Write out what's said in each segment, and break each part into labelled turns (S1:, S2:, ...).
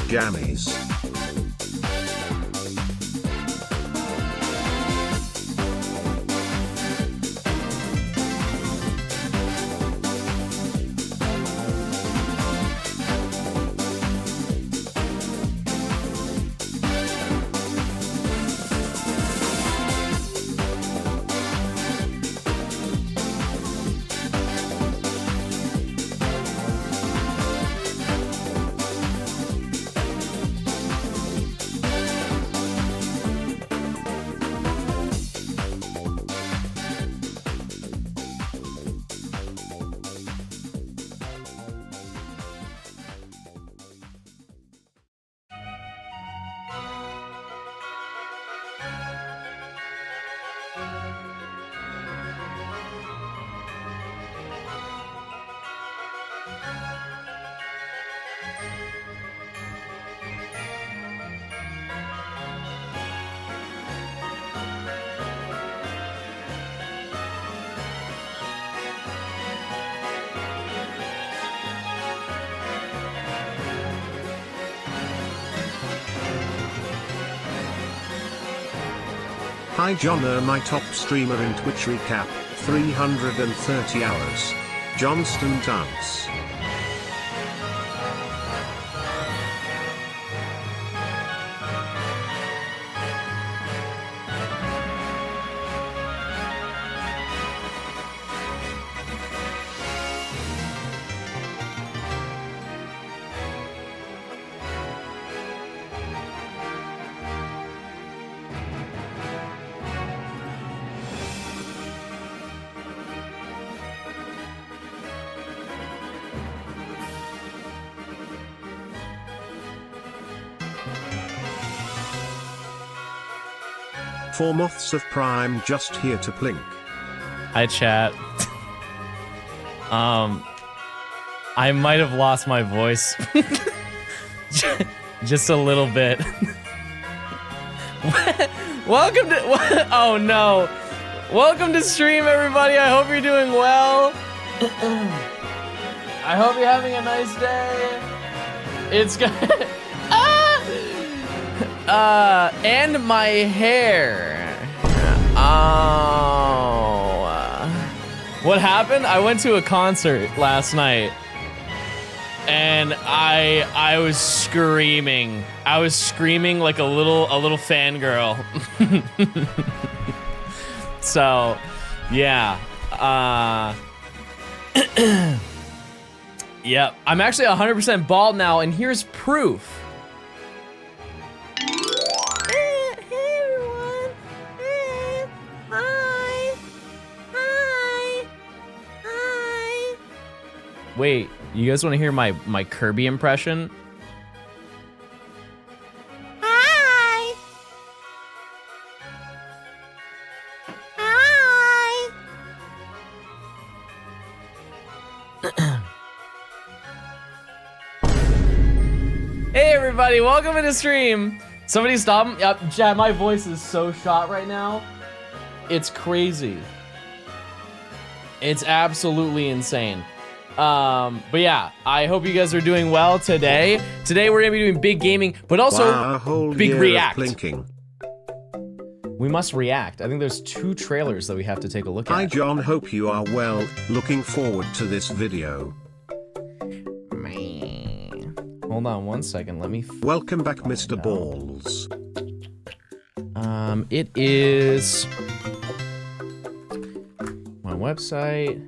S1: jammies. Hi John, my top streamer in Twitch recap, 330 hours. Johnstone dance. Four Moths of Prime just here to plink.
S2: Hi chat. I might have lost my voice. Just a little bit. Welcome to, oh no. Welcome to stream everybody, I hope you're doing well. I hope you're having a nice day. It's good. And my hair. Oh. What happened? I went to a concert last night, and I was screaming. I was screaming like a little fangirl. So, yeah. Yep. I'm actually 100% bald now, and here's proof. Wait, you guys want to hear my Kirby impression?
S3: Hi. Hi.
S2: Hey everybody, welcome to the stream. Somebody stop. Yep, Chad, my voice is so shot right now. It's crazy. It's absolutely insane. But yeah, I hope you guys are doing well today. Today we're gonna be doing big gaming, but also big react. We must react. I think there's 2 trailers that we have to take a look at.
S1: Hi John, hope you are well. Looking forward to this video.
S2: Hold on one second, let me...
S1: Welcome back, Mr. Balls.
S2: It is... my website...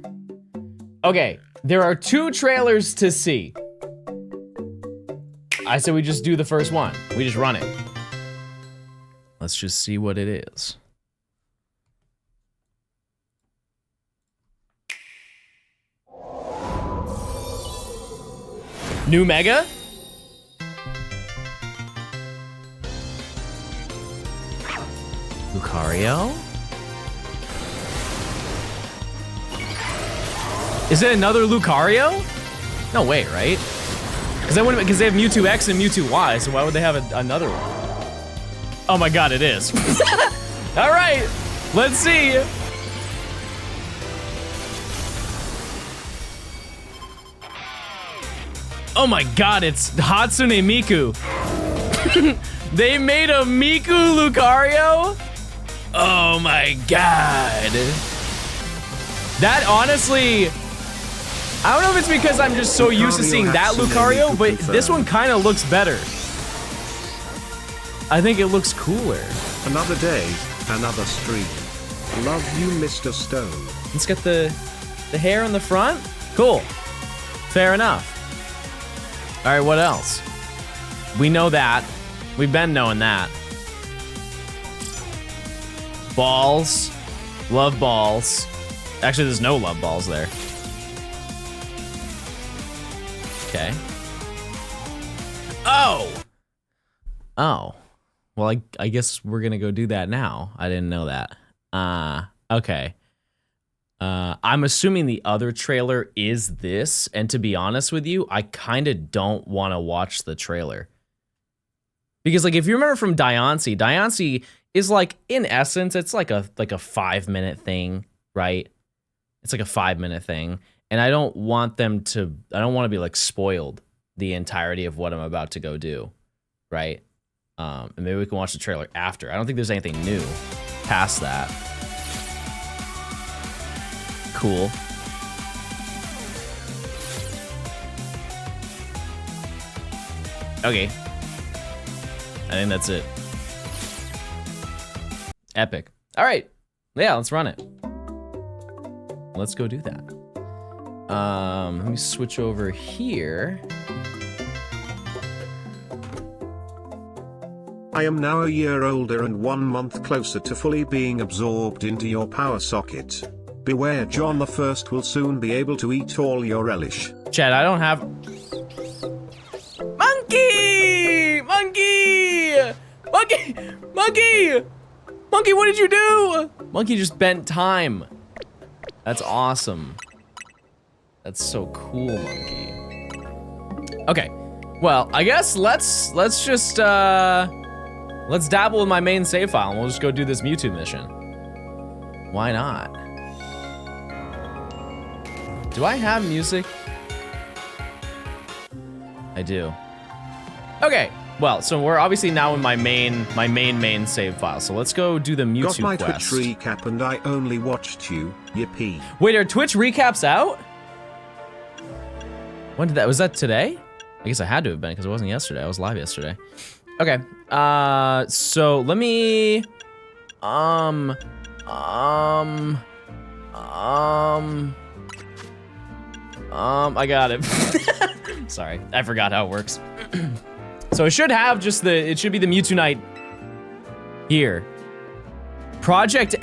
S2: Okay, there are 2 trailers to see. I said we just do the first one. We just run it. Let's just see what it is. New Mega? Lucario? Is it another Lucario? No way, right? Because they have Mewtwo X and Mewtwo Y, so why would they have another one? Oh my god, it is. All right, let's see. Oh my god, it's Hatsune Miku. They made a Miku Lucario? Oh my god. That honestly, I don't know if it's because I'm just so used to seeing that Lucario, but this one kind of looks better. I think it looks cooler.
S1: Another day, another stream. Love you, Mr. Stone.
S2: Let's get the hair on the front. Cool. Fair enough. All right, what else? We know that. We've been knowing that. Balls. Love balls. Actually, there's no love balls there. Okay. Oh! Oh. Well, I guess we're gonna go do that now. I didn't know that. Okay. I'm assuming the other trailer is this, and to be honest with you, I kind of don't want to watch the trailer. Because, like, if you remember from Diancie is, like, in essence, it's like a 5-minute thing, right? It's like a 5-minute thing, and I don't want to be, like, spoiled the entirety of what I'm about to go do, right? And maybe we can watch the trailer after. I don't think there's anything new past that. Cool. Okay. I think that's it. Epic. All right. Yeah, let's run it. Let's go do that. Let me switch over here.
S1: I am now a year older and 1 month closer to fully being absorbed into your power socket. Beware, John the First will soon be able to eat all your relish.
S2: Chad, I don't have... Monkey! Monkey! Monkey! Monkey! Monkey, what did you do? Monkey just bent time. That's awesome. That's so cool, Monkey. Okay, well, I guess let's just let's dabble in my main save file and we'll just go do this Mewtwo mission. Why not? Do I have music? I do. Okay, well, so we're obviously now in my main save file. So let's go do the Mewtwo quest.
S1: Got my Twitch recap and I only watched you. Yippee.
S2: Wait, are Twitch recaps out? When did that? Was that today? I guess I had to have been because it wasn't yesterday. I was live yesterday. Okay. So let me. I got it. Sorry, I forgot how it works. So it should have just it should be the Mewtwo Night here. Project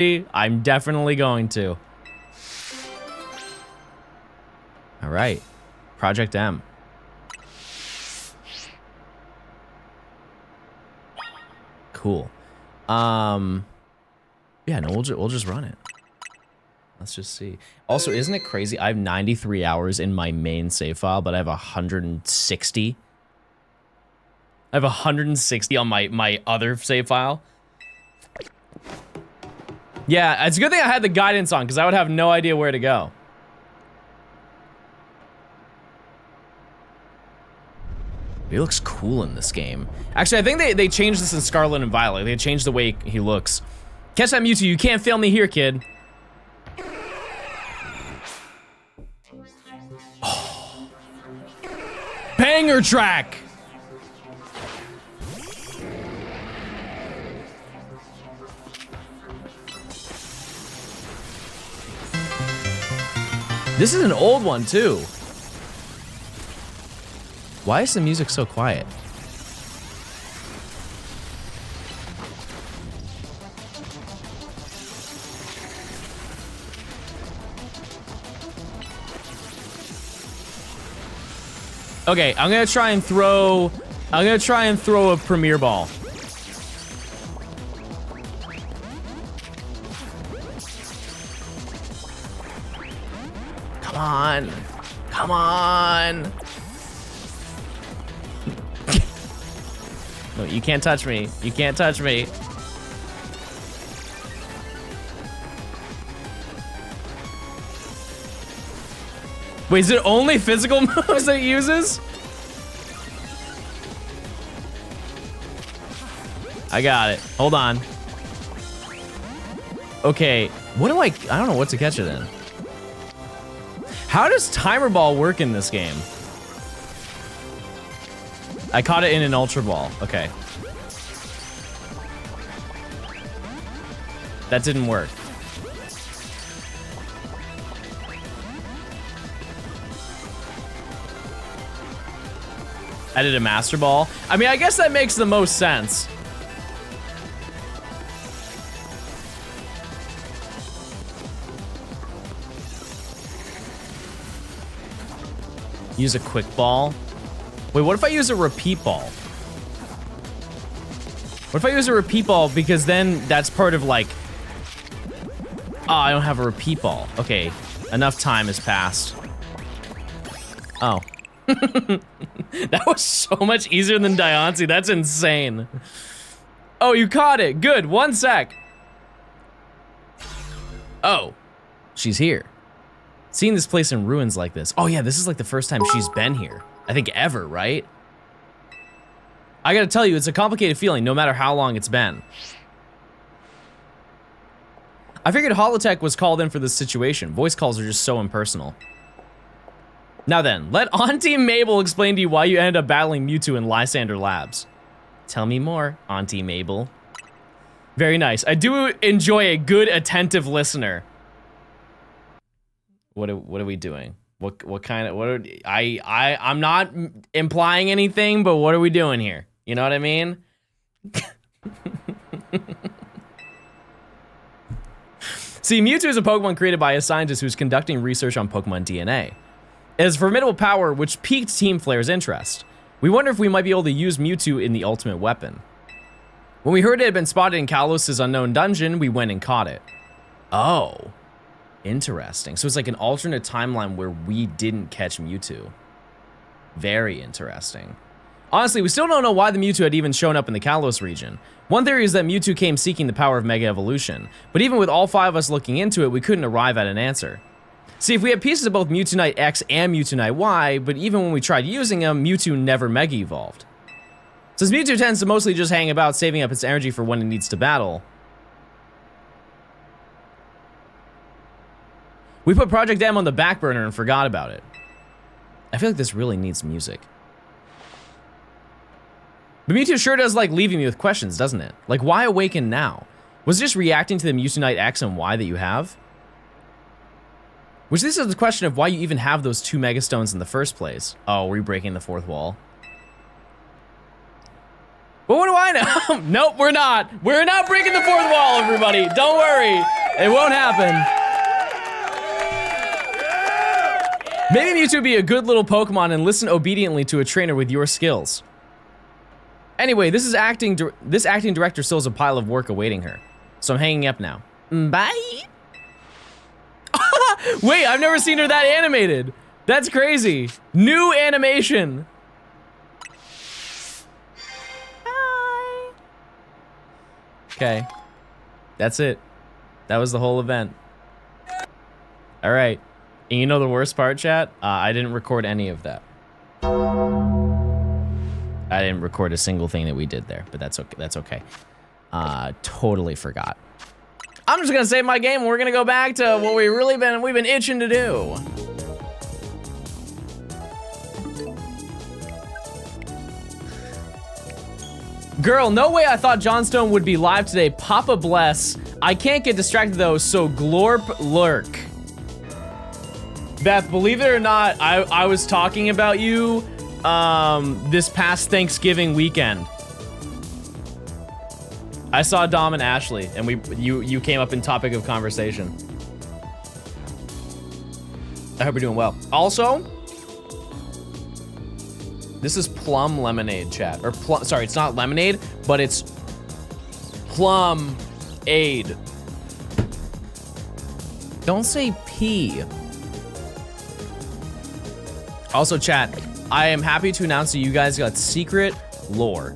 S2: I'm definitely going to. All right. Project M. Cool. Yeah, no, we'll just run it. Let's just see. Also, isn't it crazy? I have 93 hours in my main save file, but I have 160. I have 160 on my other save file. Yeah, it's a good thing I had the guidance on, because I would have no idea where to go. He looks cool in this game. Actually, I think they changed this in Scarlet and Violet. They changed the way he looks. Catch that Mewtwo. You can't fail me here, kid. Oh. Banger track! This is an old one, too. Why is the music so quiet? Okay, I'm gonna try and throw a premiere ball. Come on. Come on. No, you can't touch me. You can't touch me. Wait, is it only physical moves that it uses? I got it. Hold on. Okay, what do I don't know what to catch it in. How does Timer Ball work in this game? I caught it in an Ultra Ball. Okay. That didn't work. I did a Master Ball. I mean, I guess that makes the most sense. Use a Quick Ball. Wait, what if I use a Repeat Ball? What if I use a Repeat Ball, because then that's part of like... Oh, I don't have a Repeat Ball. Okay, enough time has passed. Oh. That was so much easier than Diancie. That's insane. Oh, you caught it. Good. 1 sec. Oh, she's here. Seeing this place in ruins like this. Oh yeah, this is like the first time she's been here. I think ever, right? I gotta tell you, it's a complicated feeling no matter how long it's been. I figured Holotech was called in for this situation. Voice calls are just so impersonal. Now then, let Auntie Mabel explain to you why you ended up battling Mewtwo in Lysander Labs. Tell me more, Auntie Mabel. Very nice. I do enjoy a good, attentive listener. What are we doing? What kind of I'm not implying anything, but what are we doing here? You know what I mean? See, Mewtwo is a Pokemon created by a scientist who's conducting research on Pokemon DNA. It has formidable power, which piqued Team Flare's interest. We wonder if we might be able to use Mewtwo in the ultimate weapon. When we heard it had been spotted in Kalos' unknown dungeon, we went and caught it. Oh. Interesting. So it's like an alternate timeline where we didn't catch Mewtwo. Very interesting. Honestly, we still don't know why the Mewtwo had even shown up in the Kalos region. One theory is that Mewtwo came seeking the power of Mega Evolution, but even with all 5 of us looking into it, we couldn't arrive at an answer. See, if we had pieces of both Mewtwo Knight X and Mewtwo Knight Y, but even when we tried using them, Mewtwo never Mega Evolved. Since Mewtwo tends to mostly just hang about saving up its energy for when it needs to battle, we put Project M on the back burner and forgot about it. I feel like this really needs music. But Mewtwo sure does like leaving me with questions, doesn't it? Like, why awaken now? Was it just reacting to the Mewtwo Knight X and Y that you have? Which this is the question of why you even have those 2 Mega Stones in the first place. Oh, were you breaking the 4th wall? Well, what do I know? Nope, we're not. We're not breaking the fourth wall, everybody. Don't worry. It won't happen. Maybe Mewtwo would be a good little Pokemon and listen obediently to a trainer with your skills. Anyway, this acting director still has a pile of work awaiting her. So I'm hanging up now. Bye. Wait, I've never seen her that animated. That's crazy. New animation. Hi. Okay. That's it. That was the whole event. All right. And you know the worst part, chat? I didn't record any of that. I didn't record a single thing that we did there, but that's okay. That's okay. Totally forgot. I'm just gonna save my game and we're gonna go back to what we've been itching to do. Girl, no way I thought Johnstone would be live today. Papa bless. I can't get distracted though, so glorp lurk. Beth, believe it or not, I was talking about you this past Thanksgiving weekend. I saw Dom and Ashley, and you came up in topic of conversation. I hope you're doing well. Also, this is plum lemonade, chat. Or sorry, it's not lemonade, but it's plum aid. Don't say pee. Also, chat, I am happy to announce that you guys got secret lore.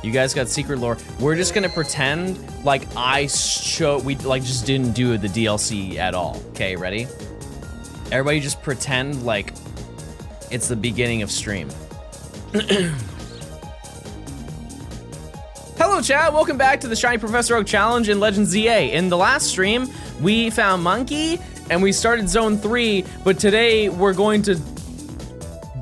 S2: You guys got secret lore. We're just gonna pretend like we like just didn't do the DLC at all. Okay, ready? Everybody just pretend like it's the beginning of stream. Hello chat, welcome back to the Shiny Professor Oak Challenge in Legend ZA. In the last stream, we found Monkey and we started Zone 3, but today we're going to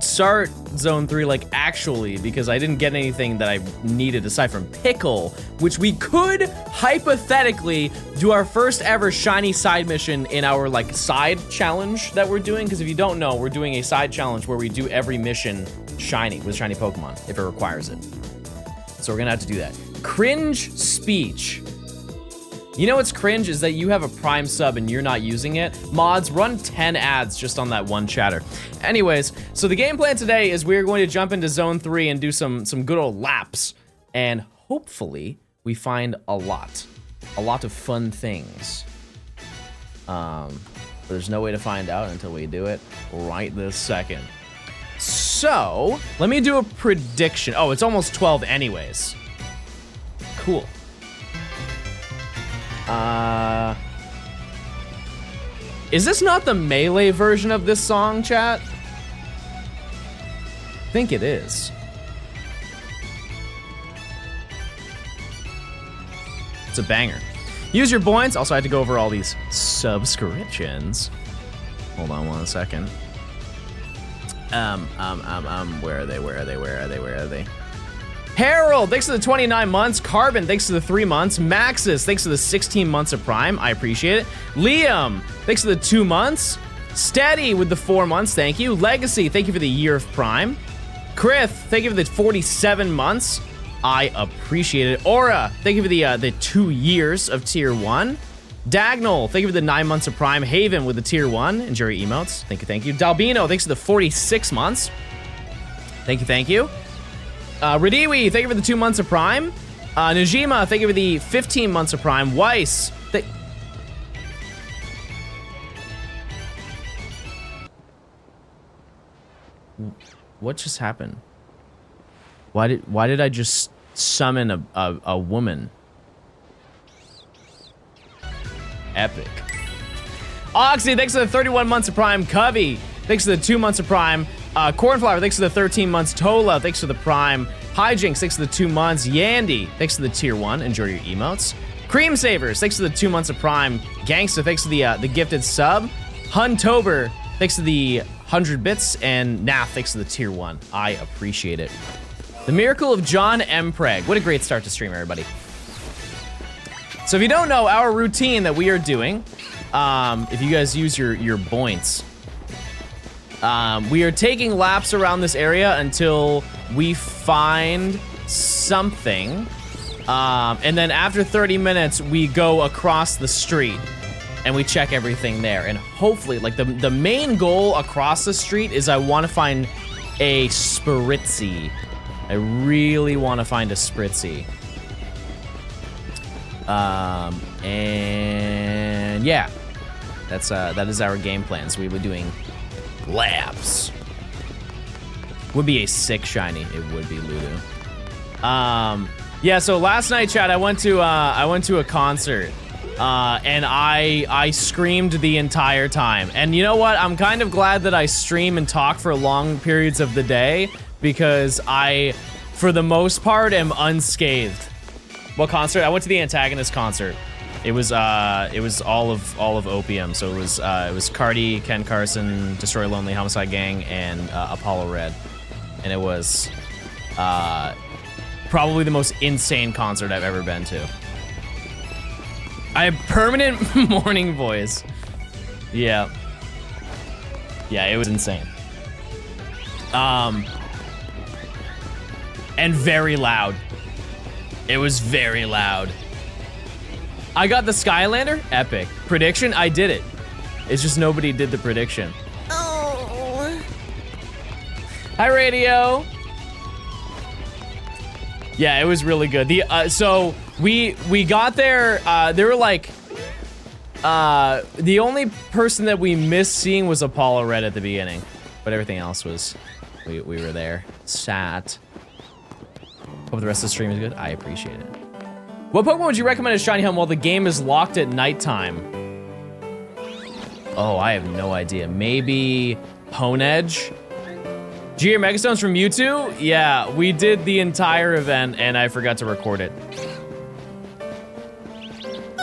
S2: start Zone 3 like actually because I didn't get anything that I needed aside from Pickle, which we could hypothetically do our first ever shiny side mission in our like side challenge that we're doing, because if you don't know, we're doing a side challenge where we do every mission shiny with shiny Pokemon if it requires it. So we're gonna have to do that. Cringe speech. You know what's cringe is that you have a Prime sub and you're not using it. Mods, run 10 ads just on that one chatter. Anyways, so the game plan today is we're going to jump into Zone 3 and do some good old laps. And hopefully we find a lot of fun things. But there's no way to find out until we do it right this second. So, let me do a prediction. Oh, it's almost 12 anyways. Cool. Is this not the Melee version of this song, chat? I think it is. It's a banger. Use your points. Also, I had to go over all these subscriptions. Hold on one second. Where are they? Harold, thanks for the 29 months. Carbon, thanks for the 3 months. Maxis, thanks for the 16 months of Prime. I appreciate it. Liam, thanks for the 2 months. Steady with the 4 months. Thank you. Legacy, thank you for the year of Prime. Krith, thank you for the 47 months. I appreciate it. Aura, thank you for the 2 years of Tier 1. Dagnall, thank you for the 9 months of Prime. Haven with the Tier 1. Enjoy your emotes. Thank you. Dalbino, thanks for the 46 months. Thank you. Radiwi, thank you for the 2 months of Prime. Najima, thank you for the 15 months of Prime. Weiss, what just happened? Why did I just summon a woman? Epic. Oxy, thanks for the 31 months of Prime. Covey, thanks for the 2 months of Prime. Cornflower, thanks for the 13 months. Tola, thanks for the Prime. Hijinks, thanks for the 2 months. Yandy, thanks for the Tier 1. Enjoy your emotes. Cream Savers, thanks for the 2 months of Prime. Gangster, thanks for the gifted sub. Huntober, thanks for the 100 bits. And Nath, thanks for the Tier 1. I appreciate it. The Miracle of John M. Preg. What a great start to stream, everybody. So if you don't know, our routine that we are doing, if you guys use your points, we are taking laps around this area until we find something. And then after 30 minutes, we go across the street and we check everything there. And hopefully, like the main goal across the street is I want to find a Spritzy. I really want to find a Spritzy. And yeah, that is our game plan. So we were doing labs. Would be a sick shiny. It would be Lulu. Yeah. So last night, chat, I went to a concert, and I screamed the entire time. And you know what? I'm kind of glad that I stream and talk for long periods of the day because I, for the most part, am unscathed. What concert? I went to the Antagonist concert. It was all of Opium. So it was Cardi, Ken Carson, Destroy Lonely, Homicide Gang, and Apollo Red. And it was probably the most insane concert I've ever been to. I have permanent morning voice. Yeah. Yeah, it was insane. And very loud. It was very loud. I got the Skylander? Epic. Prediction? I did it. It's just nobody did the prediction.
S3: Oh.
S2: Hi, Radio. Yeah, it was really good. So we got there. They were like, the only person that we missed seeing was Apollo Red at the beginning, but everything else was, we were there. Sat. Hope the rest of the stream is good. I appreciate it. What Pokemon would you recommend as Shiny Home while the game is locked at nighttime? Oh, I have no idea. Maybe Honedge? Did you hear Megastones from Mewtwo? Yeah, we did the entire event and I forgot to record it.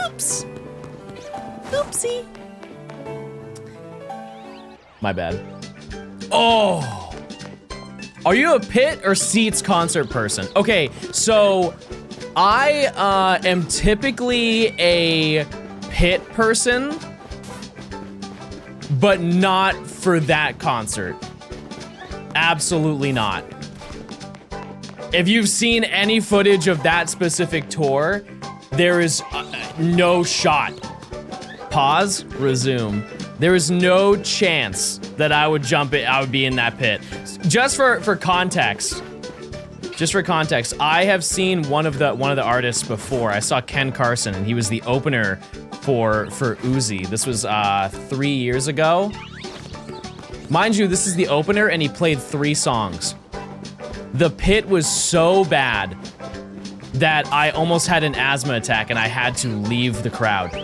S3: Oops. Oopsie.
S2: My bad. Oh! Are you a pit or seats concert person? Okay, so I am typically a pit person, but not for that concert. Absolutely not. If you've seen any footage of that specific tour, there is no shot. Pause, resume. There is no chance that I would jump it. I would be in that pit. Just for context. Just for context, I have seen one of the artists before. I saw Ken Carson, and he was the opener for Uzi. This was 3 years ago. Mind you, this is the opener, and he played 3 songs. The pit was so bad that I almost had an asthma attack, and I had to leave the crowd.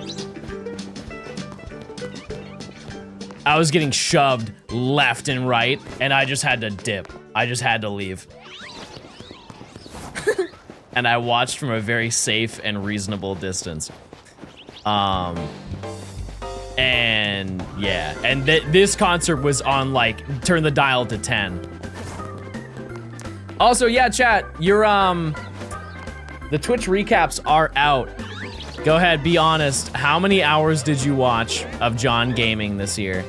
S2: I was getting shoved left and right, and I just had to dip. I just had to leave. And I watched from a very safe and reasonable distance. And yeah, and this concert was on like, turn the dial to 10. Also, yeah, chat, your the Twitch recaps are out. Go ahead, be honest. How many hours did you watch of John gaming this year?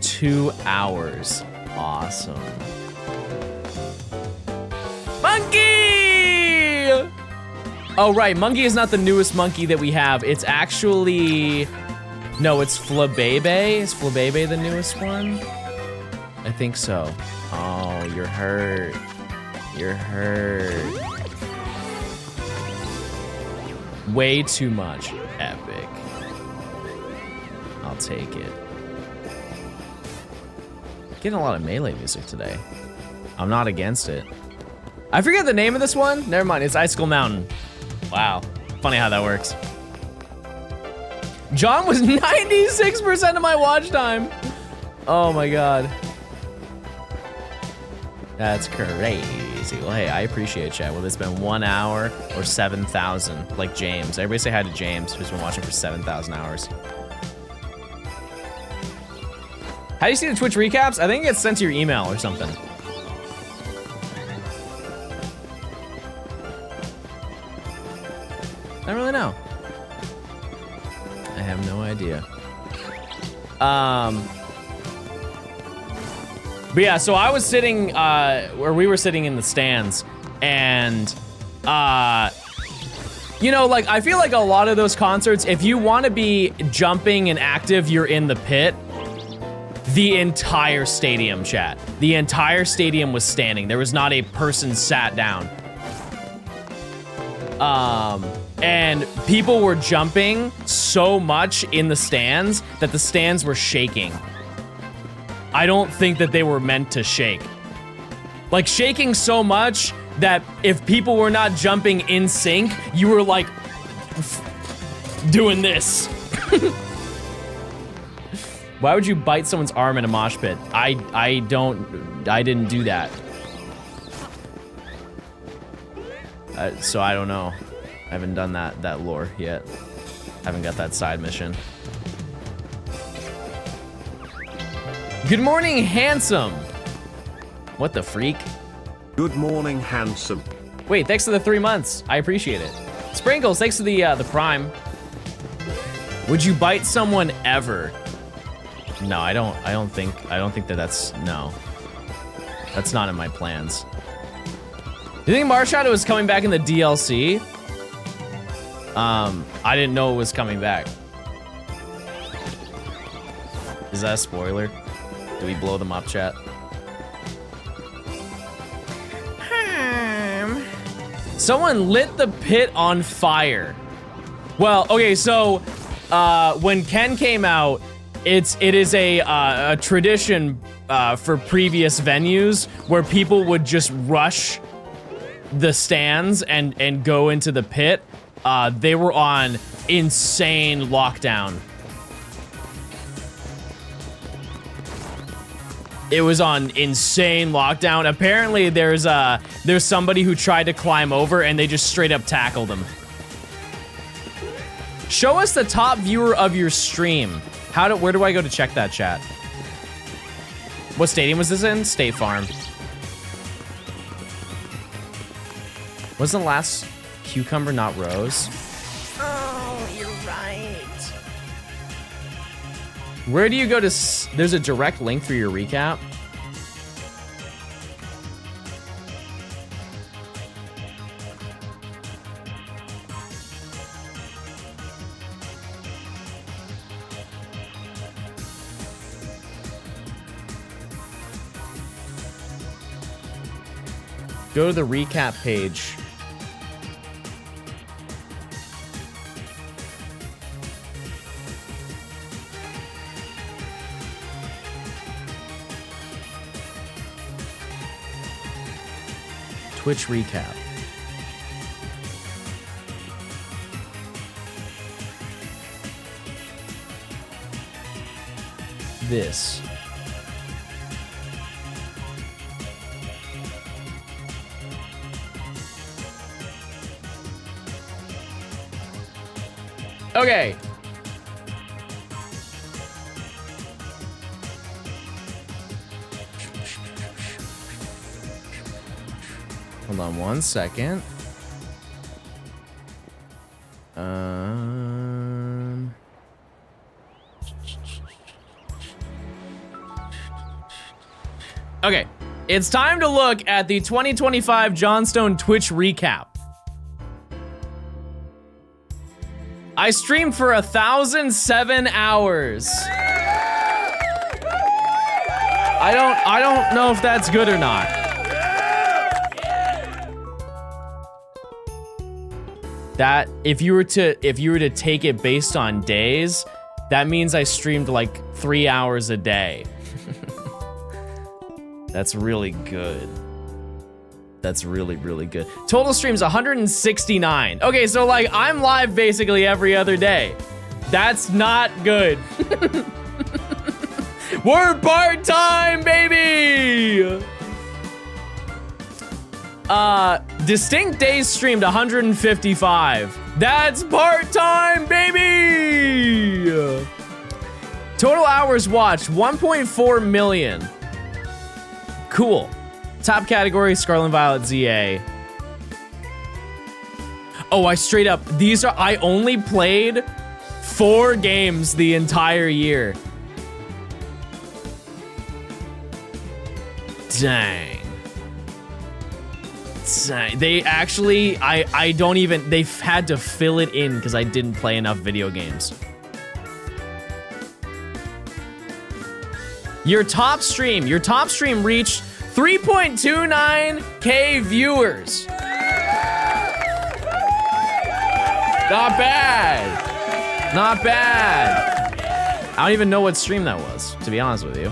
S2: Two hours. Awesome. Monkey! Oh, right. Monkey is not the newest monkey that we have. It's actually... No, it's Flabebe. Is Flabebe the newest one? I think so. Oh, you're hurt. You're hurt. Way too much. Epic. I'll take it. Getting a lot of melee music today. I'm not against it. I forget the name of this one. Never mind, it's Icicle Mountain. Wow, funny how that works. John was 96% of my watch time. Oh my God. That's crazy. Well, hey, I appreciate chat. Well, it's been 1 hour or 7,000, like James. Everybody say hi to James, who's been watching for 7,000 hours. How do you see the Twitch recaps? I think it gets sent to your email or something. I don't really know. I have no idea. But yeah, so I was sitting, or we were sitting in the stands, and, you know, like, I feel like a lot of those concerts, if you want to be jumping and active, you're in the pit. The entire stadium, chat. The entire stadium was standing. There was not a person sat down. And people were jumping so much in the stands that the stands were shaking. I don't think that they were meant to shake. Like, shaking so much that if people were not jumping in sync, you were like doing this. Why would you bite someone's arm in a mosh pit? I didn't do that. So I don't know. I haven't done that lore yet. Haven't got that side mission. Good morning, handsome. What the freak?
S1: Good morning, handsome.
S2: Wait, thanks for the 3 months. I appreciate it. Sprinkles, thanks for the prime. Would you bite someone ever? No, I don't think that's, no. That's not in my plans. Do you think Marshadow is coming back in the DLC? I didn't know it was coming back. Is that a spoiler? Do we blow them up, chat? Someone lit the pit on fire. Well, okay, so when Ken came out, it is a tradition for previous venues where people would just rush the stands and go into the pit. They were on insane lockdown. It was on insane lockdown. Apparently, there's somebody who tried to climb over and they just straight up tackled him. Show us the top viewer of your stream. Where do I go to check that, chat? What stadium was this in? State Farm. Wasn't the last cucumber not rose?
S3: Oh, you're right.
S2: Where do you go to? There's a direct link for your recap. Go to the recap page. Twitch recap. This. Okay. Hold on 1 second. Okay, it's time to look at the 2025 Johnstone Twitch recap. I streamed for 1,007 hours. I don't know if that's good or not. That if you were to take it based on days, that means I streamed like 3 hours a day. That's really good. That's really, really good. Total streams 169. Okay, so like I'm live basically every other day. That's not good. We're part-time, baby! Distinct days streamed 155. That's part-time, baby! Total hours watched 1.4 million. Cool. Top category, Scarlet and Violet ZA. Oh, I only played 4 games the entire year. Dang. They actually, I don't even, they've had to fill it in because I didn't play enough video games. Your top stream reached 3.29K viewers. Not bad. Not bad. I don't even know what stream that was, to be honest with you.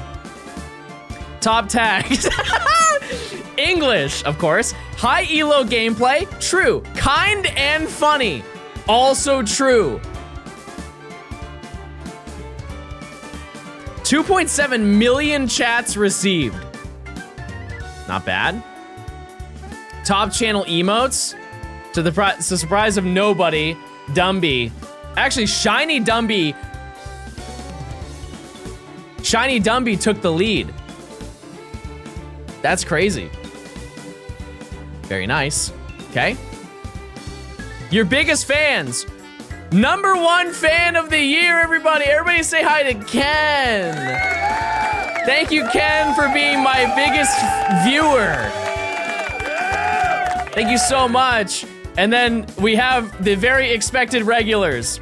S2: Top tags. English, of course. High elo gameplay, true. Kind and funny, also true. 2.7 million chats received. Not bad. Top channel emotes, to the surprise of nobody, Dumby. Actually, Shiny Dumby took the lead. That's crazy. Very nice. Okay. Your biggest fans. #1 fan of the year, everybody. Everybody say hi to Ken. Thank you, Ken, for being my biggest viewer. Thank you so much. And then we have the very expected regulars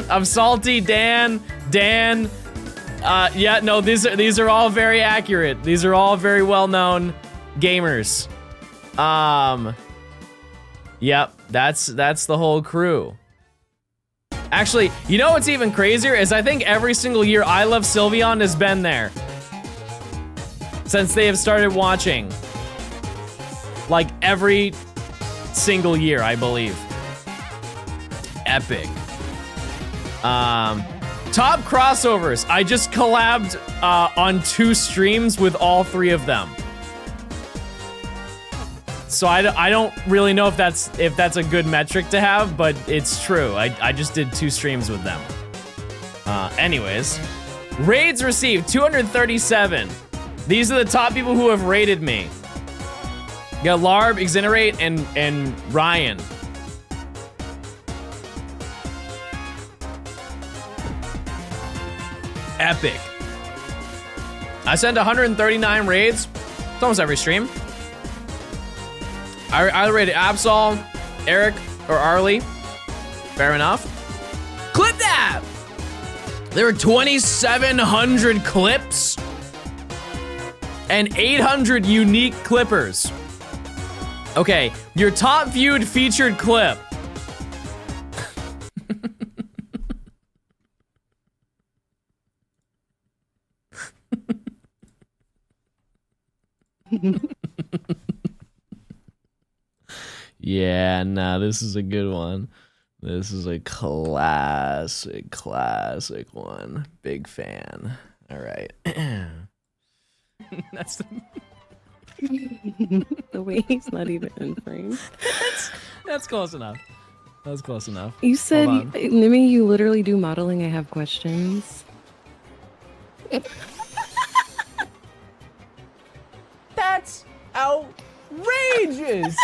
S2: of Salty, Dan. Yeah, no, these are all very accurate. These are all very well-known gamers. Yep, that's the whole crew. Actually, you know what's even crazier is I think every single year I Love Sylveon has been there since they have started watching. Like every single year, I believe. Epic. Top crossovers. I just collabed on 2 streams with all 3 of them. So I don't really know if that's a good metric to have, but it's true. I just did 2 streams with them. Anyways, raids received 237. These are the top people who have raided me. You got Larb, Exenerate, and Ryan. Epic. I sent 139 raids. It's almost every stream. I rated Absol, Eric, or Arlie. Fair enough. Clip that! There were 2,700 clips and 800 unique clippers. Okay, your top viewed featured clip. Yeah, nah, this is a good one. This is a classic one. Big fan. All right. That's
S4: the way he's not even in frame.
S2: That's close enough. That's close enough.
S4: You said, Nimi, you literally do modeling. I have questions.
S2: That's outrageous.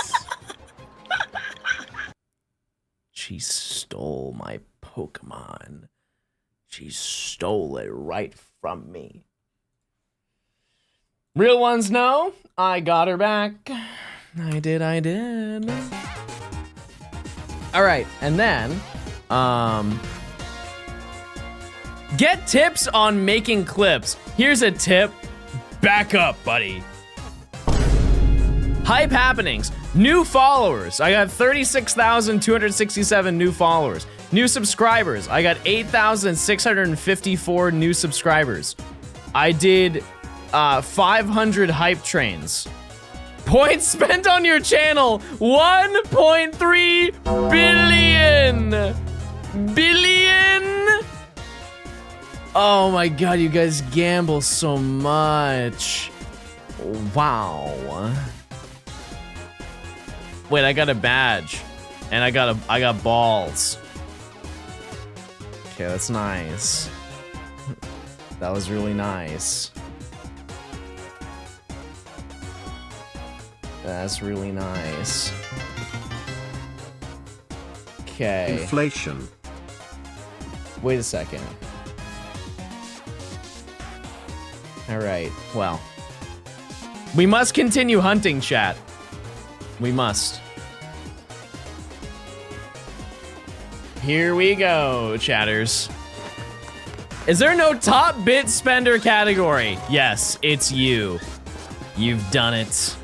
S2: She stole my Pokemon. She stole it right from me. Real ones know I got her back. I did. All right, and then, get tips on making clips. Here's a tip. Back up, buddy. Hype happenings. New followers. I got 36,267 new followers. New subscribers. I got 8,654 new subscribers. I did 500 hype trains. Points spent on your channel. 1.3 billion. Oh my God, you guys gamble so much. Wow. Wait, I got a badge, and I got balls. Okay, that's nice. That was really nice. That's really nice. Okay.
S1: Inflation.
S2: Wait a second. All right. Well, We must continue hunting, chat. We must. Here we go, chatters. Is there no top bit spender category? Yes, it's you. You've done it.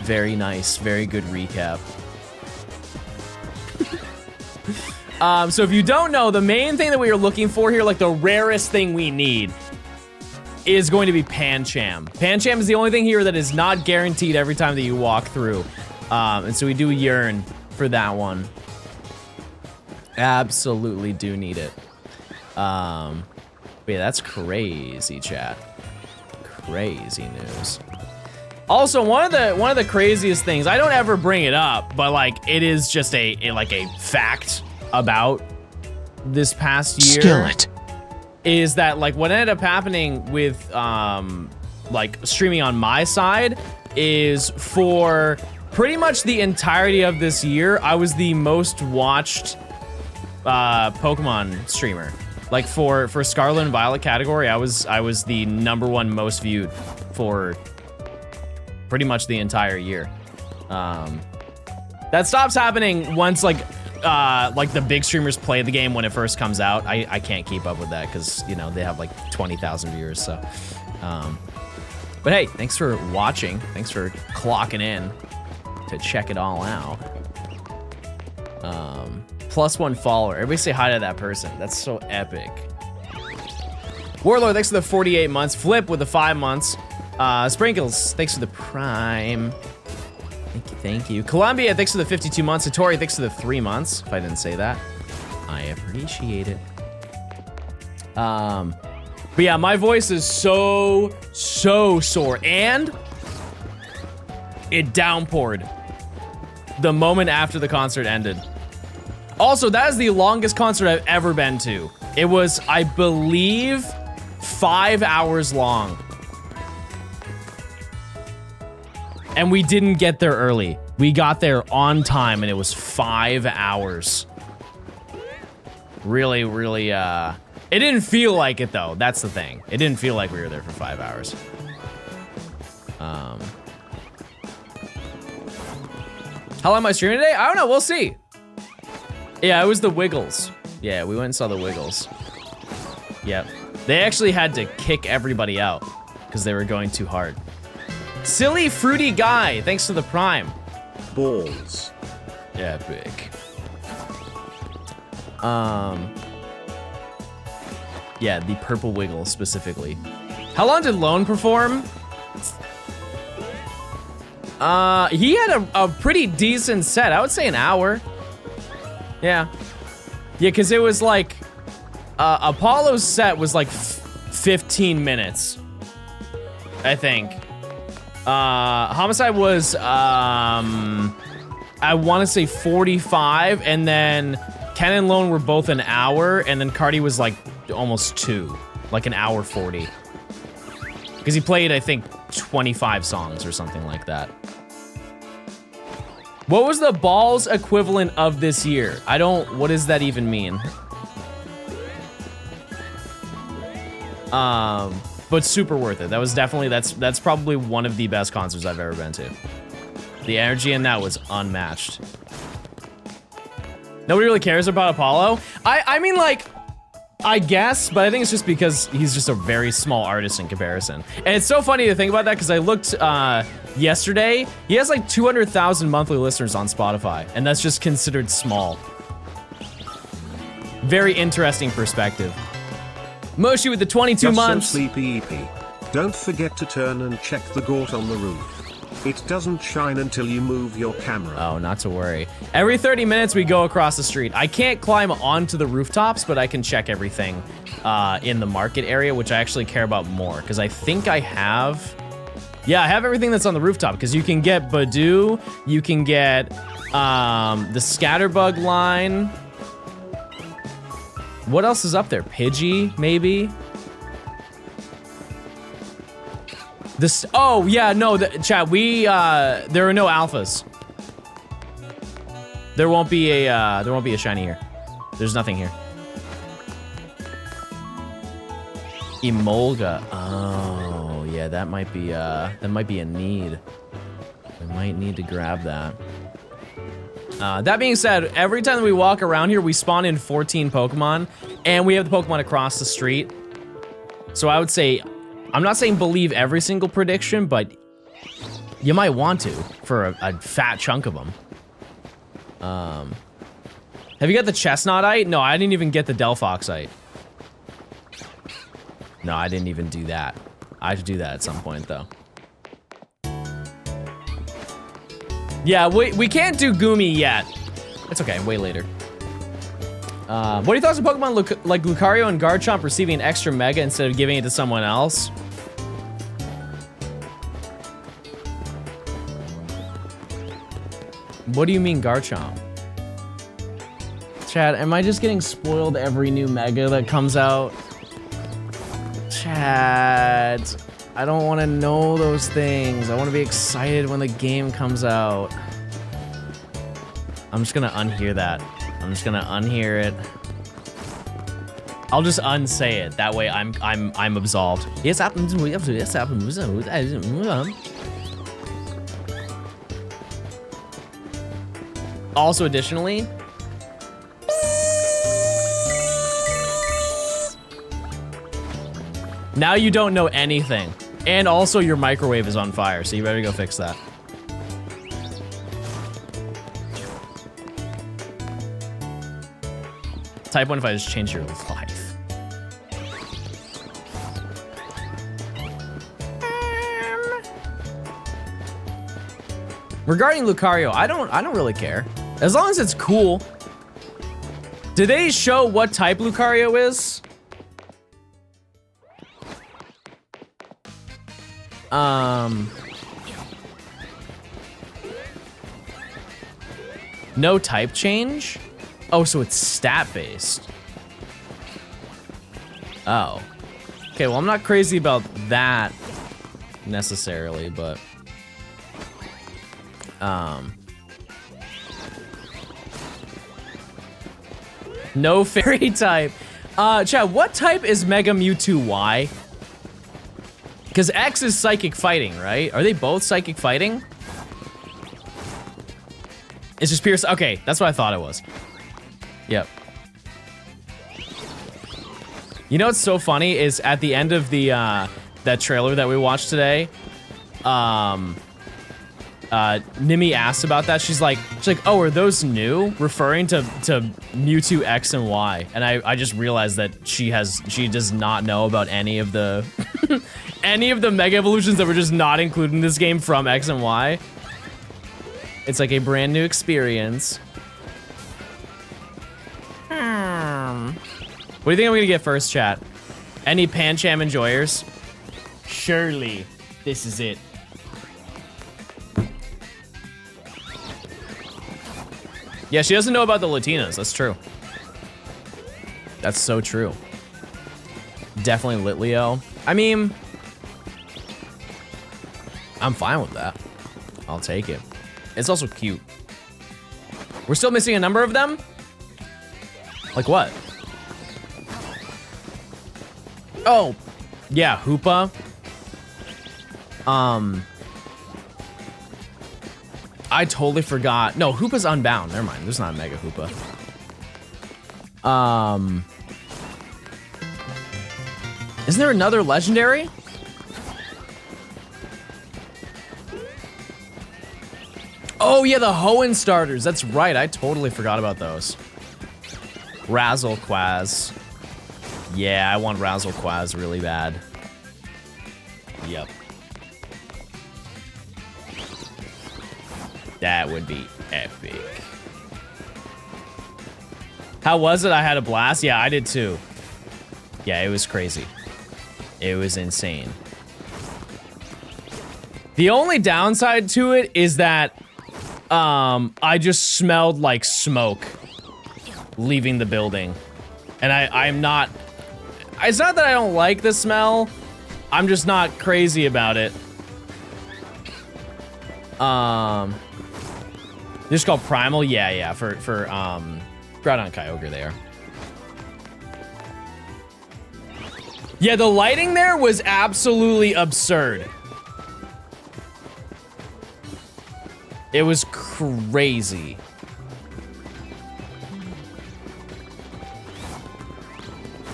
S2: Very nice, very good recap. So if you don't know, the main thing that we are looking for here, like the rarest thing we need, is going to be Pancham. Pancham is the only thing here that is not guaranteed every time that you walk through. And so we do yearn for that one. Absolutely do need it. But yeah, that's crazy, chat. Crazy news. Also, one of the craziest things, I don't ever bring it up, but like it is just a fact about this past year.
S5: Skillet.
S2: Is that like what ended up happening with like streaming on my side is for pretty much the entirety of this year, I was the most watched Pokemon streamer. Like for Scarlet and Violet category, I was the #1 most viewed for pretty much the entire year. That stops happening once like the big streamers play the game when it first comes out. I can't keep up with that because, you know, they have like 20,000 viewers, so. But hey, thanks for watching. Thanks for clocking in to check it all out. +1 follower. Everybody say hi to that person. That's so epic. Warlord, thanks for the 48 months. Flip with the 5 months. Sprinkles, thanks for the prime. Thank you. Columbia, thanks for the 52 months. Satori, thanks for the 3 months. If I didn't say that, I appreciate it. But yeah, my voice is so sore. And it downpoured the moment after the concert ended. Also, that is the longest concert I've ever been to. It was, I believe, 5 hours long. And we didn't get there early. We got there on time and it was 5 hours. Really, it didn't feel like it though. That's the thing. It didn't feel like we were there for 5 hours. How long am I streaming today? I don't know, we'll see. Yeah, it was the Wiggles. Yeah, we went and saw the Wiggles. Yep. They actually had to kick everybody out because they were going too hard. Silly fruity guy, thanks to the prime.
S1: Balls.
S2: Epic. Yeah, the purple wiggle specifically. How long did Lone perform? He had a pretty decent set. I would say an hour. Yeah. Yeah, because it was like, Apollo's set was like 15 minutes, I think. Homicide was, I want to say 45, and then Ken and Lone were both an hour, and then Cardi was like almost 2, like an hour 40. Because he played, I think, 25 songs or something like that. What was the balls equivalent of this year? What does that even mean? But super worth it. That was definitely, that's probably one of the best concerts I've ever been to. The energy in that was unmatched. Nobody really cares about Apollo? I mean, like, I guess, but I think it's just because he's just a very small artist in comparison. And it's so funny to think about that because I looked yesterday. He has like 200,000 monthly listeners on Spotify, and that's just considered small. Very interesting perspective. Moshi with the 22 months.
S1: So sleepy EP. Don't forget to turn and check the gort on the roof. It doesn't shine until you move your camera.
S2: Oh, not to worry. Every 30 minutes we go across the street. I can't climb onto the rooftops, but I can check everything in the market area, which I actually care about more, because I think I have... Yeah, I have everything that's on the rooftop, because you can get Badoo, you can get the Scatterbug line. What else is up there? Pidgey, maybe? This, oh yeah, no, chat, there are no alphas. There won't be a shiny here. There's nothing here. Emolga, oh yeah. Yeah, that might be a need. We might need to grab that. That being said, every time that we walk around here, we spawn in 14 Pokemon, and we have the Pokemon across the street. So I would say, I'm not saying believe every single prediction, but you might want to for a fat chunk of them. Have you got the Chestnutite? No, I didn't even get the Delphoxite. No, I didn't even do that. I should do that at some point, though. Yeah, we can't do Goomy yet. It's okay, way later. What are your thoughts on Pokemon like Lucario and Garchomp receiving an extra Mega instead of giving it to someone else? What do you mean Garchomp? Chad, am I just getting spoiled every new Mega that comes out? Chad, I don't want to know those things. I want to be excited when the game comes out. I'm just gonna unhear that. I'm just gonna unhear it. I'll just unsay it. That way I'm absolved. Yes, happens. Yes, happens. Also, additionally, now you don't know anything. And also your microwave is on fire, so you better go fix that. Type 1 if I just change your life. Regarding Lucario, I don't really care. As long as it's cool. Did they show what type Lucario is? No type change? Oh, so it's stat-based. Oh. Okay, well, I'm not crazy about that necessarily, but... No fairy type. Chad, what type is Mega Mewtwo Y? Because X is psychic fighting, right? Are they both psychic fighting? It's just Pierce. Okay, that's what I thought it was. Yep. You know what's so funny is at the end of the that trailer that we watched today, Nimi asked about that. She's like, oh, are those new? Referring to Mewtwo X and Y. And I just realized that she does not know about any of the any of the Mega Evolutions that were just not included in this game from X and Y. It's like a brand new experience. What do you think I'm gonna get first, chat? Any Pancham enjoyers? Surely, this is it. Yeah, she doesn't know about the Latinas. That's true. That's so true. Definitely Litleo. I mean, I'm fine with that. I'll take it. It's also cute. We're still missing a number of them? Like what? Oh, yeah, Hoopa. I totally forgot. No, Hoopa's Unbound. Never mind. There's not a Mega Hoopa. Isn't there another legendary? Oh yeah, the Hoenn starters. That's right. I totally forgot about those. Razzlequaz. Yeah, I want Razzlequaz really bad. Yep. That would be epic. How was it? I had a blast. Yeah, I did too. Yeah, it was crazy. It was insane. The only downside to it is that I just smelled like smoke leaving the building. And I'm not... It's not that I don't like the smell. I'm just not crazy about it. They're just called Primal? Yeah, for Groudon Kyogre there. Yeah, the lighting there was absolutely absurd. It was crazy.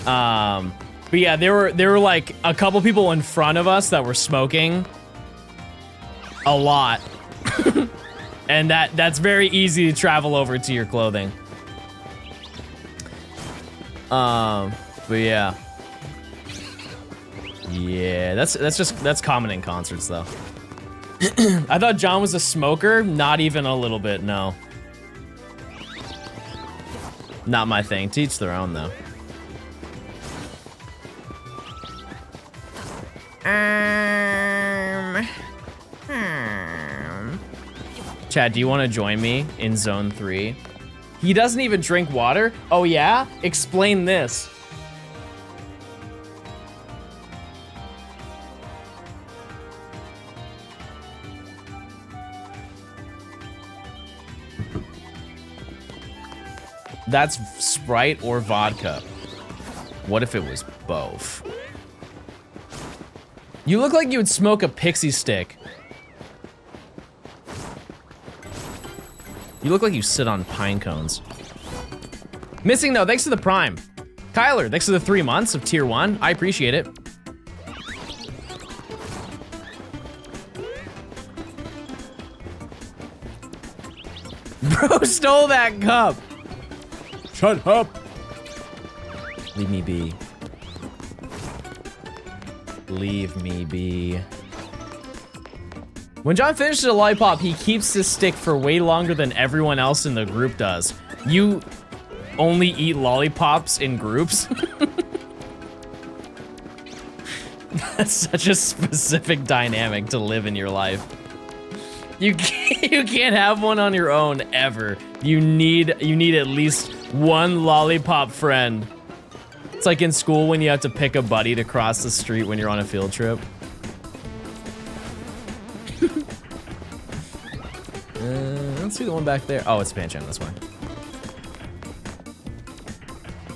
S2: But yeah, there were like a couple people in front of us that were smoking a lot. And that's very easy to travel over to your clothing. But yeah. Yeah, that's common in concerts though. I thought John was a smoker, not even a little bit, no. Not my thing. To each their own though. Chad, do you want to join me in zone 3? He doesn't even drink water? Oh yeah? Explain this. That's Sprite or vodka. What if it was both? You look like you would smoke a pixie stick. You look like you sit on pine cones. Missing though, thanks to the Prime. Kyler, thanks to the 3 months of tier 1. I appreciate it. Bro stole that cup. Shut up. Leave me be. Leave me be. When John finishes a lollipop, he keeps his stick for way longer than everyone else in the group does. You only eat lollipops in groups? That's such a specific dynamic to live in your life. You can't have one on your own ever. You need at least one lollipop friend. It's like in school when you have to pick a buddy to cross the street when you're on a field trip. Let's see the one back there. Oh, it's Panchan, this one.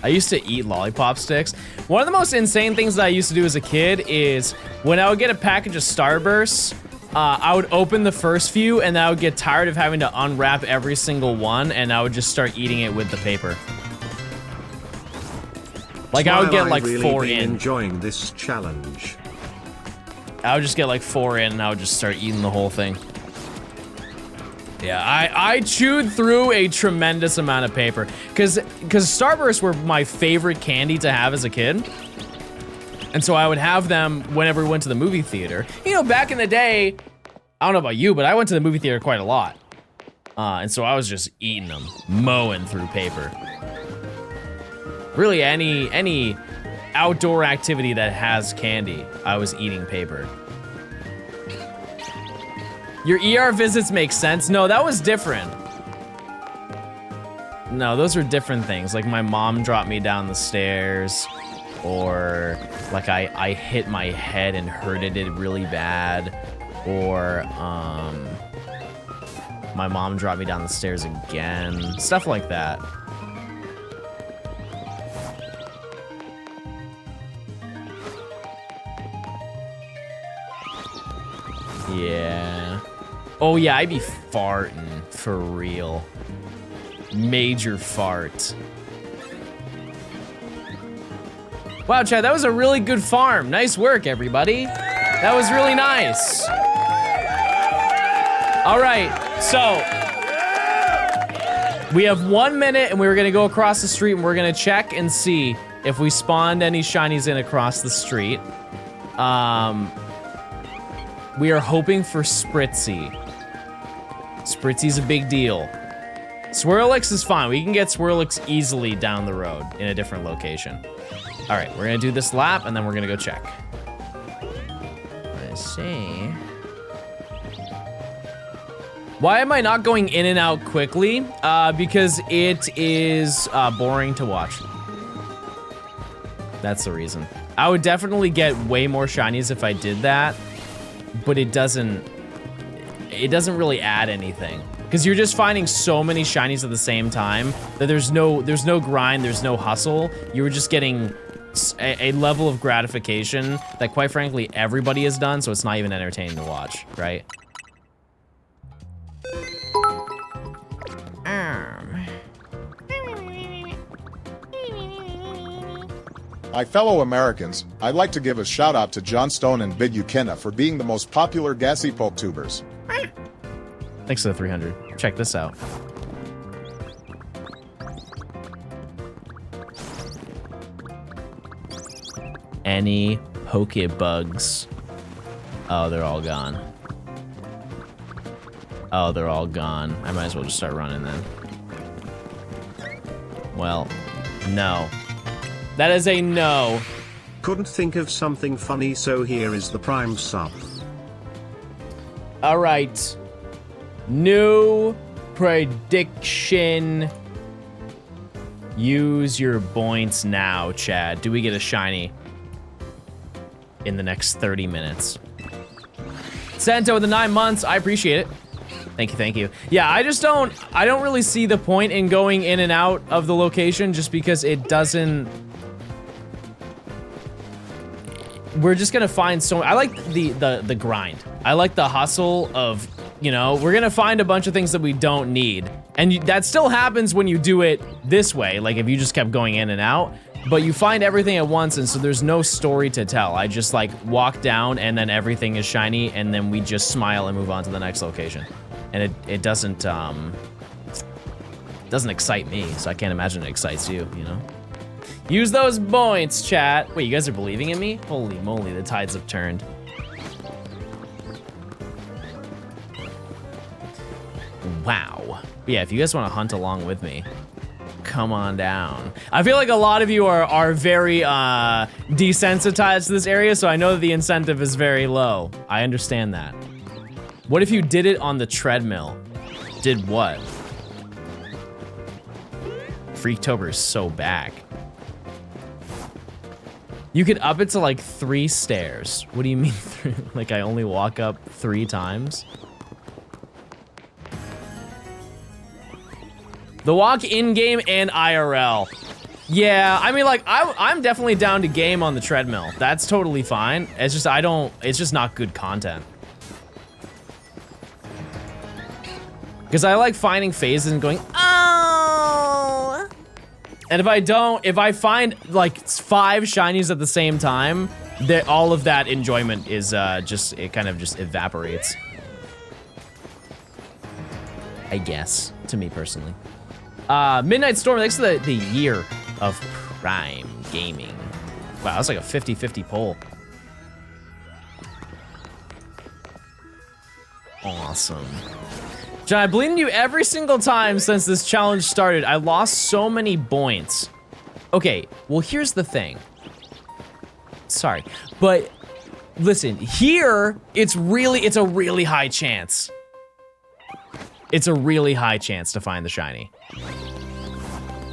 S2: I used to eat lollipop sticks. One of the most insane things that I used to do as a kid is when I would get a package of Starbursts, I would open the first few and I would get tired of having to unwrap every single one and I would just start eating it with the paper. Like I would get like
S1: really
S2: 4 in.
S1: Enjoying this challenge.
S2: I would just get like 4 in and I would just start eating the whole thing. Yeah, I chewed through a tremendous amount of paper because Starbursts were my favorite candy to have as a kid. And so I would have them whenever we went to the movie theater. You know, back in the day, I don't know about you, but I went to the movie theater quite a lot. And so I was just eating them, mowing through paper. Really, any outdoor activity that has candy, I was eating paper. Your ER visits make sense? No, that was different. No, those were different things. Like my mom dropped me down the stairs, or like I hit my head and hurted it really bad, or my mom dropped me down the stairs again. Stuff like that. Yeah. Oh yeah, I'd be farting for real. Major fart. Wow, Chad, that was a really good farm. Nice work, everybody. That was really nice. All right, so we have 1 minute and we're gonna go across the street and we're gonna check and see if we spawned any shinies in across the street. We are hoping for Spritzy. Spritzy's a big deal. Swirlix is fine. We can get Swirlix easily down the road in a different location. All right, we're gonna do this lap and then we're gonna go check. Let's see. Why am I not going in and out quickly? Because it is boring to watch. That's the reason. I would definitely get way more shinies if I did that, but it doesn't really add anything. Because you're just finding so many shinies at the same time that there's no grind, there's no hustle. You're just getting a level of gratification that, quite frankly, everybody has done, so it's not even entertaining to watch, right?
S5: My fellow Americans, I'd like to give a shout out to Johnstone and Big Ukena for being the most popular gassy poke tubers.
S2: Thanks for the 300. Check this out. Any Pokebugs? Oh, they're all gone. Oh, they're all gone. I might as well just start running then. Well, no. That is a no.
S1: Couldn't think of something funny, so here is the prime sub.
S2: All right. New prediction. Use your points now, Chad. Do we get a shiny in the next 30 minutes? Santo with the 9 months. I appreciate it. Thank you, thank you. Yeah, I don't really see the point in going in and out of the location just because it doesn't... We're just gonna find so... I like the grind. I like the hustle of, you know, we're gonna find a bunch of things that we don't need. And that still happens when you do it this way, like if you just kept going in and out. But you find everything at once, and so there's no story to tell. I just like walk down and then everything is shiny, and then we just smile and move on to the next location. And it doesn't excite me, so I can't imagine it excites you, you know? Use those points, chat. Wait, you guys are believing in me? Holy moly, the tides have turned. Wow. Yeah, if you guys want to hunt along with me, come on down. I feel like a lot of you are very desensitized to this area, so I know that the incentive is very low. I understand that. What if you did it on the treadmill? Did what? Freaktober is so back. You could up it to like 3 stairs. What do you mean? Like I only walk up 3 times? The walk in-game and IRL. Yeah, I mean, like, I'm definitely down to game on the treadmill. That's totally fine. It's just, it's just not good content. Because I like finding phases and going, oh! And if I find, like, 5 shinies at the same time, all of that enjoyment is it kind of just evaporates. I guess, to me personally. Midnight Storm, thanks to the year of Prime Gaming. Wow, that's like a 50-50 poll. Awesome. John, I believe in you every single time since this challenge started. I lost so many points. Okay, well, here's the thing. Sorry, but listen, here, it's a really high chance. It's a really high chance to find the shiny.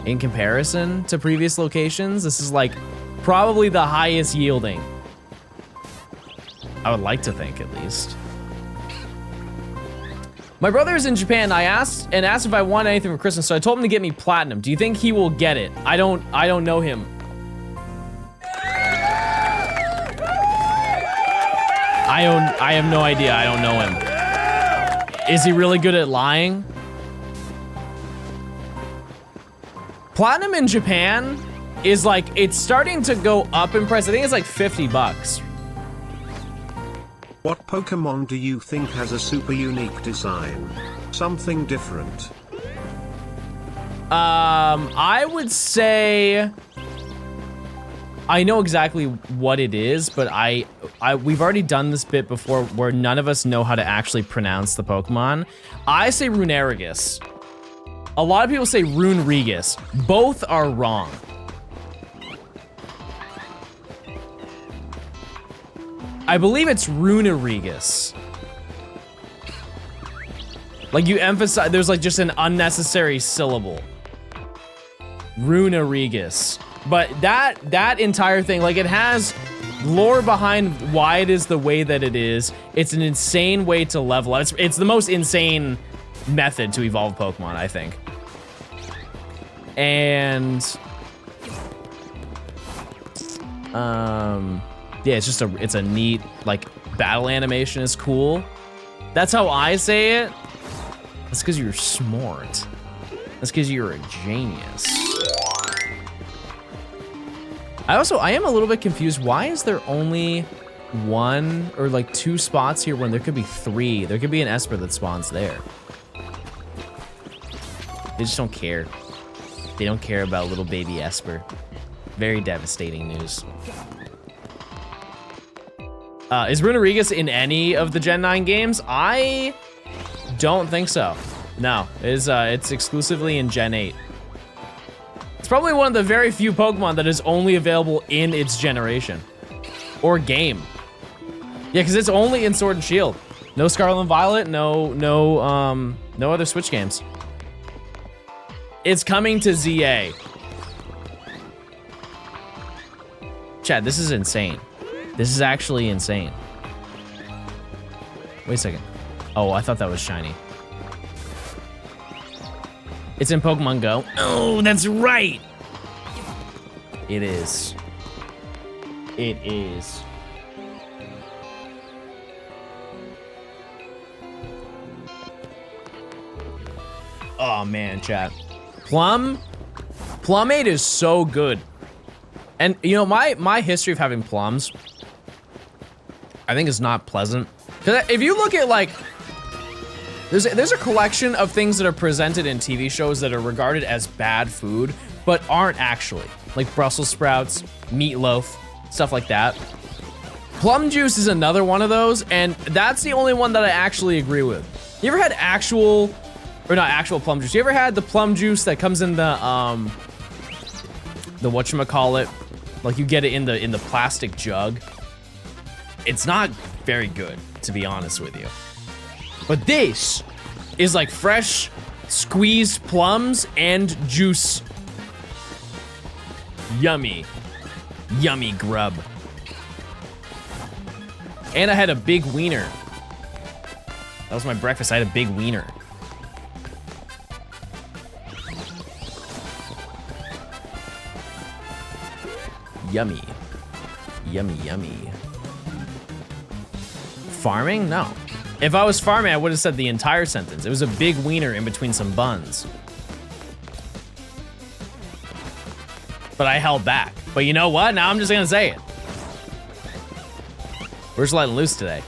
S2: In comparison to previous locations, this is like probably the highest yielding. I would like to think, at least. My brother is in Japan. I asked if I want anything for Christmas, so I told him to get me platinum. Do you think he will get it? I don't know him. I have no idea. I don't know him. Is he really good at lying? Platinum in Japan is like, it's starting to go up in price. I think it's like $50.
S1: What Pokemon do you think has a super unique design? Something different?
S2: I would say I know exactly what it is, but we've already done this bit before where none of us know how to actually pronounce the Pokemon. I say Runerigus. A lot of people say Runerigus. Both are wrong. I believe it's Runerigus. Like you emphasize, there's like just an unnecessary syllable. Runerigus. But that entire thing, like it has lore behind why it is the way that it is. It's an insane way to level up. It's the most insane method to evolve Pokemon, I think. Yeah, it's a neat, like, battle animation is cool. That's how I say it. That's because you're smart. That's because you're a genius. I am a little bit confused. Why is there only 1 or like 2 spots here when there could be 3? There could be an Esper that spawns there. They just don't care. They don't care about little baby Esper. Very devastating news. Is Runerigus in any of the Gen 9 games? I don't think so. No, it's exclusively in Gen 8. It's probably one of the very few Pokemon that is only available in its generation. Or game. Yeah, because it's only in Sword and Shield. No Scarlet and Violet, no other Switch games. It's coming to ZA. Chad, this is insane. This is actually insane. Wait a second. Oh, I thought that was shiny. It's in Pokemon Go. Oh, that's right. It is. It is. Oh man, chat. Plumade is so good. And you know, my history of having plums, I think is not pleasant. Because if you look at like, there's a collection of things that are presented in TV shows that are regarded as bad food, but aren't actually. Like Brussels sprouts, meatloaf, stuff like that. Plum juice is another one of those, and that's the only one that I actually agree with. You ever had actual, or not actual plum juice, you ever had the plum juice that comes in the whatchamacallit? Like you get it in the plastic jug. It's not very good, to be honest with you. But this is like fresh squeezed plums and juice. Yummy. Yummy grub. And I had a big wiener. That was my breakfast, I had a big wiener. Yummy. Yummy, yummy. Farming? No. If I was farming, I would have said the entire sentence. It was a big wiener in between some buns. But I held back. But you know what? Now I'm just gonna say it. We're just letting loose today.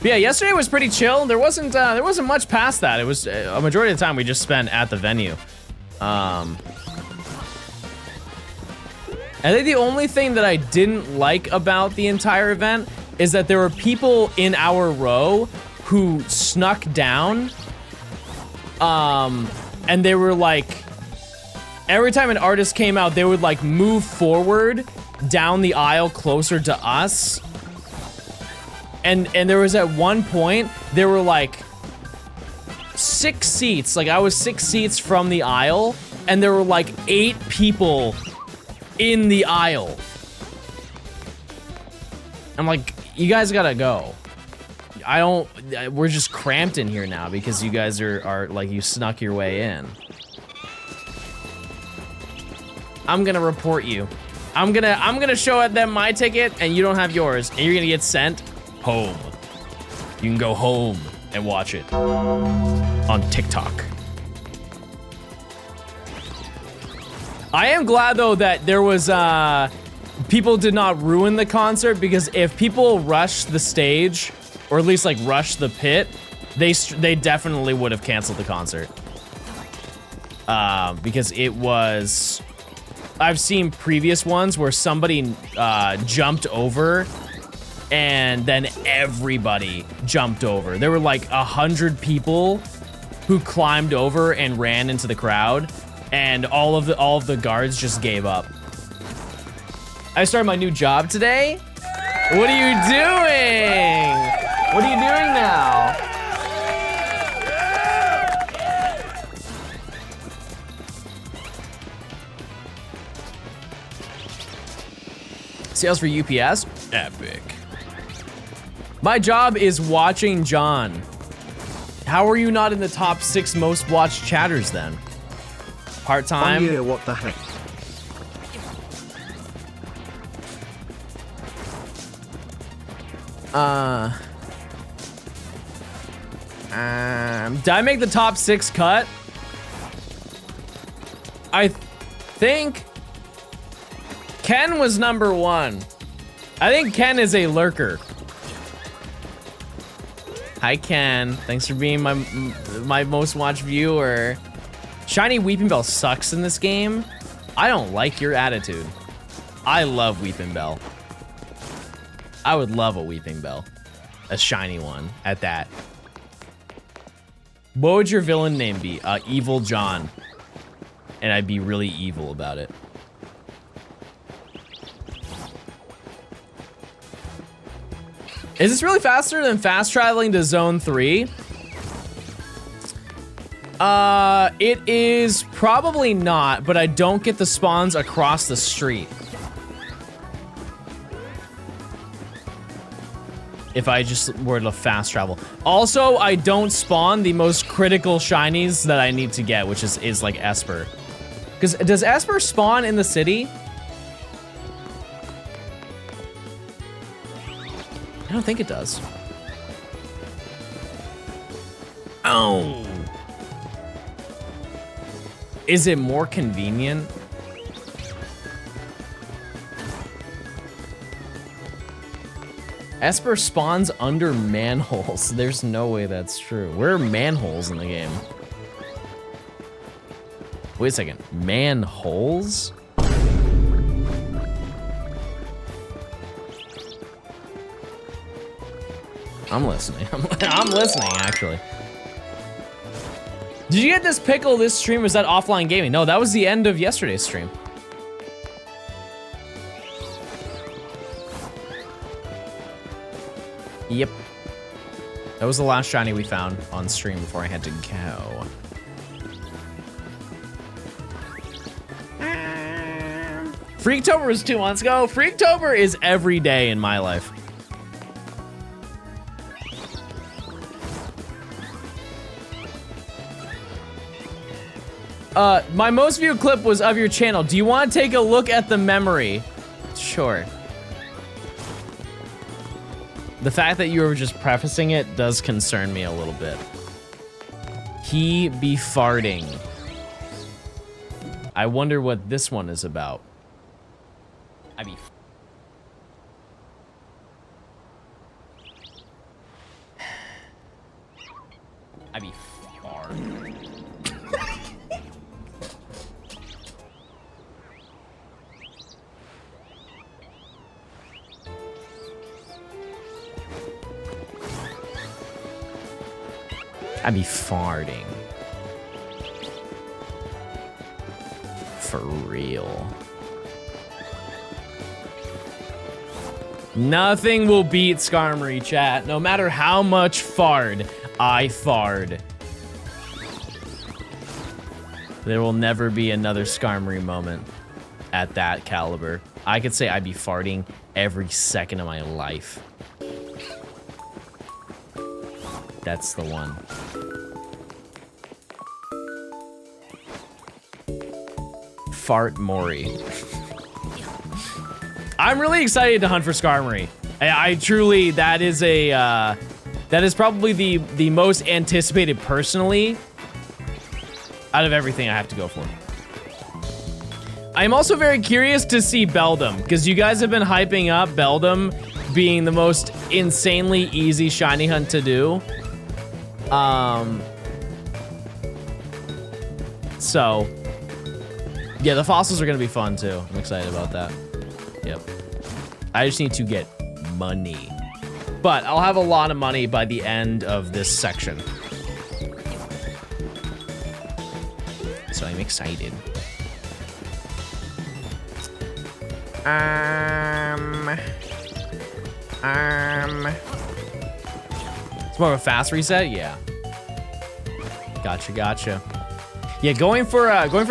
S2: But yeah, yesterday was pretty chill. There wasn't much past that. It was a majority of the time we just spent at the venue. I think the only thing that I didn't like about the entire event is that there were people in our row who snuck down. And they were like, every time an artist came out, they would like move forward down the aisle closer to us. And there was at one point, there were like 6 seats, like I was 6 seats from the aisle, and there were like 8 people in the aisle. I'm like, you guys gotta go. We're just cramped in here now because you guys are like, you snuck your way in. I'm gonna report you. I'm gonna show them my ticket and you don't have yours, and you're gonna get sent home. You can go home and watch it on TikTok. I am glad though that there was people did not ruin the concert, because if people rushed the stage, or at least like rushed the pit, they definitely would have canceled the concert. Because it was, I've seen previous ones where somebody jumped over and then everybody jumped over. There were like 100 people who climbed over and ran into the crowd, and all of the guards just gave up. I started my new job today. What are you doing? What are you doing now? Sales for UPS? Epic. My job is watching John. How are you not in the top 6 most watched chatters then? Part-time?
S1: Oh yeah, what the heck?
S2: Did I make the top 6 cut? I think Ken was number 1. I think Ken is a lurker. Hi Ken, thanks for being my most watched viewer. Shiny Weeping Bell sucks in this game. I don't like your attitude. I love Weeping Bell. I would love a Weeping Bell. A shiny one at that. What would your villain name be? Evil John. And I'd be really evil about it. Is this really faster than fast traveling to Zone 3? It is probably not, but I don't get the spawns across the street. If I just were to fast travel. Also, I don't spawn the most critical shinies that I need to get, which is like Esper. Because does Esper spawn in the city? I don't think it does. Oh. Is it more convenient? Esper spawns under manholes. There's no way that's true. Where are manholes in the game? Wait a second. Manholes? I'm listening. I'm listening, actually. Did you get this pickle this stream? Or was that offline gaming? No, that was the end of yesterday's stream. Yep. That was the last shiny we found on stream before I had to go. Freaktober was 2 months ago. Freaktober is every day in my life. My most viewed clip was of your channel. Do you want to take a look at the memory? Sure. The fact that you were just prefacing it does concern me a little bit. He be farting. I wonder what this one is about. I be farting. I be farting. For real. Nothing will beat Skarmory, chat. No matter how much fard I fard. There will never be another Skarmory moment at that caliber. I could say I'd be farting every second of my life. That's the one. Fart Mori. I'm really excited to hunt for Skarmory. I truly, that is probably the most anticipated personally out of everything I have to go for. I'm also very curious to see Beldum, because you guys have been hyping up Beldum being the most insanely easy shiny hunt to do. So, yeah, the fossils are gonna be fun too. I'm excited about that. Yep. I just need to get money. But I'll have a lot of money by the end of this section. So I'm excited. It's more of a fast reset? Yeah. Gotcha. Yeah, going for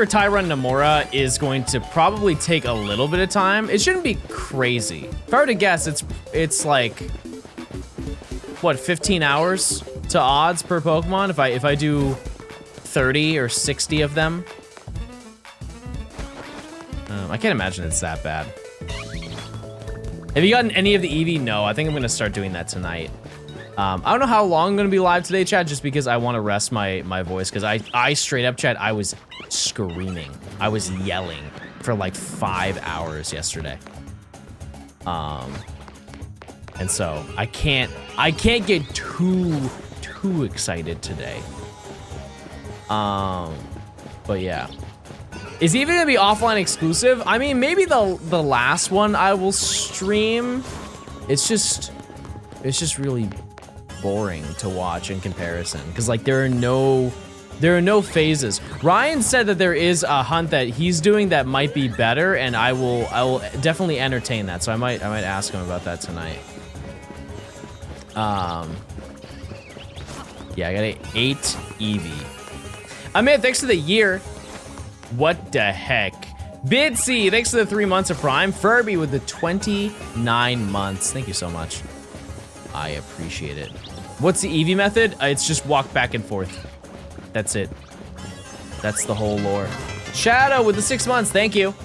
S2: Tyrone Nomura is going to probably take a little bit of time. It shouldn't be crazy. If I were to guess, it's like, what, 15 hours? to odds per Pokemon if I do 30 or 60 of them. I can't imagine it's that bad. Have you gotten any of the Eevee? No, I think I'm gonna start doing that tonight. I don't know how long I'm gonna be live today, chat, just because I want to rest my voice, because I straight up, chat, I was screaming. I was yelling for like 5 hours yesterday. And so I can't get too excited today. But yeah. Is it even gonna be offline exclusive? I mean, maybe the last one I will stream. It's just really boring to watch in comparison, because like there are no phases. Ryan said that there is a hunt that he's doing that might be better, and I will definitely entertain that. So I might ask him about that tonight. Yeah, I got an 8 Eevee. Amid, thanks for the year. What the heck? Bidsy, thanks for the 3 months of Prime. Furby with the 29 months. Thank you so much. I appreciate it. What's the Eevee method? It's just walk back and forth. That's it. That's the whole lore. Shadow with the 6 months. Thank you.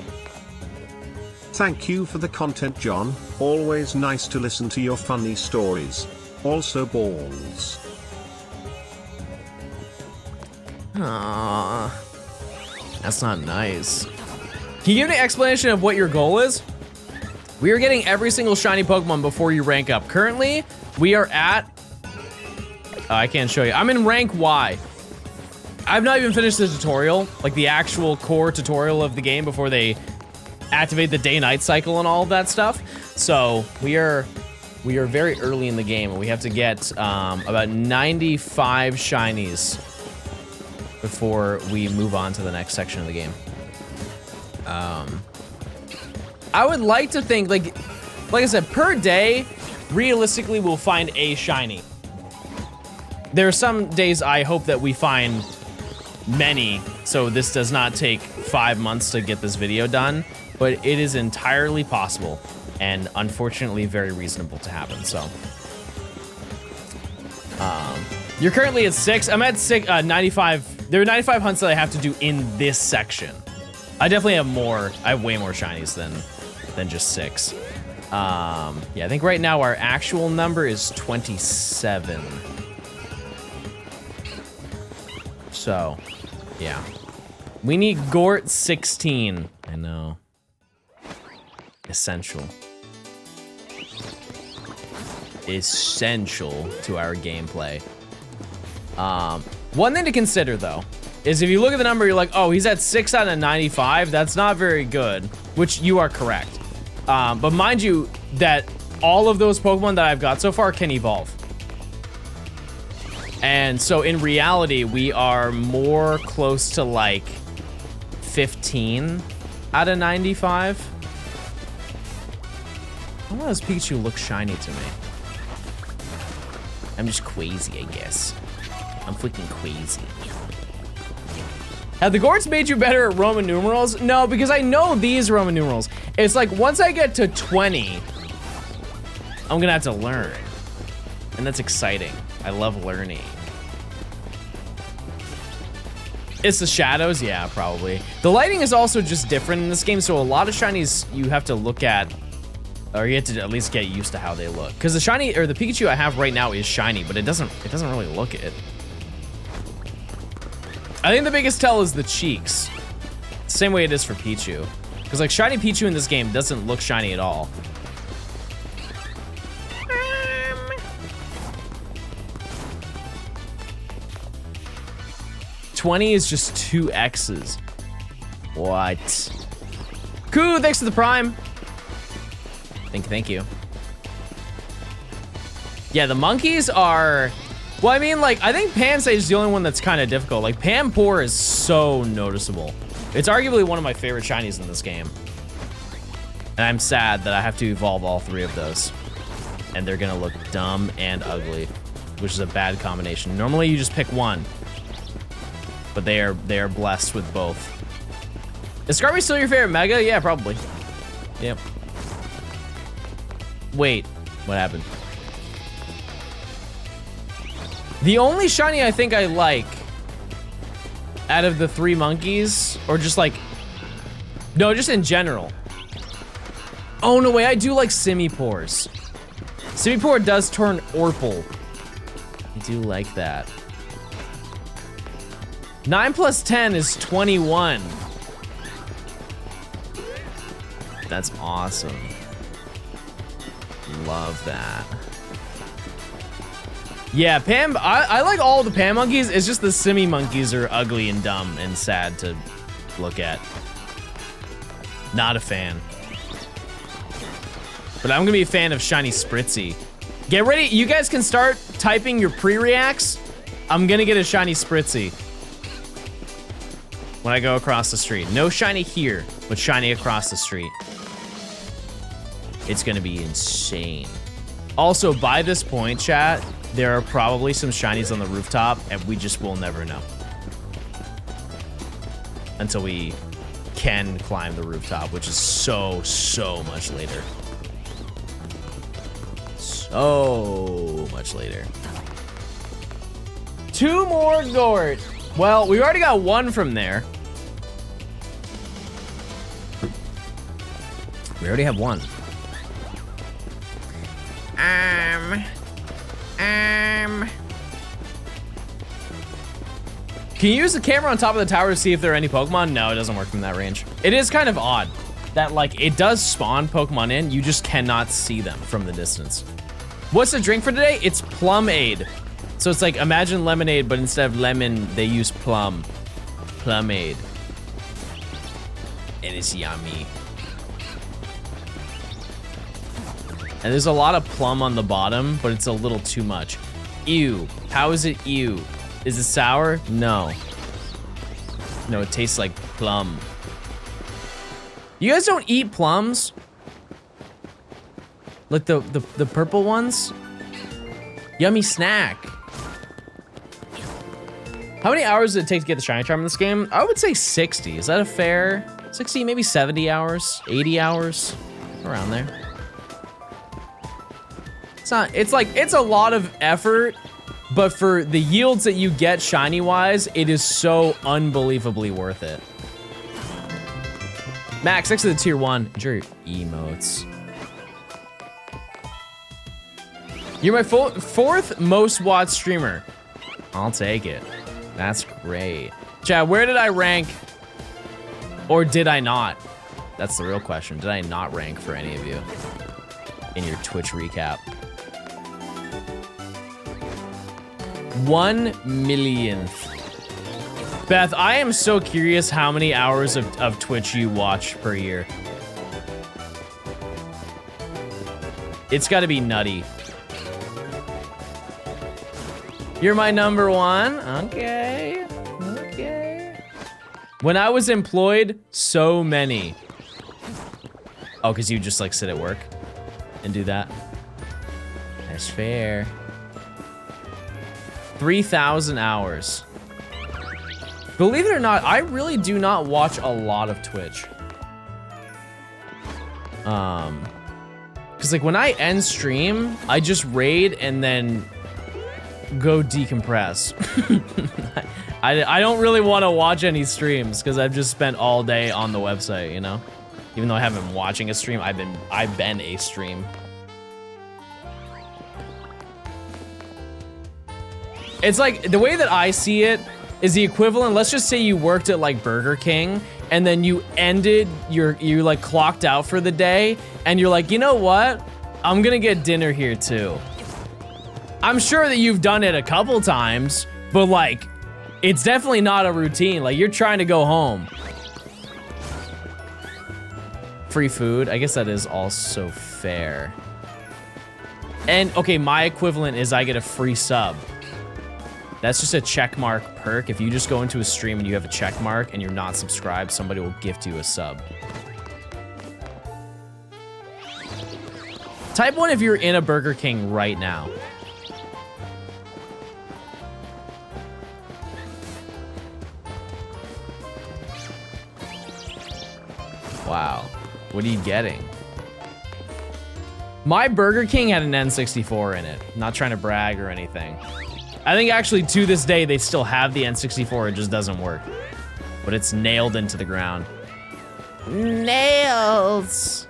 S1: Thank you for the content, John. Always nice to listen to your funny stories. Also balls.
S2: Aww. That's not nice. Can you give an explanation of what your goal is? We are getting every single shiny Pokemon before you rank up. Currently, we are at... I can't show you. I'm in rank Y. I've not even finished the tutorial, like the actual core tutorial of the game before they activate the day-night cycle and all of that stuff. So we are very early in the game, and we have to get about 95 shinies before we move on to the next section of the game. I would like to think, like I said, per day, realistically, we'll find a shiny. There are some days I hope that we find many, so this does not take 5 months to get this video done, but it is entirely possible and unfortunately very reasonable to happen, so. You're currently at 6. I'm at 95. There are 95 hunts that I have to do in this section. I definitely have more. I have way more shinies than just 6. Yeah, I think right now our actual number is 27. So, yeah. We need Gort 16. I know. Essential. Essential to our gameplay. One thing to consider, though, is if you look at the number, you're like, oh, he's at 6 out of 95. That's not very good, which you are correct. But mind you that all of those Pokemon that I've got so far can evolve. And so in reality, we are more close to like 15 out of 95. Why does Pikachu look shiny to me? I'm just crazy, I guess. I'm freaking crazy. Have the Gorts made you better at Roman numerals? No, because I know these Roman numerals. It's like once I get to 20, I'm gonna have to learn. And that's exciting. I love learning. It's the shadows? Yeah, probably. The lighting is also just different in this game, so a lot of shinies you have to look at, or you have to at least get used to how they look. Because the shiny, or the Pikachu I have right now is shiny, but it doesn't really look it. I think the biggest tell is the cheeks. Same way it is for Pichu. Because like shiny Pichu in this game doesn't look shiny at all. $20 is just 2 X's. What? Cool, thanks for the Prime. Thank you. Yeah, the monkeys are... Well, I mean, like, I think Pansage is the only one that's kind of difficult. Like, Pampor is so noticeable. It's arguably one of my favorite shinies in this game. And I'm sad that I have to evolve all 3 of those. And they're gonna look dumb and ugly, which is a bad combination. Normally, you just pick one. But they are blessed with both. Is Scarby still your favorite Mega? Yeah, probably. Yep. Wait, what happened? The only shiny I think I like out of the 3 monkeys, or just like, no, just in general. Oh, no way, I do like Simipours. Simipour does turn Orpal. I do like that. 9 plus 10 is 21. That's awesome. Love that. Yeah, I like all the Pam monkeys. It's just the Simi monkeys are ugly and dumb and sad to look at. Not a fan. But I'm gonna be a fan of Shiny Spritzy. Get ready, you guys can start typing your pre-reacts. I'm gonna get a Shiny Spritzy when I go across the street. No shiny here, but shiny across the street. It's gonna be insane. Also, by this point, chat, there are probably some shinies on the rooftop, and we just will never know. Until we can climb the rooftop, which is so much later. So much later. 2 more Gort. Well, we already got 1 from there. We already have 1. Can you use the camera on top of the tower to see if there are any Pokemon? No, it doesn't work from that range. It is kind of odd that, like, it does spawn Pokemon in, you just cannot see them from the distance. What's the drink for today? It's Plumade. So it's like, imagine lemonade, but instead of lemon, they use plum. Plumade. And it's yummy. And there's a lot of plum on the bottom, but it's a little too much. Ew. How is it ew? Is it sour? No. No, it tastes like plum. You guys don't eat plums? Like the purple ones? Yummy snack. How many hours does it take to get the shiny charm in this game? I would say 60. Is that a fair? 60, maybe 70 hours, 80 hours, around there. It's not, it's like, it's a lot of effort, but for the yields that you get shiny wise, it is so unbelievably worth it. Max, next to the tier 1, enjoy your emotes. You're my 4th most watched streamer. I'll take it. That's great. Chad, where did I rank? Or did I not? That's the real question. Did I not rank for any of you in your Twitch recap? 1 millionth. Beth, I am so curious how many hours of Twitch you watch per year. It's gotta be nutty. You're my number 1? Okay. Okay. When I was employed, so many. Oh, because you just like sit at work and do that? That's fair. 3,000 hours. Believe it or not, I really do not watch a lot of Twitch. Because like when I end stream, I just raid and then go decompress. I don't really want to watch any streams because I've just spent all day on the website, you know? Even though I haven't been watching a stream, I've been a stream. It's like, the way that I see it is the equivalent, let's just say you worked at like Burger King and then you ended, you like clocked out for the day and you're like, you know what? I'm gonna get dinner here too. I'm sure that you've done it a couple times, but like, it's definitely not a routine. Like you're trying to go home. Free food, I guess that is also fair. And okay, my equivalent is I get a free sub. That's just a checkmark perk. If you just go into a stream and you have a check mark and you're not subscribed, somebody will gift you a sub. Type 1 if you're in a Burger King right now. Wow. What are you getting? My Burger King had an N64 in it. I'm not trying to brag or anything. I think actually to this day they still have the N64, it just doesn't work. But it's nailed into the ground. Nails!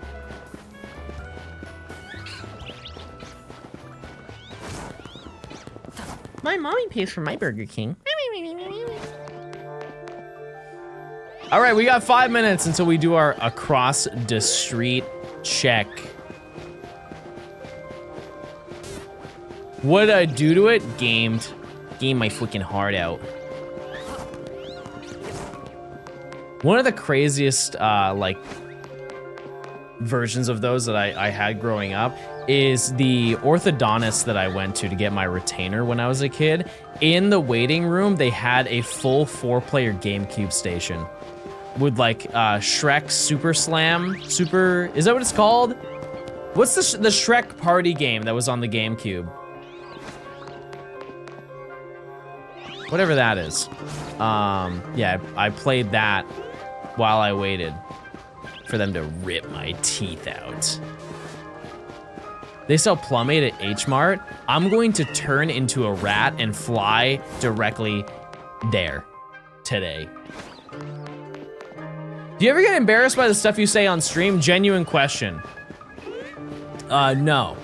S2: My mommy pays for my Burger King. All right, we got 5 minutes until we do our across the street check. What did I do to it? Gamed my freaking heart out. One of the craziest like versions of those that I had growing up is the orthodontist that I went to get my retainer when I was a kid. In the waiting room, they had a full 4-player GameCube station with like Shrek Super Slam. Is that what it's called? What's the Shrek party game that was on the GameCube? Whatever that is. Yeah, I played that while I waited for them to rip my teeth out. They sell Plumade at H-Mart. I'm going to turn into a rat and fly directly there today. Do you ever get embarrassed by the stuff you say on stream? Genuine question. No.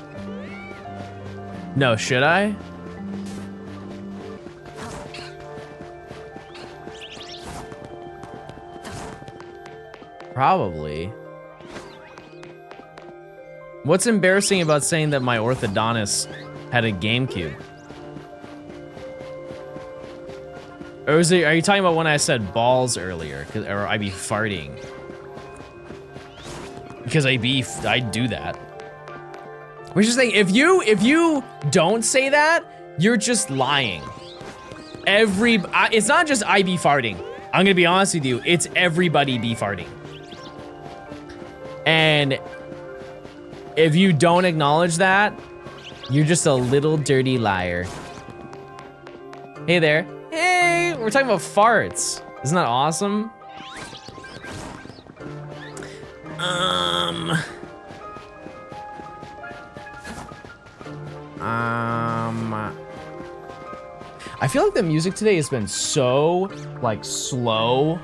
S2: No, should I? Probably. What's embarrassing about saying that my orthodontist had a GameCube? Or are you talking about when I said balls earlier? Or I be farting? Because I do that. Which is saying, if you don't say that, you're just lying. It's not just I be farting. I'm gonna be honest with you, it's everybody be farting. And if you don't acknowledge that, you're just a little dirty liar. Hey there. Hey, we're talking about farts. Isn't that awesome? I feel like the music today has been so, like, slow.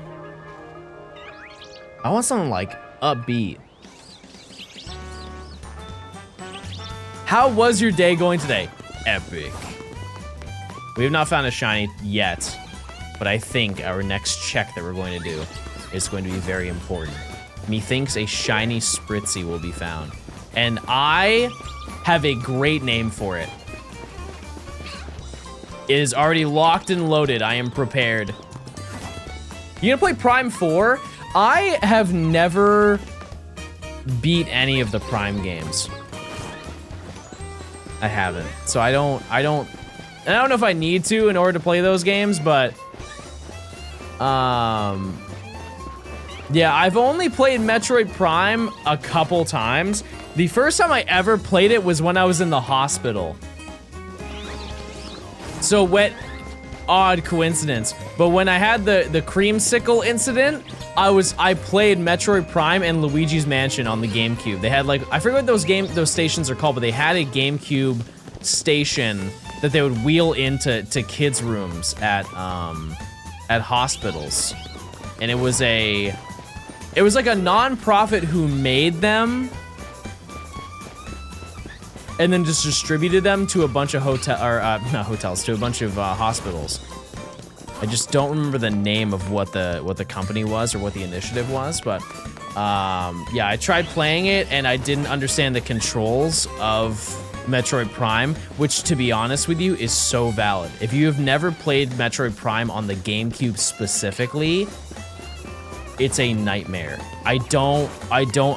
S2: I want something, like, upbeat. How was your day going today? Epic. We have not found a shiny yet, but I think our next check that we're going to do is going to be very important. Methinks a shiny Spritzy will be found. And I have a great name for it. It is already locked and loaded. I am prepared. You gonna play Prime 4? I have never beat any of the Prime games. I haven't. So I don't know if I need to in order to play those games, but yeah, I've only played Metroid Prime a couple times. The first time I ever played it was when I was in the hospital. So odd coincidence, but when I had the creamsicle incident, I played Metroid Prime and Luigi's Mansion on the GameCube. They had like, I forget what those stations are called, but they had a GameCube station that they would wheel into kids' rooms at hospitals. And it was like a non-profit who made them and then just distributed them to a bunch of not hotels, to a bunch of hospitals. I just don't remember the name of what the company was or what the initiative was, but yeah, I tried playing it and I didn't understand the controls of Metroid Prime, which, to be honest with you, is so valid. If you have never played Metroid Prime on the GameCube specifically, it's a nightmare. I don't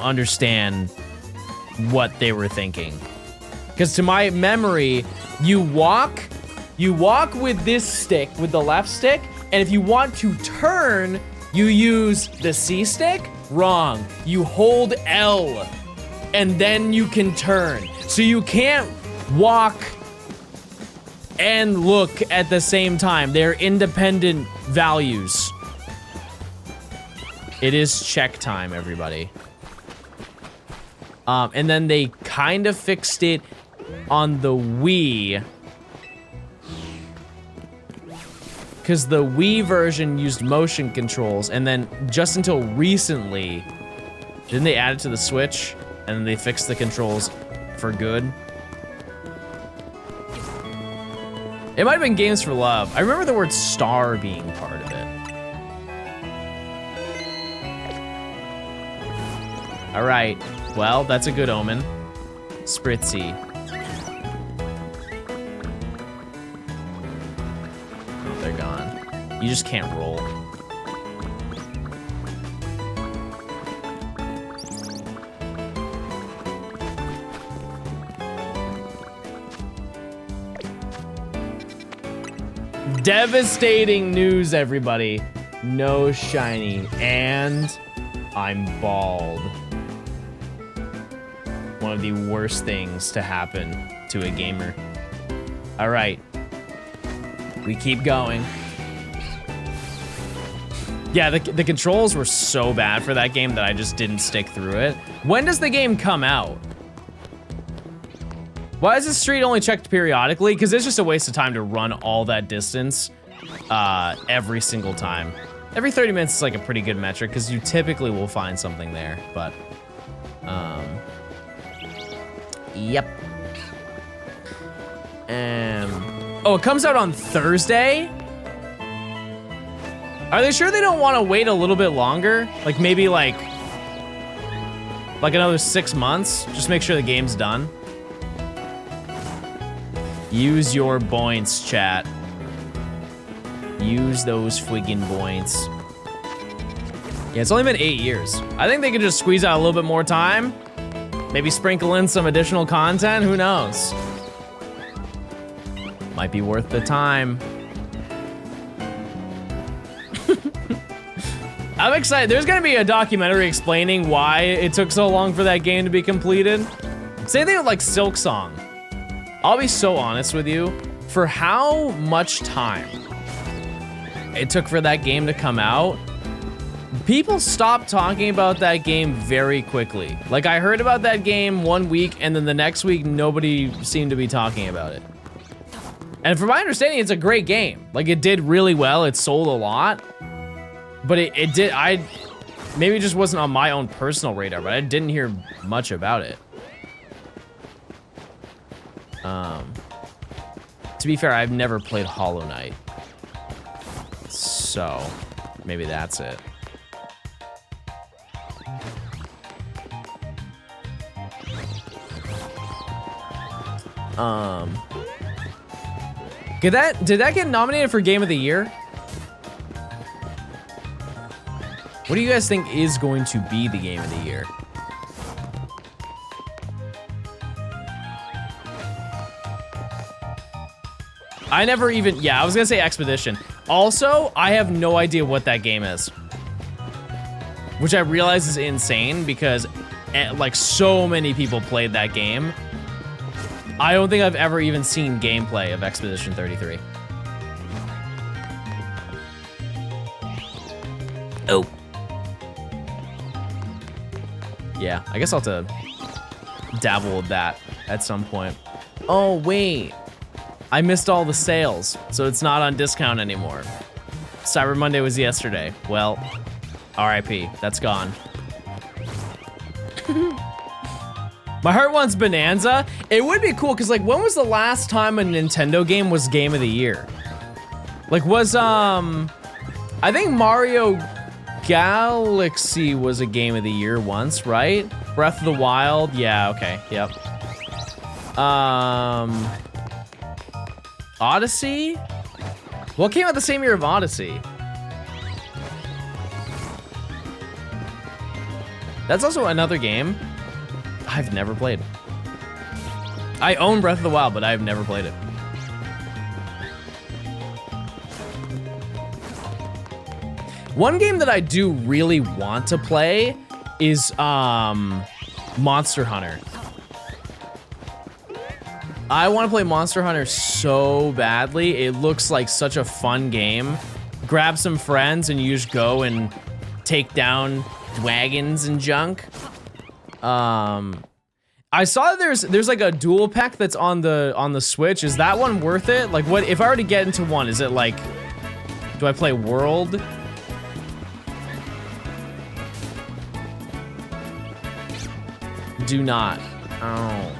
S2: understand what they were thinking. Because to my memory, you walk with this stick, with the left stick, and if you want to turn, you use the C stick? Wrong. You hold L, and then you can turn. So you can't walk and look at the same time. They're independent values. It is check time, everybody. And then they kind of fixed it on the Wii because the Wii version used motion controls, and then just until recently, didn't they add it to the Switch, and then they fixed the controls for good? It might have been Games for Love. I remember the word star being part of it. All right, well, that's a good omen. Spritzy. Oh, they're gone. You just can't roll. Devastating news, everybody. No shiny, and I'm bald. One of the worst things to happen to a gamer. All right, we keep going. Yeah, the controls were so bad for that game that I just didn't stick through it. When does the game come out? Why is this street only checked periodically? Because it's just a waste of time to run all that distance every single time. Every 30 minutes is like a pretty good metric because you typically will find something there, but yep. Oh, it comes out on Thursday? Are they sure they don't want to wait a little bit longer? Like maybe like another 6 months? Just make sure the game's done. Use your points, chat. Use those friggin' points. Yeah, it's only been 8 years. I think they could just squeeze out a little bit more time. Maybe sprinkle in some additional content, who knows? Might be worth the time. I'm excited. There's gonna be a documentary explaining why it took so long for that game to be completed. Same thing with like Silk Song. I'll be so honest with you, for how much time it took for that game to come out, people stopped talking about that game very quickly. Like I heard about that game 1 week and then the next week nobody seemed to be talking about it. And from my understanding, it's a great game. Like it did really well, it sold a lot, but maybe it just wasn't on my own personal radar, but I didn't hear much about it. To be fair, I've never played Hollow Knight. So, maybe that's it. Did that get nominated for Game of the Year? What do you guys think is going to be the Game of the Year? I never even, yeah, I was gonna say Expedition. Also, I have no idea what that game is. Which I realize is insane because like so many people played that game. I don't think I've ever even seen gameplay of Expedition 33. Oh. Yeah, I guess I'll have to dabble with that at some point. Oh, wait. I missed all the sales, so it's not on discount anymore. Cyber Monday was yesterday. Well, RIP, that's gone. My heart wants Bonanza. It would be cool, because like, when was the last time a Nintendo game was Game of the Year? Like, I think Mario Galaxy was a Game of the Year once, right? Breath of the Wild, yeah, okay, yep. Odyssey? What came out the same year of Odyssey? That's also another game I've never played. I own Breath of the Wild, but I've never played it. One game that I do really want to play is Monster Hunter. I want to play Monster Hunter so badly. It looks like such a fun game. Grab some friends and you just go and take down wagons and junk. I saw there's like a dual pack that's on the Switch. Is that one worth it? Like, what if I were to get into one? Is it like Do I play World? Do not. Oh.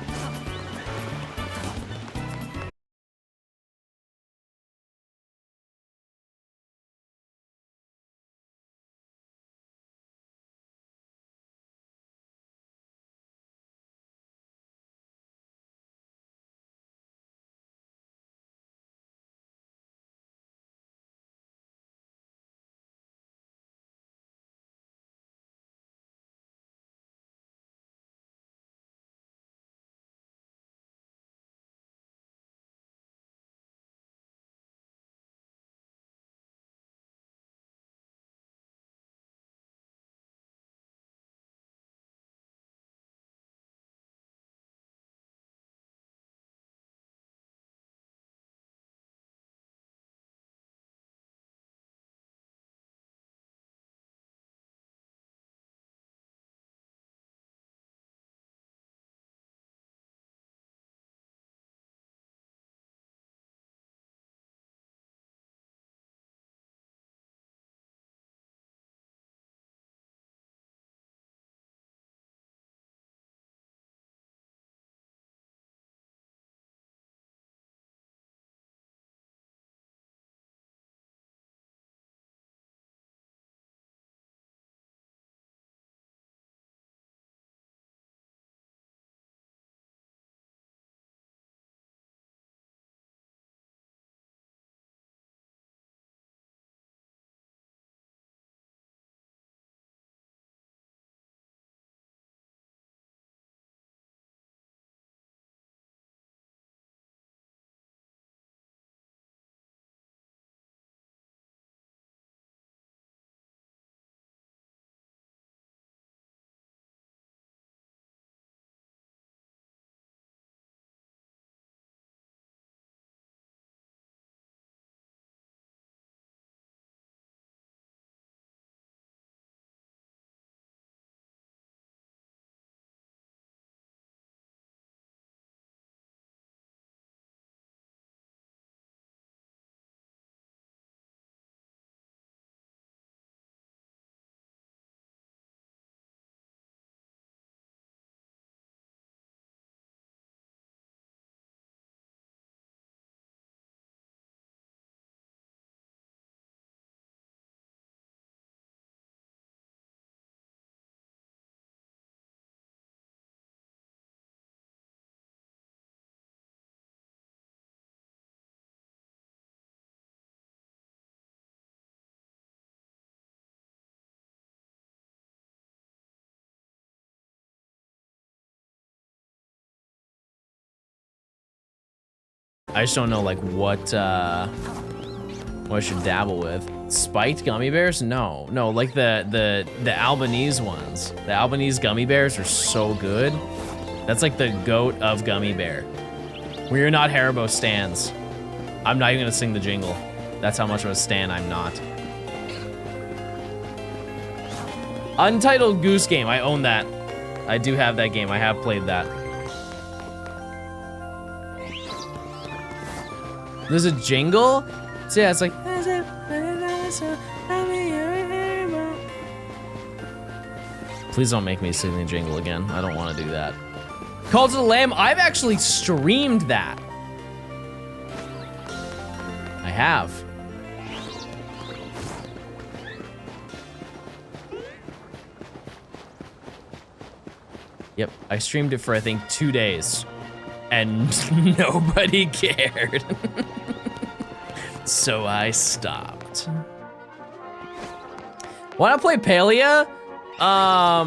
S2: I just don't know like what I should dabble with. Spiked gummy bears? No, like the Albanese ones. The Albanese gummy bears are so good. That's like the goat of gummy bear. We are not Haribo stans. I'm not even gonna sing the jingle. That's how much of a stan I'm not. Untitled Goose Game, I own that. I do have that game, I have played that. There's a jingle? So yeah, it's like... Please don't make me sing the jingle again. I don't want to do that. Call to the Lamb, I've actually streamed that. I have. Yep, I streamed it for I think 2 days. And nobody cared. So I stopped. Wanna play Palia? I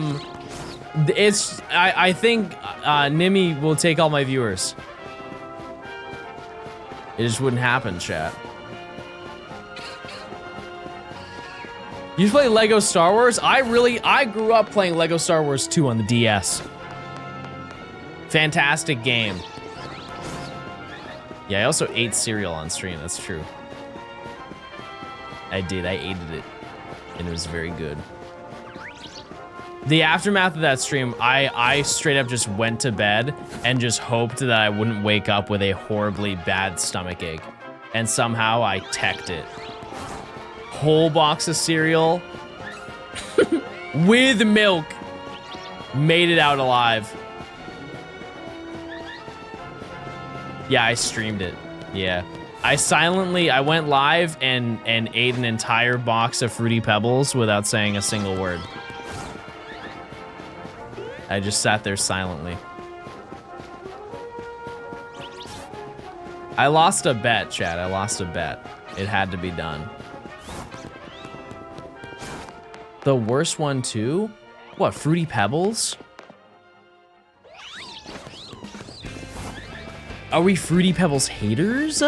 S2: think Nimi will take all my viewers. It just wouldn't happen, chat. You play Lego Star Wars? I grew up playing Lego Star Wars 2 on the DS. Fantastic game. Yeah, I also ate cereal on stream, that's true. I did, I ate it, and it was very good. The aftermath of that stream, I straight up just went to bed and just hoped that I wouldn't wake up with a horribly bad stomachache. And somehow I teched it. whole box of cereal with milk. Made it out alive. Yeah, I streamed it. Yeah. I went live and ate an entire box of Fruity Pebbles without saying a single word. I just sat there silently. I lost a bet, chat. I lost a bet. It had to be done. The worst one too? What, Fruity Pebbles? Are we Fruity Pebbles haters?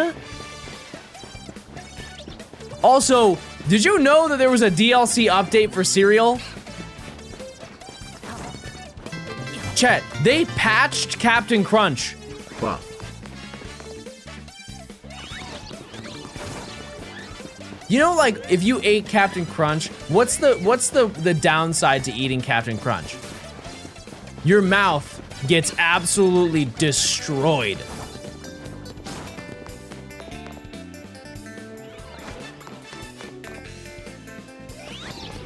S2: Also, did you know that there was a DLC update for cereal? Chat, they patched Captain Crunch.
S1: Wow.
S2: You know, like, if you ate Captain Crunch, what's the downside to eating Captain Crunch? Your mouth gets absolutely destroyed.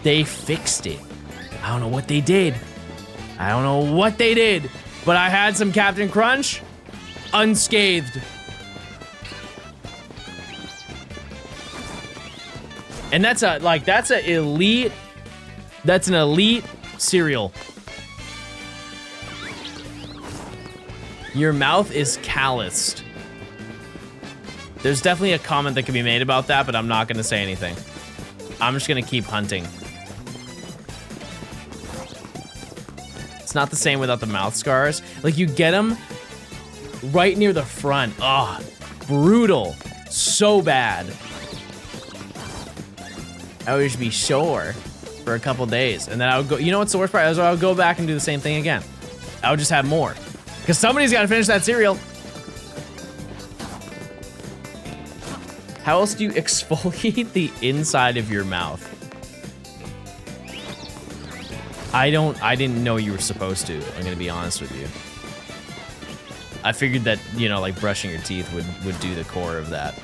S2: They fixed it. I don't know what they did. I don't know what they did, but I had some Captain Crunch unscathed. And that's an elite cereal. Your mouth is calloused. There's definitely a comment that can be made about that, but I'm not gonna say anything. I'm just gonna keep hunting. It's not the same without the mouth scars. Like, you get them right near the front. Oh, brutal. So bad. I would just be sore for a couple days. And then I would go, you know what's the worst part? I would go back and do the same thing again. I would just have more. Because somebody's got to finish that cereal. How else do you exfoliate the inside of your mouth? I didn't know you were supposed to. I'm gonna be honest with you. I figured that, you know, like brushing your teeth would do the core of that.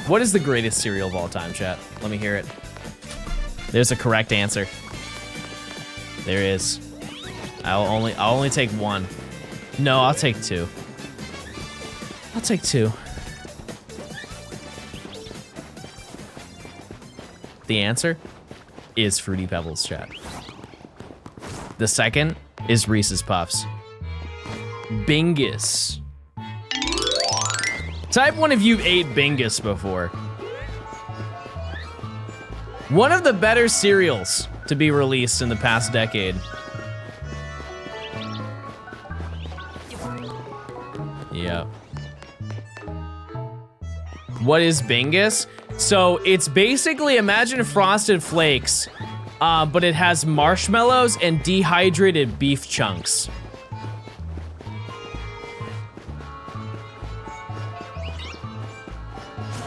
S2: What is the greatest cereal of all time, chat? Let me hear it. There's a correct answer. There is. I'll only take one. No, I'll take two. I'll take two. The answer is Fruity Pebbles, chat. The second is Reese's Puffs. Bingus. Type one if you've ate Bingus before. One of the better cereals to be released in the past decade. Yep. What is Bingus? So it's basically, imagine Frosted Flakes, but it has marshmallows and dehydrated beef chunks.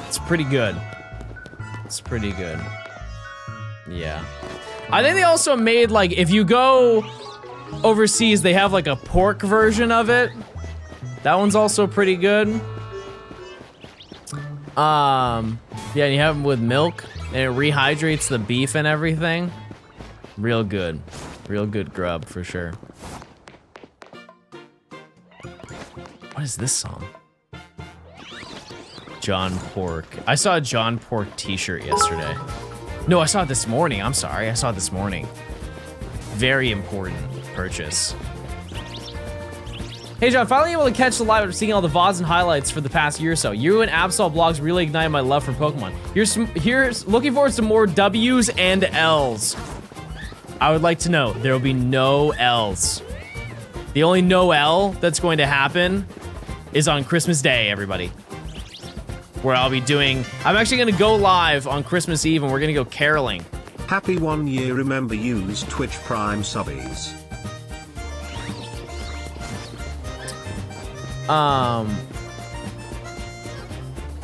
S2: It's pretty good. It's pretty good. Yeah. I think they also made, like, if you go overseas, they have like a pork version of it. That one's also pretty good. Yeah, and you have them with milk, and it rehydrates the beef and everything. Real good. Real good grub, for sure. What is this song? John Pork. I saw a John Pork t-shirt yesterday. No, I saw it this morning. I'm sorry, I saw it this morning. Very important purchase. Hey John, finally able to catch the live after seeing all the VODs and highlights for the past year or so. You and Absol blogs really ignited my love for Pokemon. Here's looking forward to more W's and L's. I would like to know, there will be no L's. The only no L that's going to happen is on Christmas Day, everybody. Where I'll be doing, I'm actually gonna go live on Christmas Eve and we're gonna go caroling.
S1: Happy 1 year, remember use Twitch Prime subbies.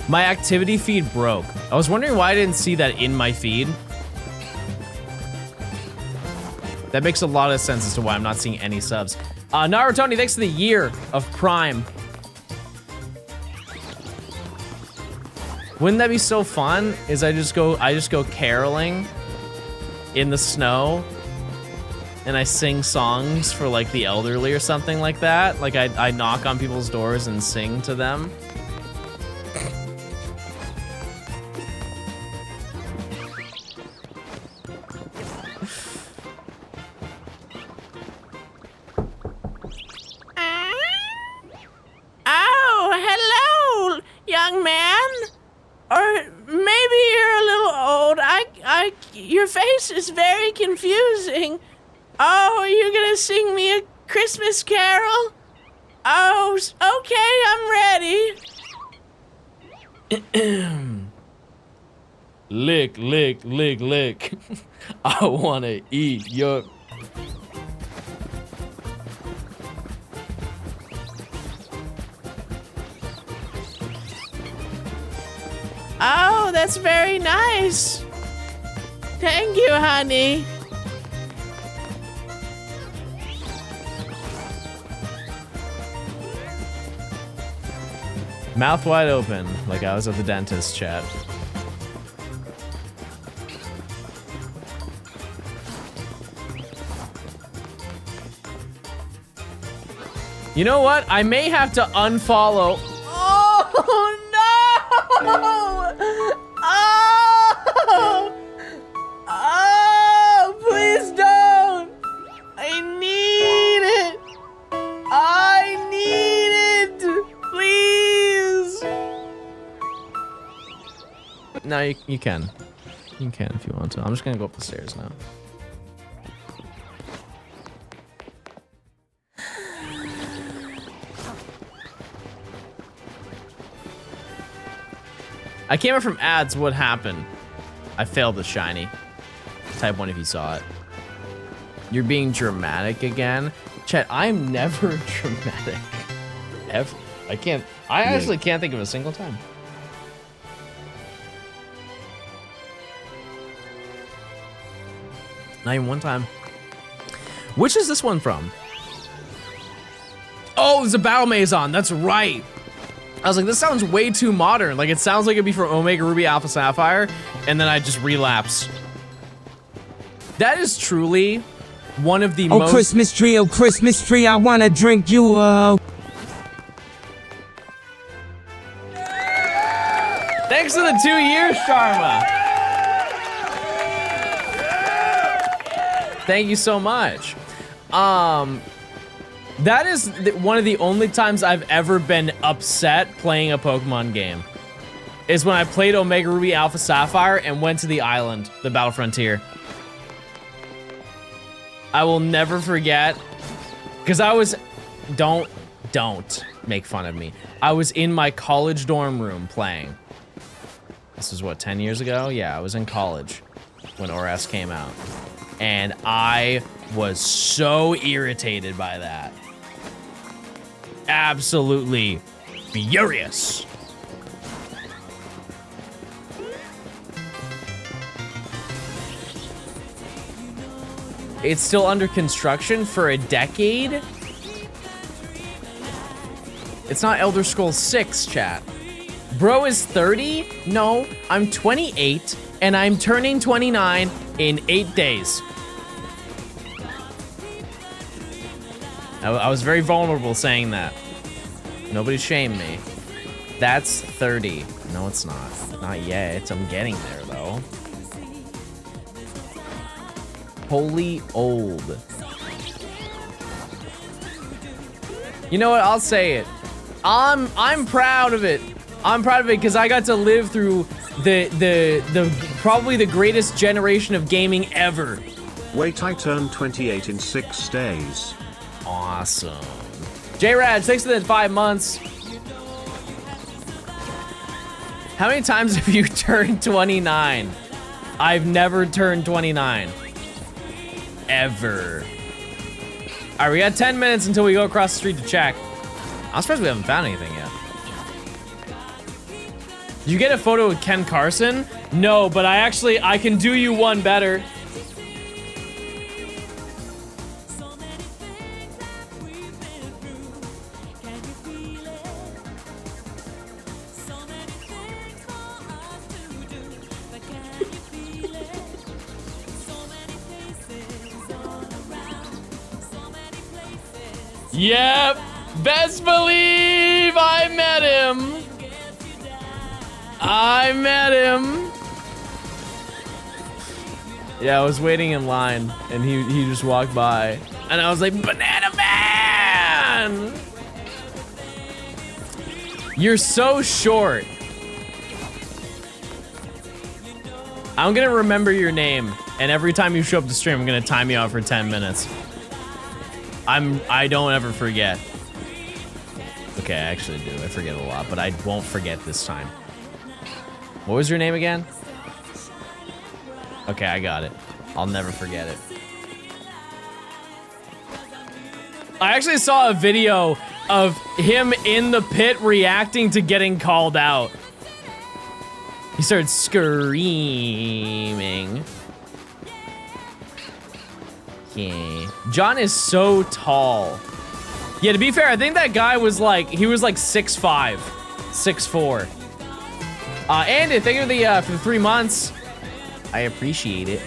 S2: My activity feed broke. I was wondering why I didn't see that in my feed. That makes a lot of sense as to why I'm not seeing any subs. Narutoni, thanks for the year of Prime. Wouldn't that be so fun? Is I just go caroling in the snow and I sing songs for like the elderly or something like that. Like I knock on people's doors and sing to them.
S3: Oh, hello, young man. Or maybe you're a little old. Your face is very confusing. Oh, are you gonna sing me a Christmas carol? Oh, okay, I'm ready.
S2: Lick, lick, lick, lick. I wanna eat your...
S3: Oh, that's very nice. Thank you, honey.
S2: Mouth wide open, like I was at the dentist, chat. You know what? I may have to unfollow. Oh no! Oh, please don't! I need it! I need it! Please! No, you can. You can if you want to. I'm just gonna go up the stairs now. I came up from ads. What happened? I failed the shiny. Type 1 if you saw it. You're being dramatic again. Chat, I'm never dramatic. Ever. I actually can't think of a single time. Not even one time. Which is this one from? Oh, it's a Battle Maison. That's right. I was like, this sounds way too modern. Like, it sounds like it'd be from Omega Ruby Alpha Sapphire, and then I just relapse. That is truly one of the most...
S6: Oh, Christmas tree, I wanna drink you,
S2: Thanks for the 2 years, Sharma. Thank you so much. That is one of the only times I've ever been upset playing a Pokemon game. Is when I played Omega Ruby Alpha Sapphire and went to the island, the Battle Frontier. I will never forget, because I was, don't make fun of me. I was in my college dorm room playing. This was what, 10 years ago? Yeah, I was in college when ORAS came out. And I was so irritated by that. Absolutely furious. It's still under construction for a decade? It's not Elder Scrolls 6, chat. Bro is 30? No, I'm 28, and I'm turning 29 in 8 days. I was very vulnerable saying that. Nobody shame me. That's 30. No, it's not. Not yet. I'm getting there, though. Holy old. You know what? I'll say it. I'm proud of it. I'm proud of it because I got to live through the probably the greatest generation of gaming ever.
S1: Wait, I turned 28 in 6 days.
S2: Awesome. J-Rad, thanks for the 5 months. How many times have you turned 29? I've never turned 29. Ever. All right, we got 10 minutes until we go across the street to check. I'm surprised we haven't found anything yet. Did you get a photo with Ken Carson? No, but I can do you one better. Yep. Best believe I met him. I met him. Yeah, I was waiting in line and he just walked by and I was like, Banana Man! You're so short. I'm gonna remember your name and every time you show up to stream, I'm gonna time you out for 10 minutes. I don't ever forget. Okay, I actually do. I forget a lot, but I won't forget this time. What was your name again? Okay, I got it. I'll never forget it. I actually saw a video of him in the pit reacting to getting called out. He started screaming. Okay. John is so tall. Yeah, to be fair, I think that guy was like, he was like 6'5", 6'4". Andy, thank you for the 3 months. I appreciate it.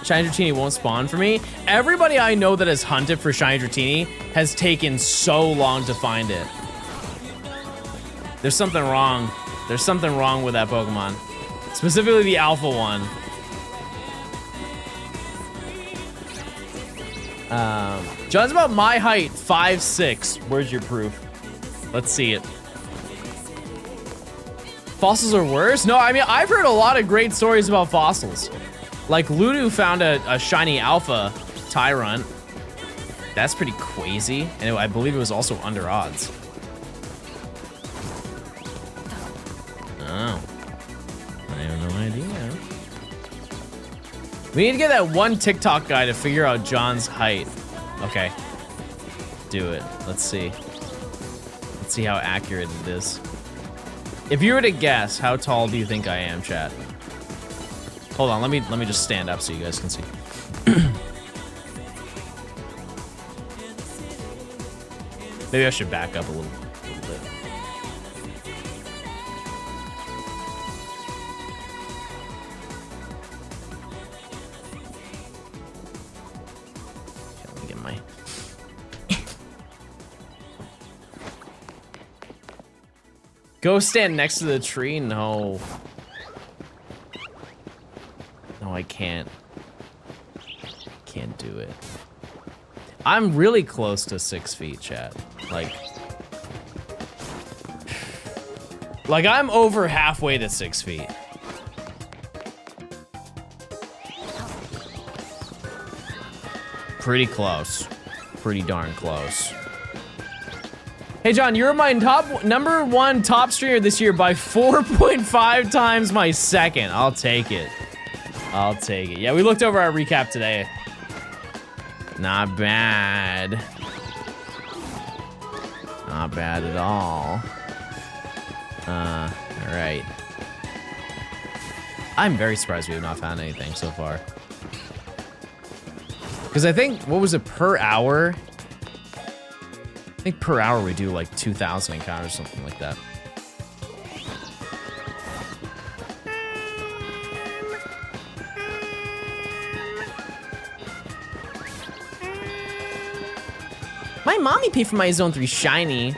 S2: Shiny Dratini won't spawn for me. Everybody I know that has hunted for Shiny Dratini has taken so long to find it. There's something wrong. There's something wrong with that Pokemon. Specifically the alpha one. John's about my height, 5'6". Where's your proof? Let's see it. Fossils are worse? No, I mean, I've heard a lot of great stories about fossils. Like, Ludu found a shiny alpha Tyrunt. That's pretty crazy. And I believe it was also under odds. Oh. I have no idea. We need to get that one TikTok guy to figure out John's height. Okay. Do it. Let's see. Let's see how accurate it is. If you were to guess, how tall do you think I am, chat? Hold on, let me just stand up so you guys can see. Maybe I should back up a little bit. Okay, let me get my... Go stand next to the tree? No. No, I can't. Can't do it. I'm really close to 6 feet, chat. Like I'm over halfway to 6 feet. Pretty close. Pretty darn close. Hey John, you're my number one top streamer this year by 4.5 times my second. I'll take it. I'll take it. Yeah, we looked over our recap today. Not bad. Not bad at all. All right. I'm very surprised we have not found anything so far. Because I think, what was it, per hour? I think per hour we do like 2,000 encounters, something like that. My mommy paid for my Zone 3 shiny.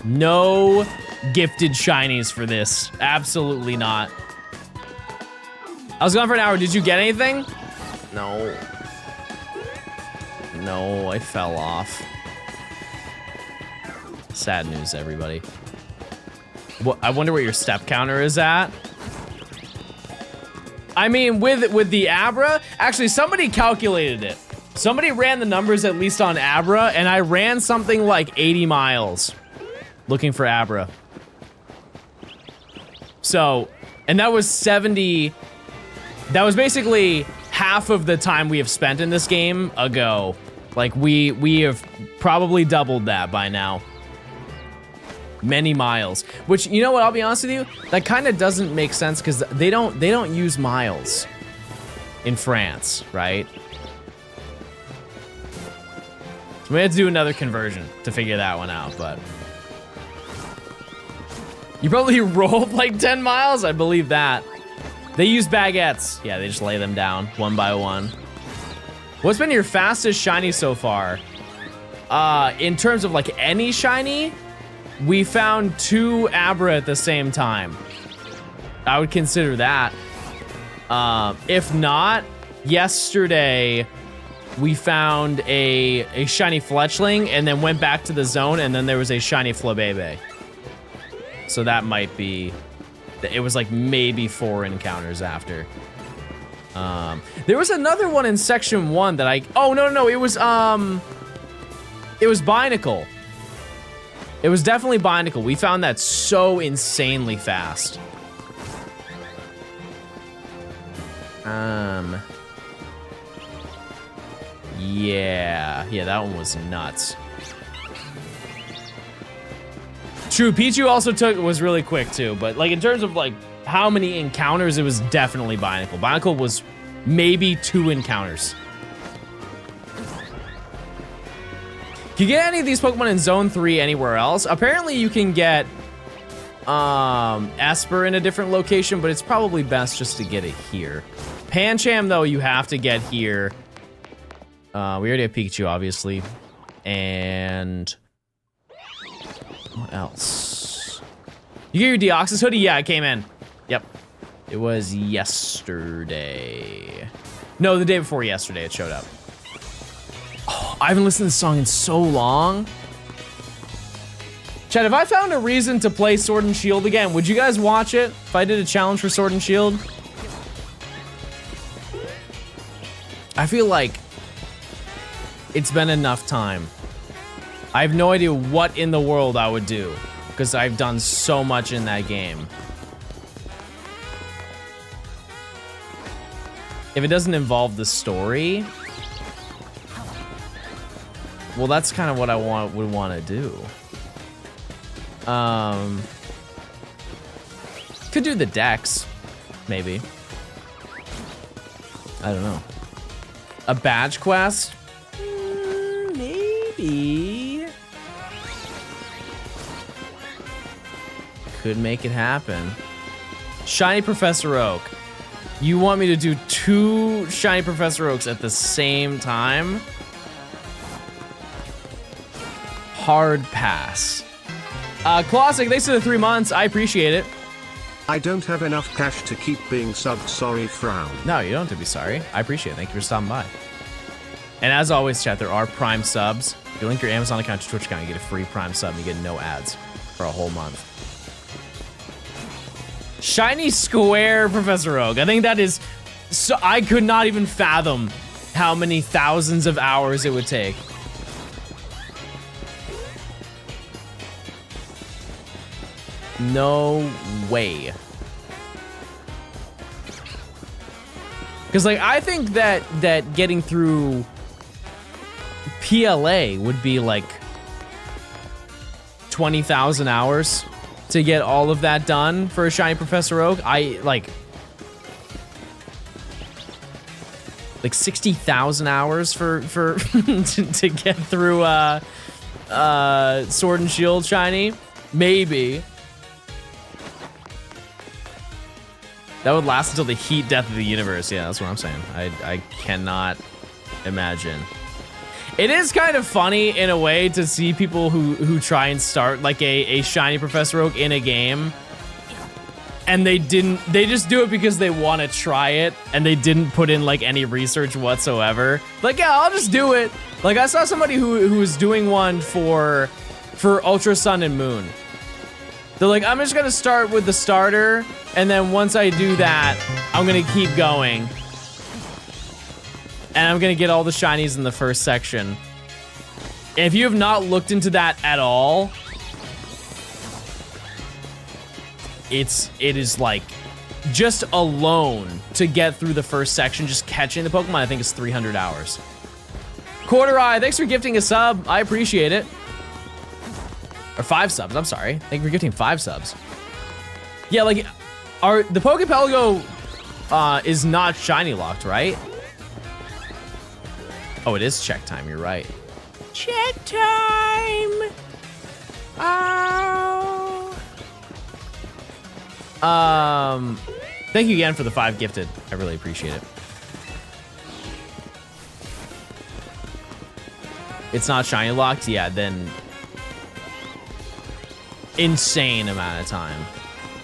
S2: No gifted shinies for this. Absolutely not. I was gone for an hour. Did you get anything? No. No, I fell off. Sad news, everybody. What, I wonder what your step counter is at. I mean, with the Abra, actually somebody calculated it. Somebody ran the numbers at least on Abra, and I ran something like 80 miles looking for Abra. So, and that was 70, that was basically half of the time we have spent in this game ago. Like we have probably doubled that by now. Many miles, which, you know what, I'll be honest with you, that kind of doesn't make sense because they don't use miles in France, right? So we had to do another conversion to figure that one out, but You probably rolled like 10 miles? I believe that. They use baguettes. Yeah, they just lay them down one by one. What's been your fastest shiny so far? In terms of like any shiny, we found 2 Abra at the same time. I would consider that. If not, yesterday we found a shiny Fletchling and then went back to the zone, and then there was a shiny Flabebe. So that might be, it was like maybe 4 encounters after. There was another one in section 1 that oh no, it was Binacle. It was definitely Binacle. We found that so insanely fast. Yeah, that one was nuts. True, Pichu also was really quick too, but like in terms of like how many encounters, it was definitely Binacle. Binacle was maybe 2 encounters. Can you get any of these Pokemon in Zone 3 anywhere else? Apparently you can get Esper in a different location, but it's probably best just to get it here. Pancham, though, you have to get here. We already have Pikachu, obviously. And what else? You get your Deoxys hoodie? Yeah, it came in. Yep. It was yesterday. No, the day before yesterday it showed up. Oh, I haven't listened to this song in so long. Chad, if I found a reason to play Sword and Shield again, would you guys watch it if I did a challenge for Sword and Shield? I feel like it's been enough time. I have no idea what in the world I would do because I've done so much in that game. If it doesn't involve the story, well, that's kind of what I would want to do. Could do the Dex, maybe. I don't know. A badge quest? Maybe. Could make it happen. Shiny Professor Oak. You want me to do 2 Shiny Professor Oaks at the same time? Hard pass. Classic, thanks for the 3 months. I appreciate it.
S1: I don't have enough cash to keep being subbed, sorry, frown.
S2: No, you don't have to be sorry. I appreciate it. Thank you for stopping by. And as always, chat, there are Prime subs. If you link your Amazon account to Twitch account, you get a free Prime sub and you get no ads for a whole month. Shiny Square Professor Oak. I think that is... So I could not even fathom how many thousands of hours it would take. No way. Because like I think that getting through PLA would be like 20,000 hours to get all of that done for a Shiny Professor Oak. I like 60,000 hours for to get through Sword and Shield Shiny, maybe. That would last until the heat death of the universe. Yeah, that's what I'm saying. I cannot imagine. It is kind of funny in a way to see people who try and start like a Shiny Professor Oak in a game, and they just do it because they want to try it, and they didn't put in like any research whatsoever. Like, yeah, I'll just do it. Like I saw somebody who was doing one for Ultra Sun and Moon. They're like, I'm just gonna start with the starter, and then once I do that, I'm gonna keep going. And I'm gonna get all the shinies in the first section. And if you have not looked into that at all, it is like, just alone to get through the first section, just catching the Pokemon, I think it's 300 hours. Quarter Eye, thanks for gifting a sub. I appreciate it. Or 5 subs, I'm sorry. Thank you for gifting 5 subs. Yeah, like, the Pokepelago is not shiny locked, right? Oh, it is check time, you're right.
S3: Check time! Oh.
S2: Thank you again for the 5 gifted. I really appreciate it. It's not shiny locked? Yeah, then insane amount of time.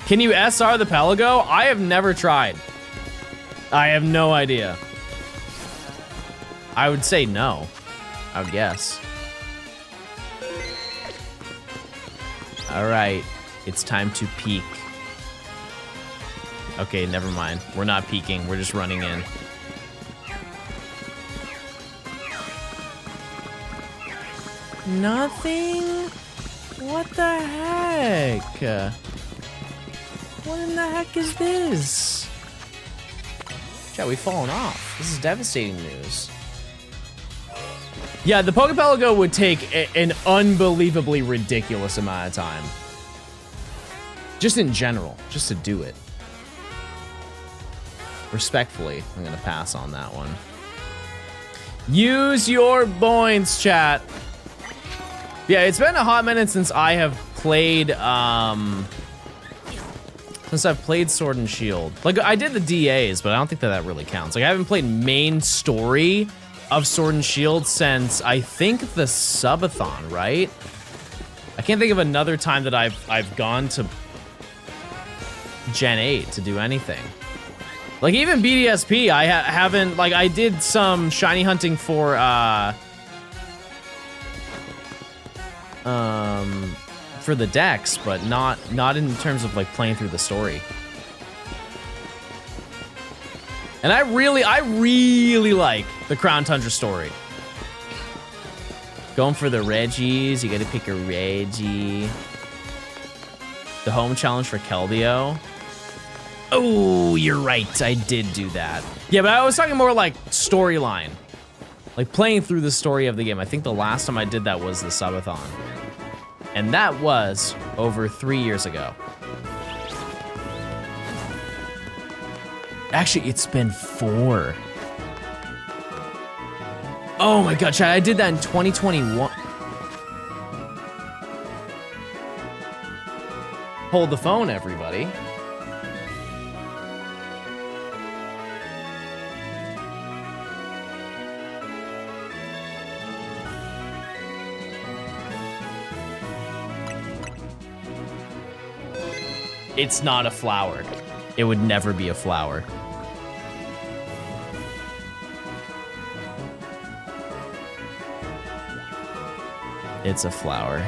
S2: Can you SR the Pelago? I have never tried. I have no idea. I would say no, I would guess. All right, it's time to peek. Okay, never mind. We're not peeking, we're just running in. Nothing? What the heck? What in the heck is this? Chat, we've fallen off. This is devastating news. Yeah, the Pokepelago would take an unbelievably ridiculous amount of time. Just in general, just to do it. Respectfully, I'm gonna pass on that one. Use your points, chat. Yeah, it's been a hot minute since I have played, Sword and Shield. Like, I did the DAs, but I don't think that really counts. Like, I haven't played main story of Sword and Shield since, I think, the subathon, right? I can't think of another time that I've gone to Gen 8 to do anything. Like, even BDSP, I haven't, like, I did some shiny hunting for the decks, but not in terms of like playing through the story. And I really like the Crown Tundra story. Going for the Reggies, you gotta pick a Reggie. The home challenge for Keldeo. Oh, you're right, I did do that. Yeah, but I was talking more like storyline. Like playing through the story of the game. I think the last time I did that was the subathon. And that was over 3 years ago. Actually, it's been 4. Oh my god, chat, I did that in 2021. Hold the phone, everybody. It's not a flower. It would never be a flower. It's a flower.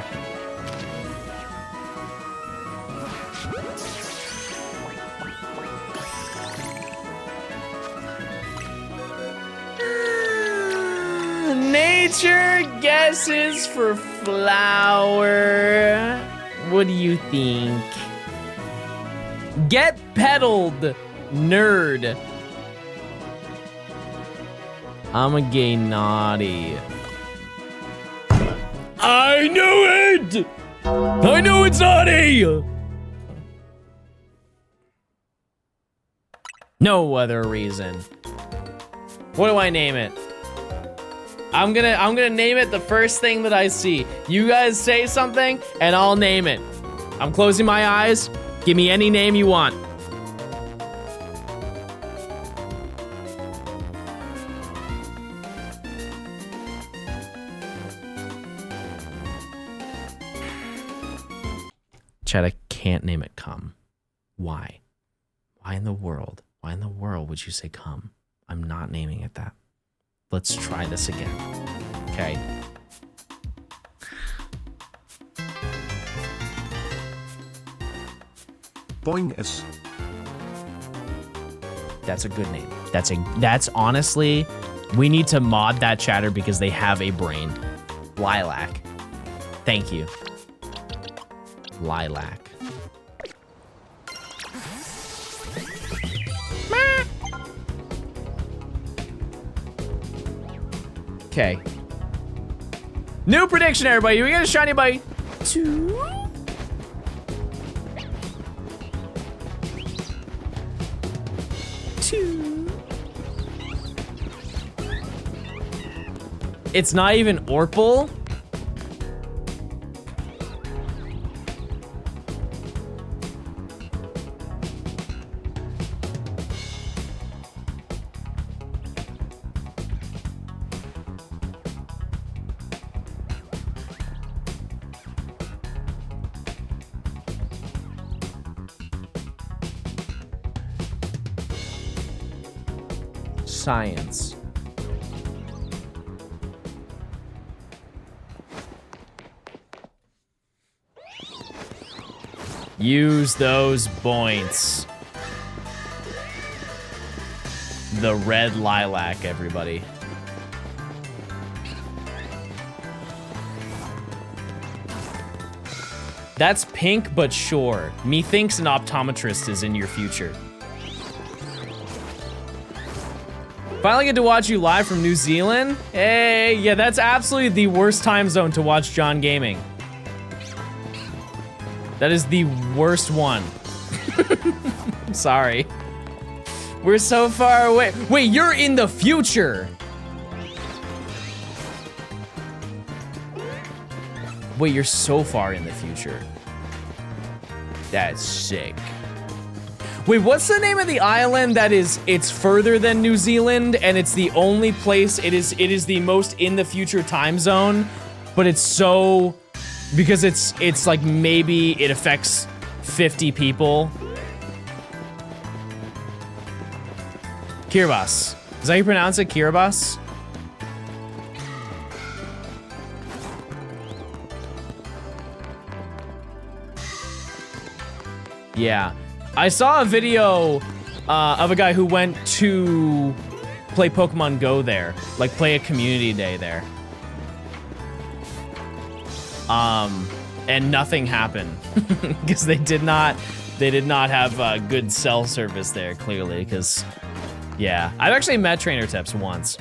S2: Nature guesses for flower. What do you think? Get pedaled, nerd. I'm a gay naughty. I knew it! I know it's naughty! No other reason. What do I name it? I'm gonna name it the first thing that I see. You guys say something and I'll name it. I'm closing my eyes. Give me any name you want. Chad, I can't name it Come. Why? Why in the world? Why in the world would you say Come? I'm not naming it that. Let's try this again. Okay.
S1: Boingus.
S2: That's a good name. That's honestly, we need to mod that chatter because they have a brain. Lilac. Thank you. Lilac. Okay. New prediction, everybody. We got a shiny by 2. It's not even Orpal. science. Use those points. The red lilac, everybody. That's pink, but sure. Methinks an optometrist is in your future. Finally get to watch you live from New Zealand? Hey, yeah, that's absolutely the worst time zone to watch John gaming. That is the worst one. I'm sorry. We're so far away. Wait, you're in the future. Wait, you're so far in the future. That's sick. Wait, what's the name of the island that it's further than New Zealand and it's the only place it is the most in the future time zone, but it's so because it's like maybe it affects 50 people. Kiribati. Is that how you pronounce it? Kiribati? Yeah. I saw a video of a guy who went to play Pokemon Go there. Like play a community day there. And nothing happened. Because they did not have good cell service there, clearly, because yeah. I've actually met Trainer Tips once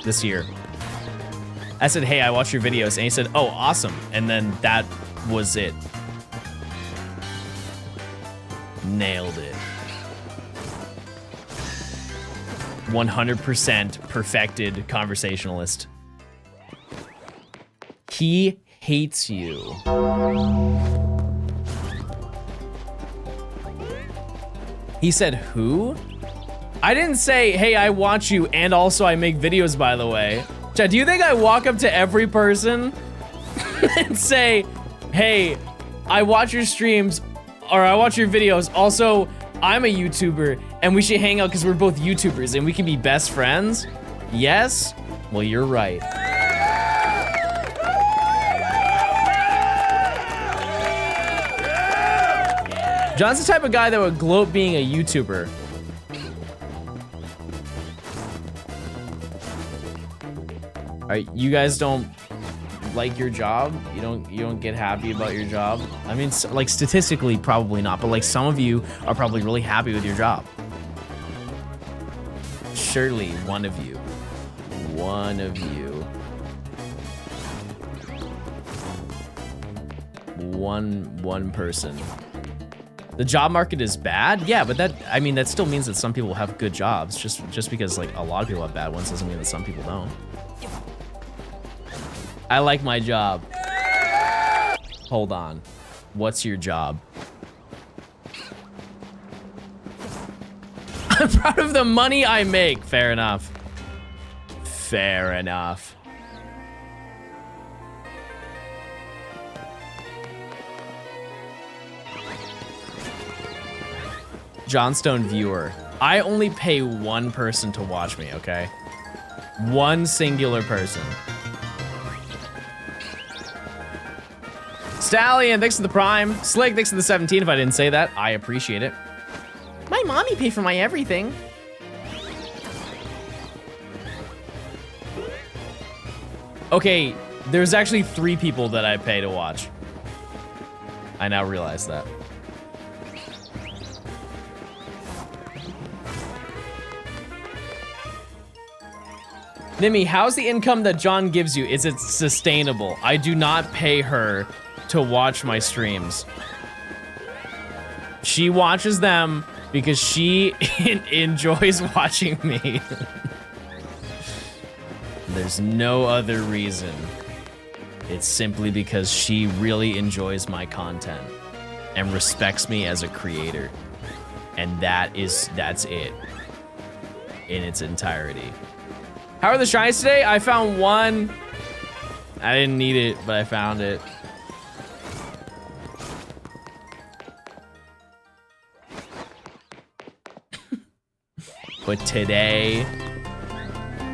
S2: this year. I said, hey, I watched your videos, and he said, oh, awesome. And then that was it. Nailed it. 100% perfected conversationalist. He hates you. He said, who? I didn't say, hey, I watch you and also I make videos, by the way. Chad, do you think I walk up to every person and say, hey, I watch your streams or I watch your videos. Also, I'm a YouTuber and we should hang out because we're both YouTubers and we can be best friends? Yes? Well, you're right. John's the type of guy that would gloat being a YouTuber. Alright, you guys don't like your job? You don't get happy about your job? I mean, like statistically, probably not, but like some of you are probably really happy with your job. Surely one of you. One person. The job market is bad? Yeah, but that still means that some people have good jobs. Just because like a lot of people have bad ones doesn't mean that some people don't. I like my job. Hold on. What's your job? I'm proud of the money I make. Fair enough. Fair enough. Johnstone viewer. I only pay one person to watch me, okay? One singular person. Stallion, thanks for the Prime. Slig, thanks for the 17. If I didn't say that, I appreciate it. My mommy paid for my everything. Okay, there's actually 3 people that I pay to watch. I now realize that. Nimi, how's the income that John gives you? Is it sustainable? I do not pay her to watch my streams. She watches them because she enjoys watching me. There's no other reason. It's simply because she really enjoys my content and respects me as a creator. And that's it in its entirety. How are the shinies today? I found one. I didn't need it, but I found it. But today,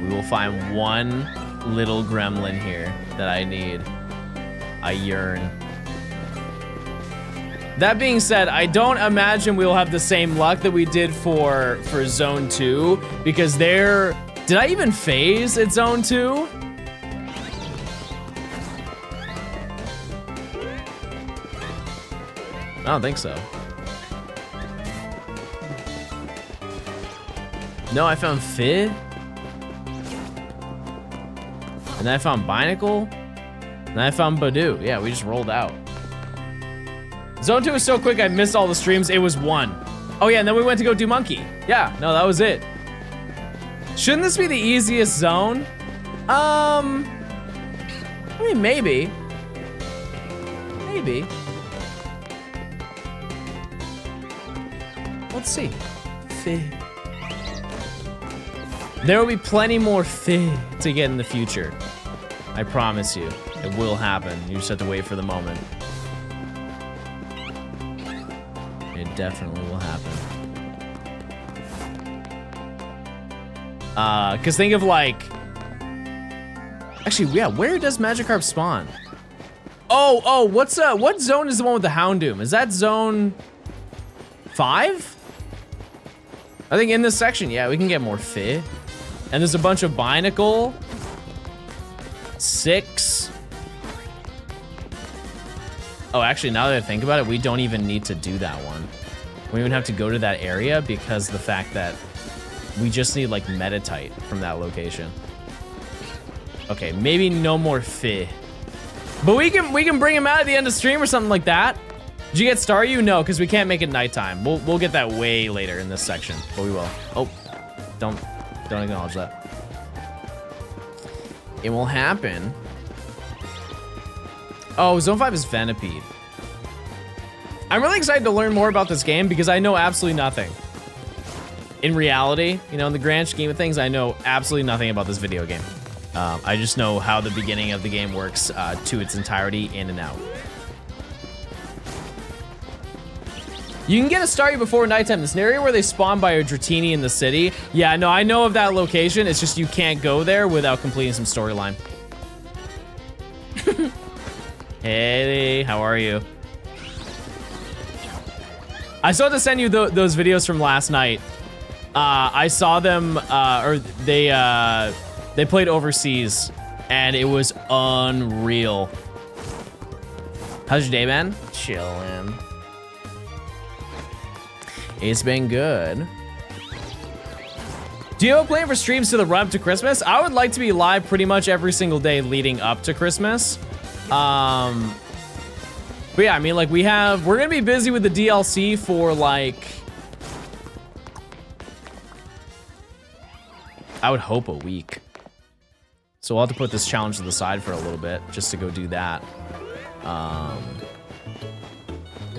S2: We will find one little gremlin here that I need. I yearn. That being said, I don't imagine we'll have the same luck that we did for Zone 2, because there... Did I even phase at Zone 2? I don't think so. No, I found Fid. And then I found Binacle. And then I found Badu. Yeah, we just rolled out. Zone 2 was so quick, I missed all the streams. It was 1. Oh yeah, and then we went to go do Monkey. Yeah, no, that was it. Shouldn't this be the easiest zone? I mean, maybe. Maybe. Let's see. Fid. There will be plenty more Fid to get in the future. I promise you. It will happen. You just have to wait for the moment. It definitely will happen. Cause think of like... Actually, yeah, where does Magikarp spawn? Oh, what zone is the one with the Houndoom? Is that zone 5? I think in this section, yeah, we can get more Fid. And there's a bunch of Binacle. 6. Oh, actually, now that I think about it, we don't even need to do that one. We don't even have to go to that area because the fact that we just need like Metatite from that location. Okay, maybe no more Fid. But we can bring him out at the end of stream or something like that. Did you get Staryu? No, because we can't make it nighttime. We'll get that way later in this section, but we will. Oh, don't acknowledge that. It will happen. Oh, Zone 5 is Venipede. I'm really excited to learn more about this game because I know absolutely nothing. In reality, you know, in the grand scheme of things, I know absolutely nothing about this video game. I just know how the beginning of the game works to its entirety, in and out. You can get a Staryu before nighttime. This area where they spawn by a Dratini in the city. Yeah, no, I know of that location. It's just you can't go there without completing some storyline. Hey, how are you? I still have to send you those videos from last night. I saw them, or they played overseas, and it was unreal. How's your day, man? Chillin'. It's been good. Do you have a plan for streams to the run up to Christmas? I would like to be live pretty much every single day leading up to Christmas. But yeah, I mean, like we're gonna be busy with the DLC for like, I would hope a week. So we'll have to put this challenge to the side for a little bit just to go do that.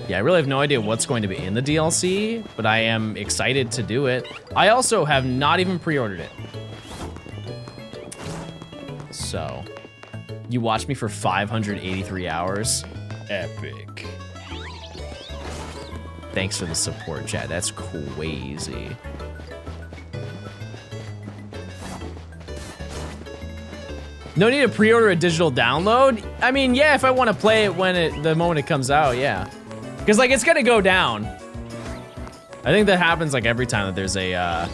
S2: Yeah, I really have no idea what's going to be in the DLC, but I am excited to do it. I also have not even pre-ordered it. So, you watched me for 583 hours? Epic. Thanks for the support, chat. That's crazy. No need to pre-order a digital download? I mean, yeah, if I want to play it when the moment it comes out, yeah. Because, like, it's gonna go down. I think that happens, like, every time that there's a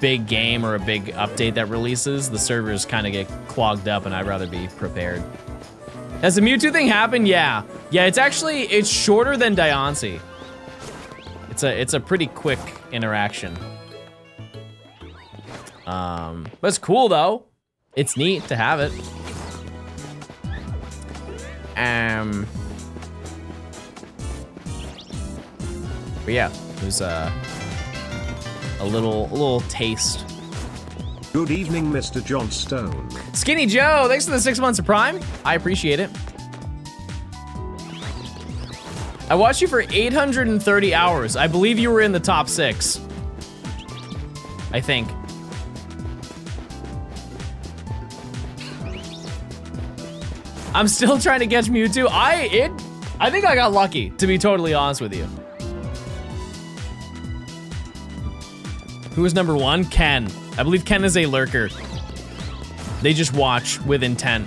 S2: big game or a big update that releases. The servers kind of get clogged up, and I'd rather be prepared. Has the Mewtwo thing happened? Yeah. Yeah, it's shorter than Diancie. It's a pretty quick interaction. But it's cool, though. It's neat to have it. But yeah, it was a little taste.
S1: Good evening, Mr. Johnstone.
S2: Skinny Joe, thanks for the 6 months of Prime. I appreciate it. I watched you for 830 hours. I believe you were in the top 6. I think. I'm still trying to catch Mewtwo. I think I got lucky, to be totally honest with you. Who was number 1? Ken. I believe Ken is a lurker. They just watch with intent.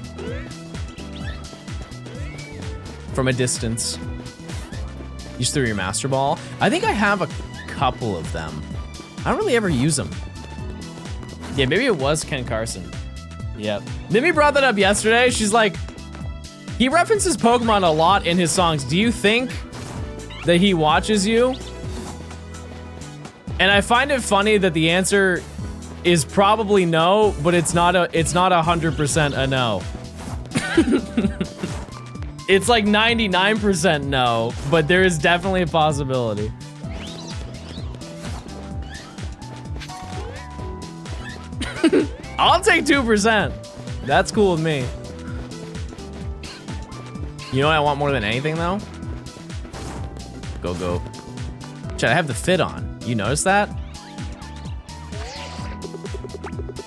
S2: From a distance. You just threw your Master Ball. I think I have a couple of them. I don't really ever use them. Yeah, maybe it was Ken Carson. Yep. Mimi brought that up yesterday. She's like, he references Pokemon a lot in his songs. Do you think that he watches you? And I find it funny that the answer is probably no, but it's not 100% a no. It's like 99% no, but there is definitely a possibility. I'll take 2%. That's cool with me. You know what I want more than anything though? Go. Chad, I have the fit on. You notice that?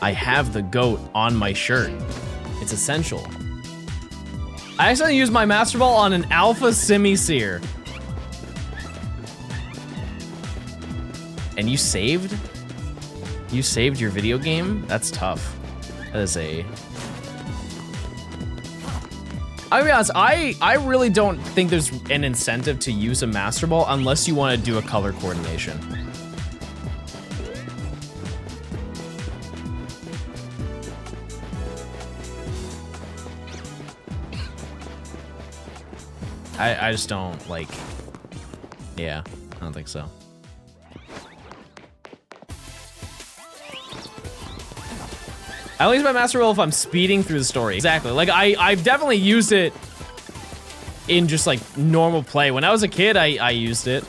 S2: I have the goat on my shirt. It's essential. I accidentally used my Master Ball on an Alpha Simisear. And you saved? You saved your video game? That's tough. That is a... I'll be honest, I really don't think there's an incentive to use a Master Ball unless you want to do a color coordination. I just don't like, yeah, I don't think so. I only use my Master Ball if I'm speeding through the story. Exactly, like I've definitely used it in just like normal play. When I was a kid, I used it.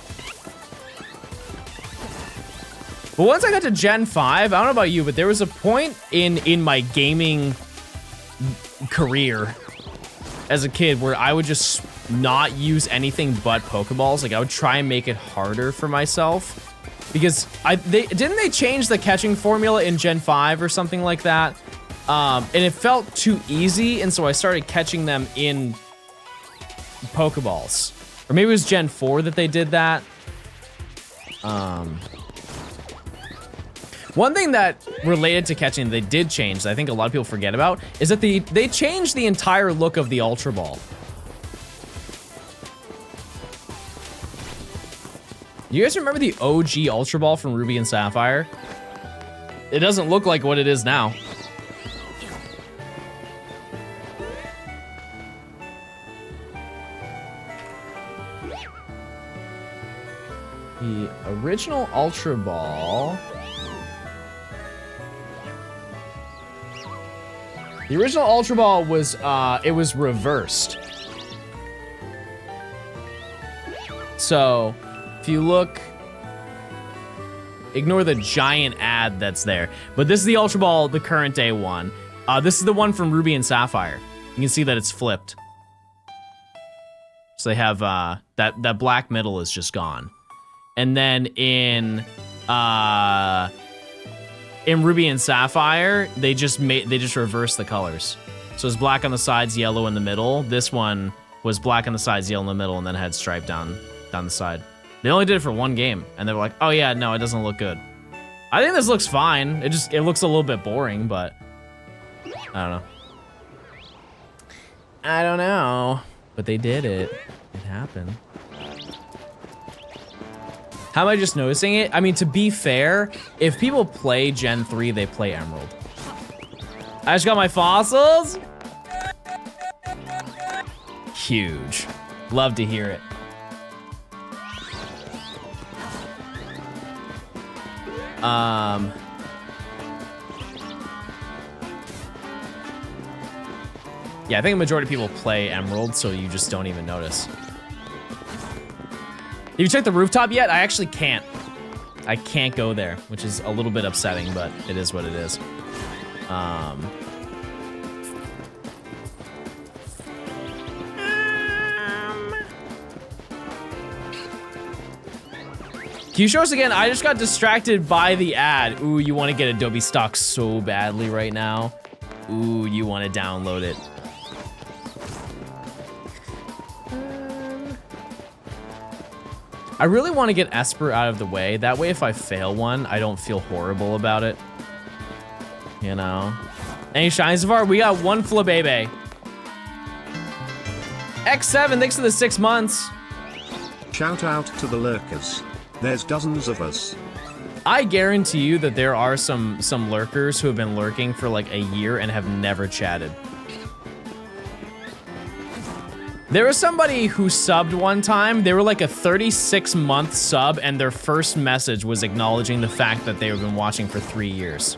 S2: But once I got to Gen 5, I don't know about you, but there was a point in my gaming career as a kid where I would just not use anything but Pokeballs. Like I would try and make it harder for myself because didn't they change the catching formula in Gen 5 or something like that? And it felt too easy, and so I started catching them in Pokeballs. Or maybe it was Gen 4 that they did that. One thing that related to catching they did change that I think a lot of people forget about is that they changed the entire look of the Ultra Ball. You guys remember the OG Ultra Ball from Ruby and Sapphire? It doesn't look like what it is now. The original Ultra Ball... The original Ultra Ball was, it was reversed. So, if you look, ignore the giant ad that's there. But this is the Ultra Ball, the current day one. This is the one from Ruby and Sapphire. You can see that it's flipped. So they have, that black middle is just gone. And then in Ruby and Sapphire, they just reversed the colors. So it's black on the sides, yellow in the middle. This one was black on the sides, yellow in the middle, and then had stripe down the side. They only did it for one game, and they were like, oh yeah, no, it doesn't look good. I think this looks fine. It looks a little bit boring, but I don't know. I don't know, but they did it. It happened. How am I just noticing it? I mean, to be fair, if people play Gen 3, they play Emerald. I just got my fossils. Huge. Love to hear it. Yeah, I think a majority of people play Emerald, so you just don't even notice. Have you checked the rooftop yet? I actually can't. I can't go there, which is a little bit upsetting, but it is what it is. Can you show us again? I just got distracted by the ad. Ooh, you want to get Adobe Stock so badly right now. Ooh, you want to download it. I really want to get Esper out of the way. That way, if I fail one, I don't feel horrible about it. you know. Any shinies so far? We got one Flabebe. X7, thanks for the 6 months.
S1: Shout out to the lurkers. There's dozens of us.
S2: I guarantee you that there are some lurkers who have been lurking for like a year and have never chatted. There was somebody who subbed one time. They were like a 36-month sub, and their first message was acknowledging the fact that they have been watching for 3 years.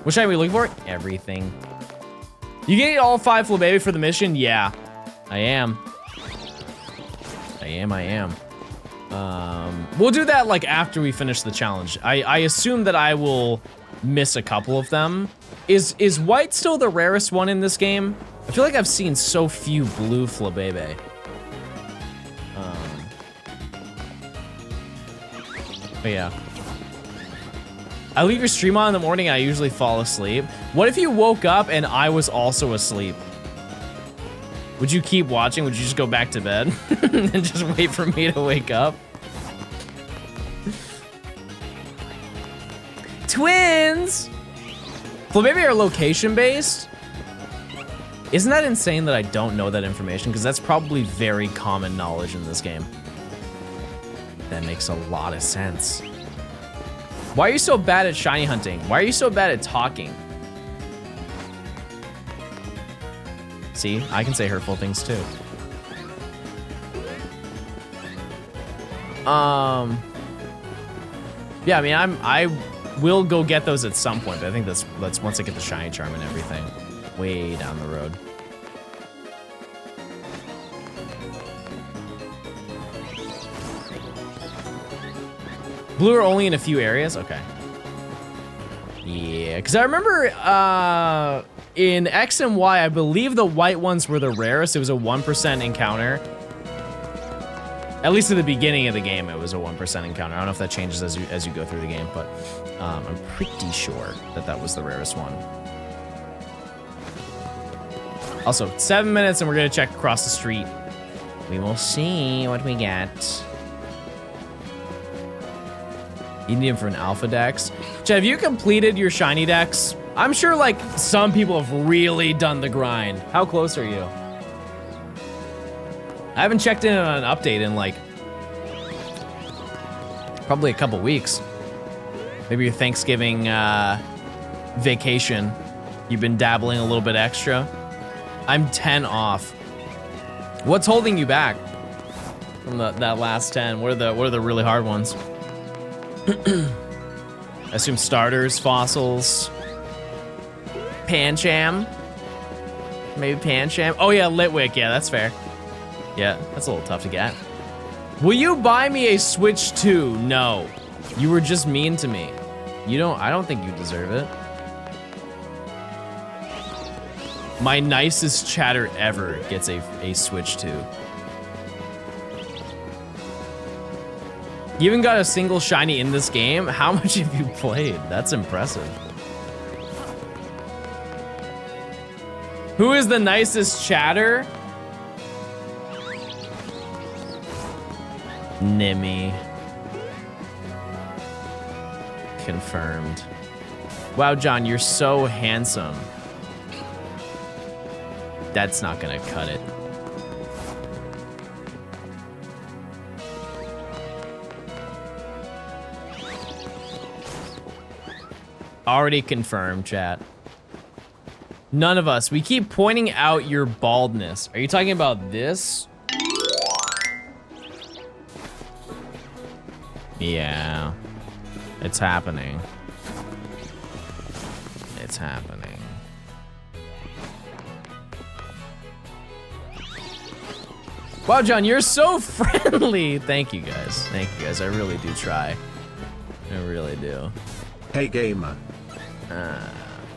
S2: What should I be looking for? Everything. You get all 5 Flabebe for the mission? Yeah, I am. I am. We'll do that like after we finish the challenge. I assume that I will miss a couple of them. Is white still the rarest one in this game? I feel like I've seen so few blue Flabebe. But yeah. I leave your stream on in the morning and I usually fall asleep. What if you woke up and I was also asleep? Would you keep watching? Would you just go back to bed and just wait for me to wake up? Twins! Flabebe are location-based? Isn't that insane that I don't know that information? Because that's probably very common knowledge in this game. That makes a lot of sense. Why are you so bad at shiny hunting? Why are you so bad at talking? See, I can say hurtful things too. Yeah, I mean, I will go get those at some point, but I think that's once I get the shiny charm and everything. Way down the road. Blue are only in a few areas? Okay. Yeah, because I remember in X and Y, I believe the white ones were the rarest. It was a 1% encounter. At least at the beginning of the game, it was a 1% encounter. I don't know if that changes as you go through the game, but I'm pretty sure that was the rarest one. Also, 7 minutes and we're gonna check across the street. We will see what we get. You need him for an alpha dex. Chad, have you completed your shiny dex? I'm sure like some people have really done the grind. How close are you? I haven't checked in on an update in like probably a couple weeks. Maybe your Thanksgiving vacation. You've been dabbling a little bit extra. I'm 10 off. What's holding you back from that last 10? What are the really hard ones? I assume starters, fossils, Pancham. Maybe Pancham. Oh yeah, Litwick. Yeah, that's fair. Yeah, that's a little tough to get. Will you buy me a Switch 2? No. You were just mean to me. I don't think you deserve it. My nicest chatter ever gets a Switch 2. You even got a single shiny in this game? How much have you played? That's impressive. Who is the nicest chatter? Nimmy. Confirmed. Wow, John, you're so handsome. That's not gonna cut it. Already confirmed, chat. None of us. We keep pointing out your baldness. Are you talking about this? Yeah. It's happening. It's happening. Wow, John, you're so friendly. Thank you, guys. Thank you, guys. I really do try. I really do.
S1: Hey, gamer.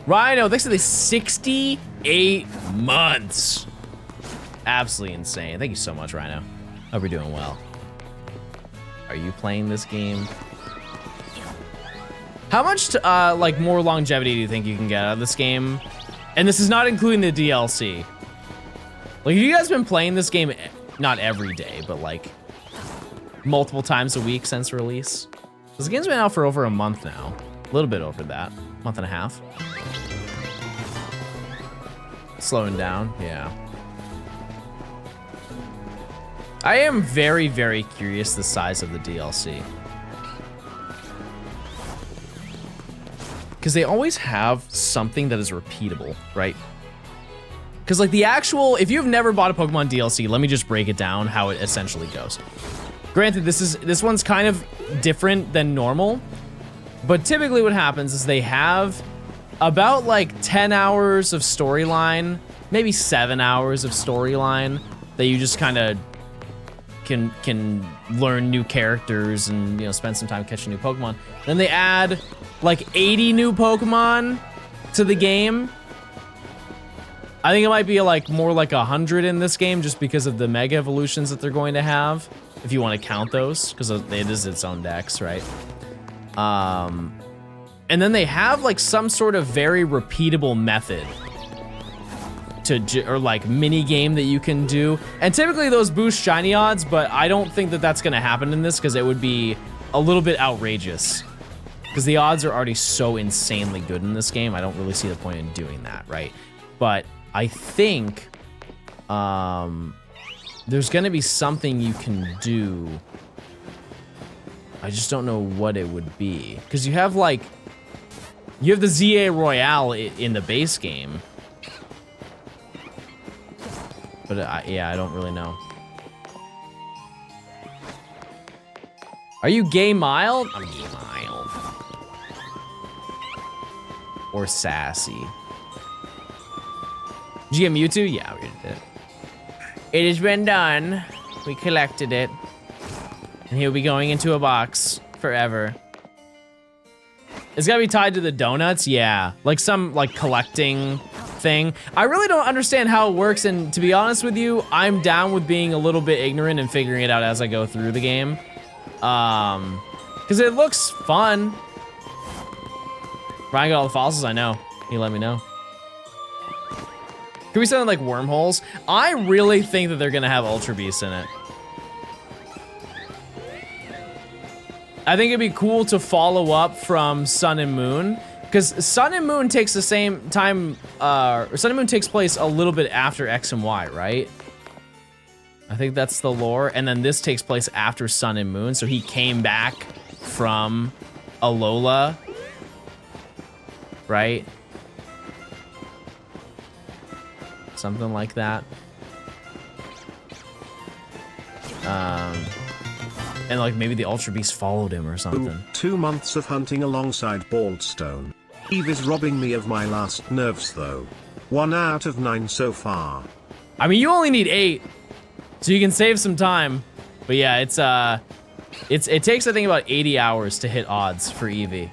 S2: Rhino, thanks for the 68 months. Absolutely insane. Thank you so much, Rhino. Hope you're doing well. Are you playing this game? How much like more longevity do you think you can get out of this game? And this is not including the DLC. Like, have you guys been playing this game, not every day, but like multiple times a week since release? This game's been out for over a month now. A little bit over that, month and a half. Slowing down, yeah. I am very, very curious the size of the DLC. Because they always have something that is repeatable, right? Because like the actual, if you've never bought a Pokemon DLC, let me just break it down how it essentially goes. Granted, this one's kind of different than normal, but typically what happens is they have about like 10 hours of storyline, maybe 7 hours of storyline that you just kind of can learn new characters and, you know, spend some time catching new Pokemon. Then they add like 80 new Pokemon to the game. I think it might be like more like 100 in this game just because of the Mega Evolutions that they're going to have, if you want to count those, because it is its own dex, right? And then they have like some sort of very repeatable method or like mini game that you can do. And typically those boost shiny odds, but I don't think that that's gonna happen in this because it would be a little bit outrageous. Because the odds are already so insanely good in this game, I don't really see the point in doing that, right? But I think there's gonna be something you can do. I just don't know what it would be. Because you have like, you have the ZA Royale in the base game. But yeah, I don't really know. Are you gay mild? I'm gay mild. Or sassy. Did you get Mewtwo? Yeah, we did it. It has been done. We collected it. And he'll be going into a box forever. It's gotta be tied to the donuts? Yeah. Like some like collecting thing. I really don't understand how it works, and to be honest with you, I'm down with being a little bit ignorant and figuring it out as I go through the game. Because it looks fun. Ryan got all the fossils, I know. He let me know. Could we send like wormholes? I really think that they're gonna have Ultra Beasts in it. I think it'd be cool to follow up from Sun and Moon, because Sun and Moon takes the same time, Sun and Moon takes place a little bit after X and Y, right? I think that's the lore, and then this takes place after Sun and Moon, so he came back from Alola, right? Something like that. And like maybe the Ultra Beast followed him or something.
S1: Ooh, 2 months of hunting alongside Baldstone. Eve is robbing me of my last nerves though. 1 out of 9 so far.
S2: I mean, you only need 8, so you can save some time. But yeah, it takes I think about 80 hours to hit odds for Eevee.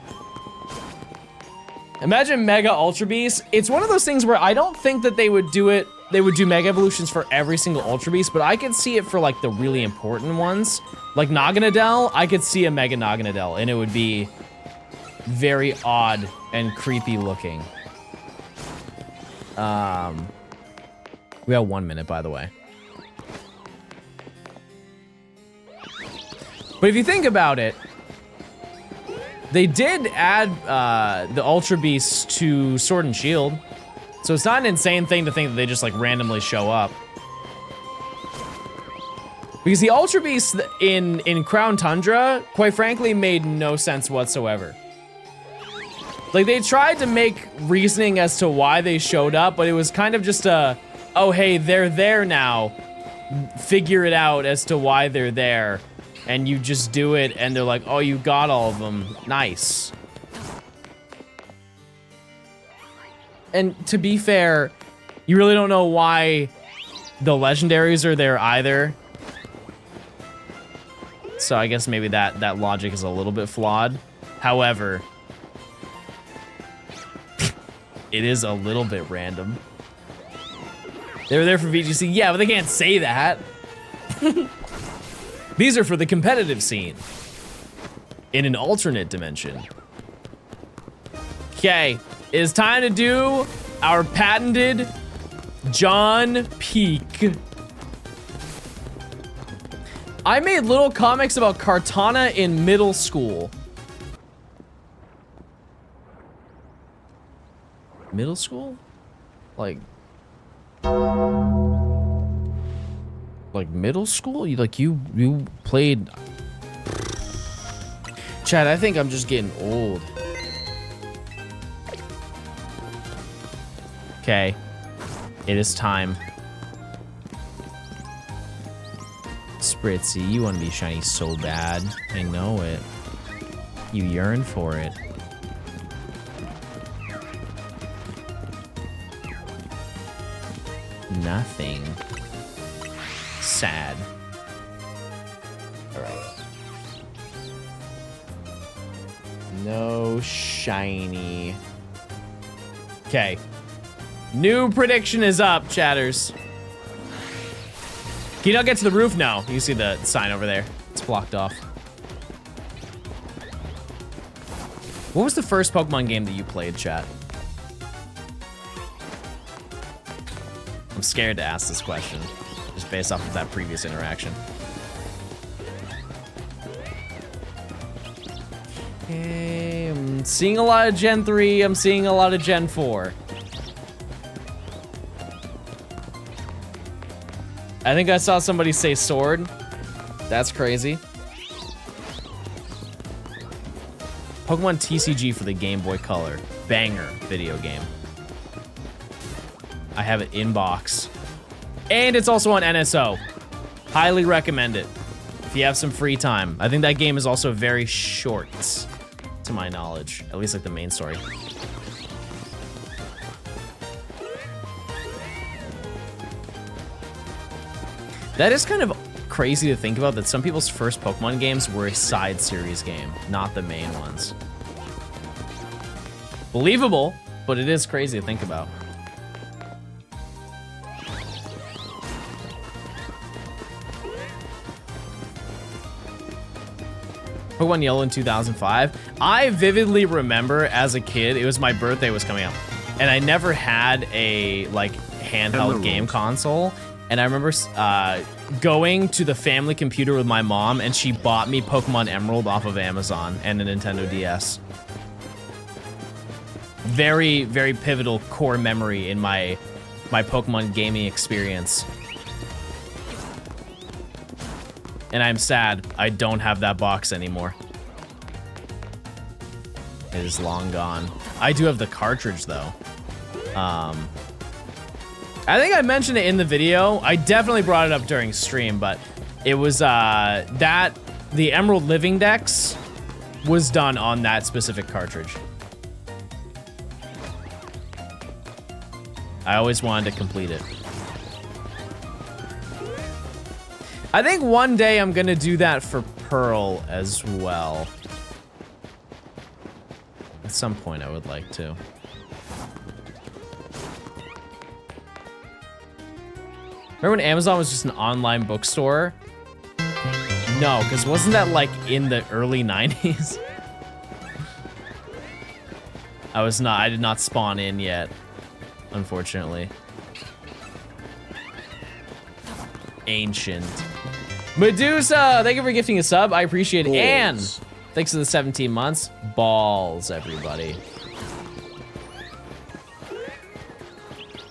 S2: Imagine Mega Ultra Beast. It's one of those things where I don't think that they would do it. They would do Mega Evolutions for every single Ultra Beast, but I could see it for like the really important ones. Like Naganadel, I could see a Mega Naganadel, and it would be very odd and creepy looking. We have 1 minute, by the way. But if you think about it, they did add the Ultra Beasts to Sword and Shield. So it's not an insane thing to think that they just like randomly show up. Because the Ultra Beasts in Crown Tundra, quite frankly, made no sense whatsoever. Like they tried to make reasoning as to why they showed up, but it was kind of just a, oh hey, they're there now. Figure it out as to why they're there. And you just do it, and they're like, oh, you got all of them. Nice. And to be fair, you really don't know why the legendaries are there either. So I guess maybe that logic is a little bit flawed. However, it is a little bit random. They were there for VGC. Yeah, but they can't say that. These are for the competitive scene. In an alternate dimension. Okay, it is time to do our patented John Peak. I made little comics about Kartana in middle school. Middle school? Like middle school? You played... Chad, I think I'm just getting old. Okay. It is time. Spritzy, you want to be shiny so bad. I know it. You yearn for it. Nothing. Sad. Alright. No shiny. Okay. New prediction is up, chatters. Can you not get to the roof? No. You see the sign over there. It's blocked off. What was the first Pokemon game that you played, chat? I'm scared to ask this question, just based off of that previous interaction. Okay, I'm seeing a lot of Gen 3, I'm seeing a lot of Gen 4. I think I saw somebody say sword. That's crazy. Pokemon TCG for the Game Boy Color. Banger video game. I have it in box. And it's also on NSO. Highly recommend it if you have some free time. I think that game is also very short, to my knowledge. At least like the main story. That is kind of crazy to think about, that some people's first Pokemon games were a side series game, not the main ones. Believable, but it is crazy to think about. Pokemon Yellow in 2005. I vividly remember as a kid, it was my birthday was coming up, and I never had a like handheld game console. And I remember going to the family computer with my mom, and she bought me Pokemon Emerald off of Amazon and a Nintendo DS. Very, very pivotal core memory in my Pokemon gaming experience. And I'm sad I don't have that box anymore. It is long gone. I do have the cartridge though. I think I mentioned it in the video. I definitely brought it up during stream, but it was the Emerald Living Dex was done on that specific cartridge. I always wanted to complete it. I think one day I'm gonna do that for Pearl as well. At some point I would like to. Remember when Amazon was just an online bookstore? No, because wasn't that like in the early 90s? I did not spawn in yet, unfortunately. Ancient. Medusa, thank you for gifting a sub. I appreciate it. And thanks for the 17 months. Balls, everybody.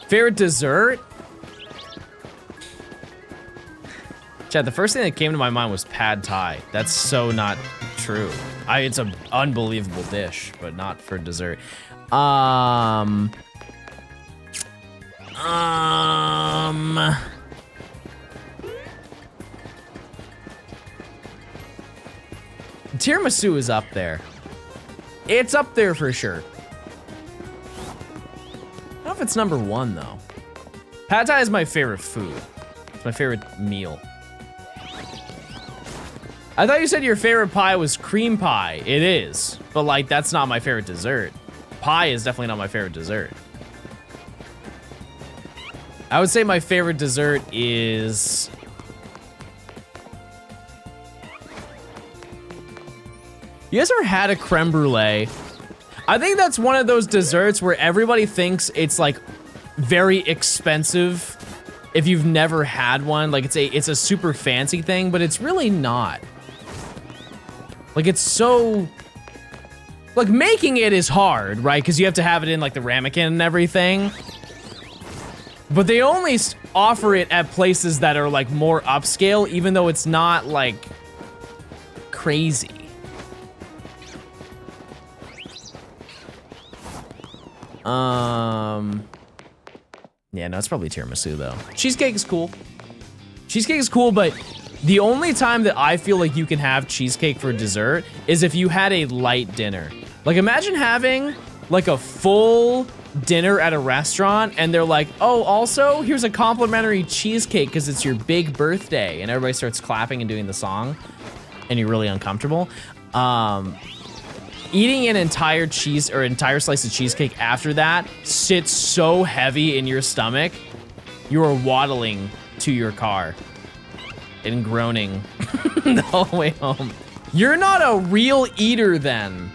S2: Favorite dessert? Chad, the first thing that came to my mind was pad thai. That's so not true. It's an unbelievable dish, but not for dessert. Tiramisu is up there. It's up there for sure. I don't know if it's number one though. Pad thai is my favorite food. It's my favorite meal. I thought you said your favorite pie was cream pie. It is, but like that's not my favorite dessert. Pie is definitely not my favorite dessert. I would say my favorite dessert is... You guys ever had a creme brulee? I think that's one of those desserts where everybody thinks it's like very expensive if you've never had one. Like it's a super fancy thing, but it's really not. Like it's so, like making it is hard, right? Because you have to have it in like the ramekin and everything. But they only offer it at places that are like more upscale, even though it's not like crazy. Yeah, no, it's probably tiramisu though. Cheesecake is cool. Cheesecake is cool, but the only time that I feel like you can have cheesecake for dessert is if you had a light dinner. Like imagine having like a full dinner at a restaurant and they're like, oh, also here's a complimentary cheesecake because it's your big birthday, and everybody starts clapping and doing the song and you're really uncomfortable. Eating an entire entire slice of cheesecake after that sits so heavy in your stomach, you are waddling to your car and groaning the whole way home. You're not a real eater then.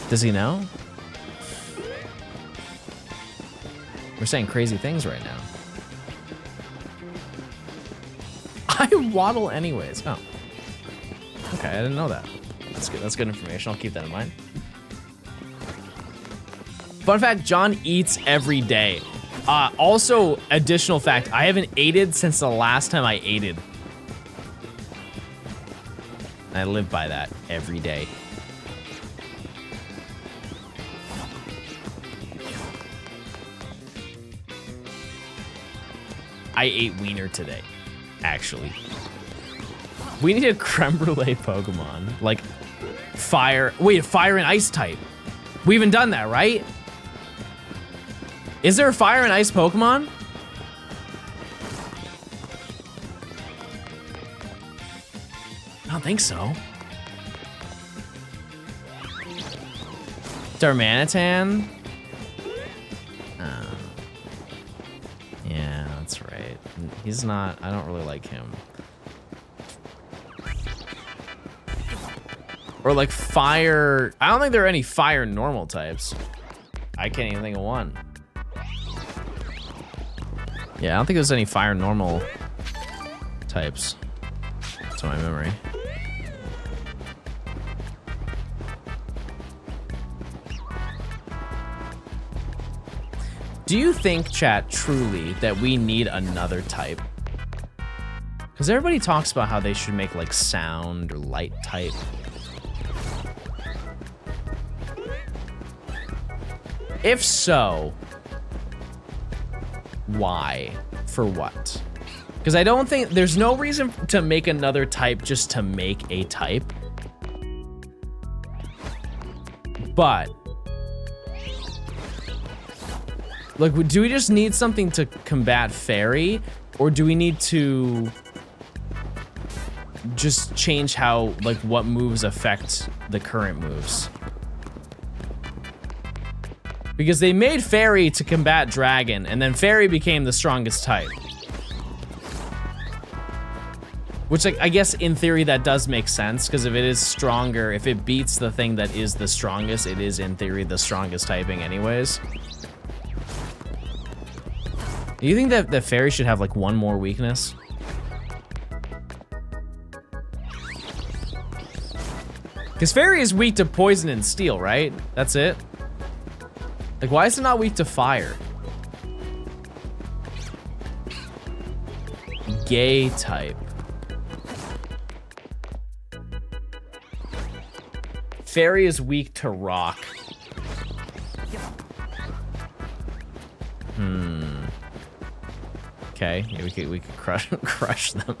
S2: Does he know? We're saying crazy things right now. I waddle anyways. Oh. Okay, I didn't know that. That's good. That's good information. I'll keep that in mind. Fun fact, John eats every day. Also, additional fact, I haven't aided since the last time I aided. I live by that every day. I ate wiener today, actually. We need a creme brulee Pokemon. Like, fire. Wait, a fire and ice type. We haven't done that, right? Is there a fire and ice Pokemon? I don't think so. Darmanitan? Yeah, that's right. He's not, I don't really like him. Or like fire, I don't think there are any fire normal types. I can't even think of one. Yeah, I don't think there's any fire normal types to my memory. Do you think, chat, truly that we need another type? Because everybody talks about how they should make like sound or light type. If so, why? For what? Because I don't think, there's no reason to make another type just to make a type. But, like, do we just need something to combat fairy? Or do we need to just change how, like, what moves affect the current moves? Because they made fairy to combat dragon, and then fairy became the strongest type. Which, like, I guess in theory that does make sense, because if it is stronger, if it beats the thing that is the strongest, it is in theory the strongest typing anyways. Do you think that the fairy should have like one more weakness? Because fairy is weak to poison and steel, right? That's it. Like, why is it not weak to fire? Gay type. Fairy is weak to rock. Okay, yeah, we could crush them.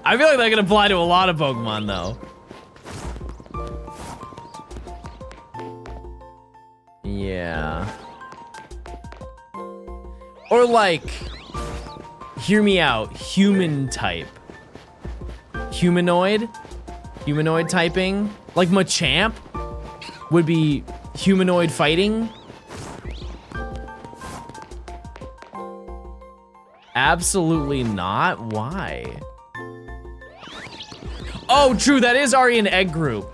S2: I feel like that could apply to a lot of Pokemon though. Yeah. Or like, hear me out, human type. Humanoid typing. Like Machamp would be humanoid fighting. Absolutely not. Why? Oh, true. That is already an egg group.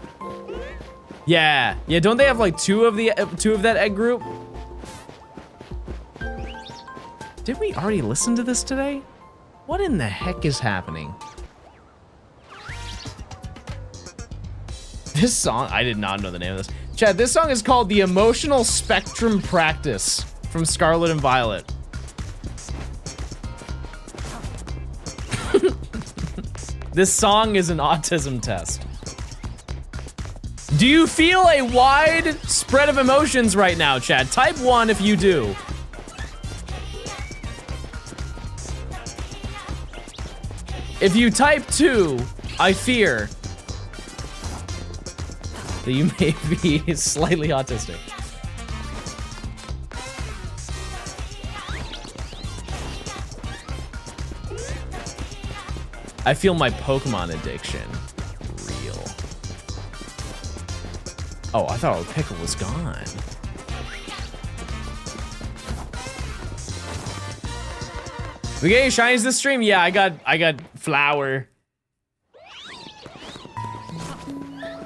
S2: Yeah. Yeah, don't they have like two of that egg group? Did we already listen to this today? What in the heck is happening? This song, I did not know the name of this. Chad, this song is called The Emotional Spectrum Practice from Scarlet and Violet. This song is an autism test. Do you feel a wide spread of emotions right now, Chad? Type 1 if you do. If you type 2, I fear that you may be slightly autistic. I feel my Pokemon addiction real. Oh, I thought our pickle was gone. We getting shinies this stream? Yeah, I got flower.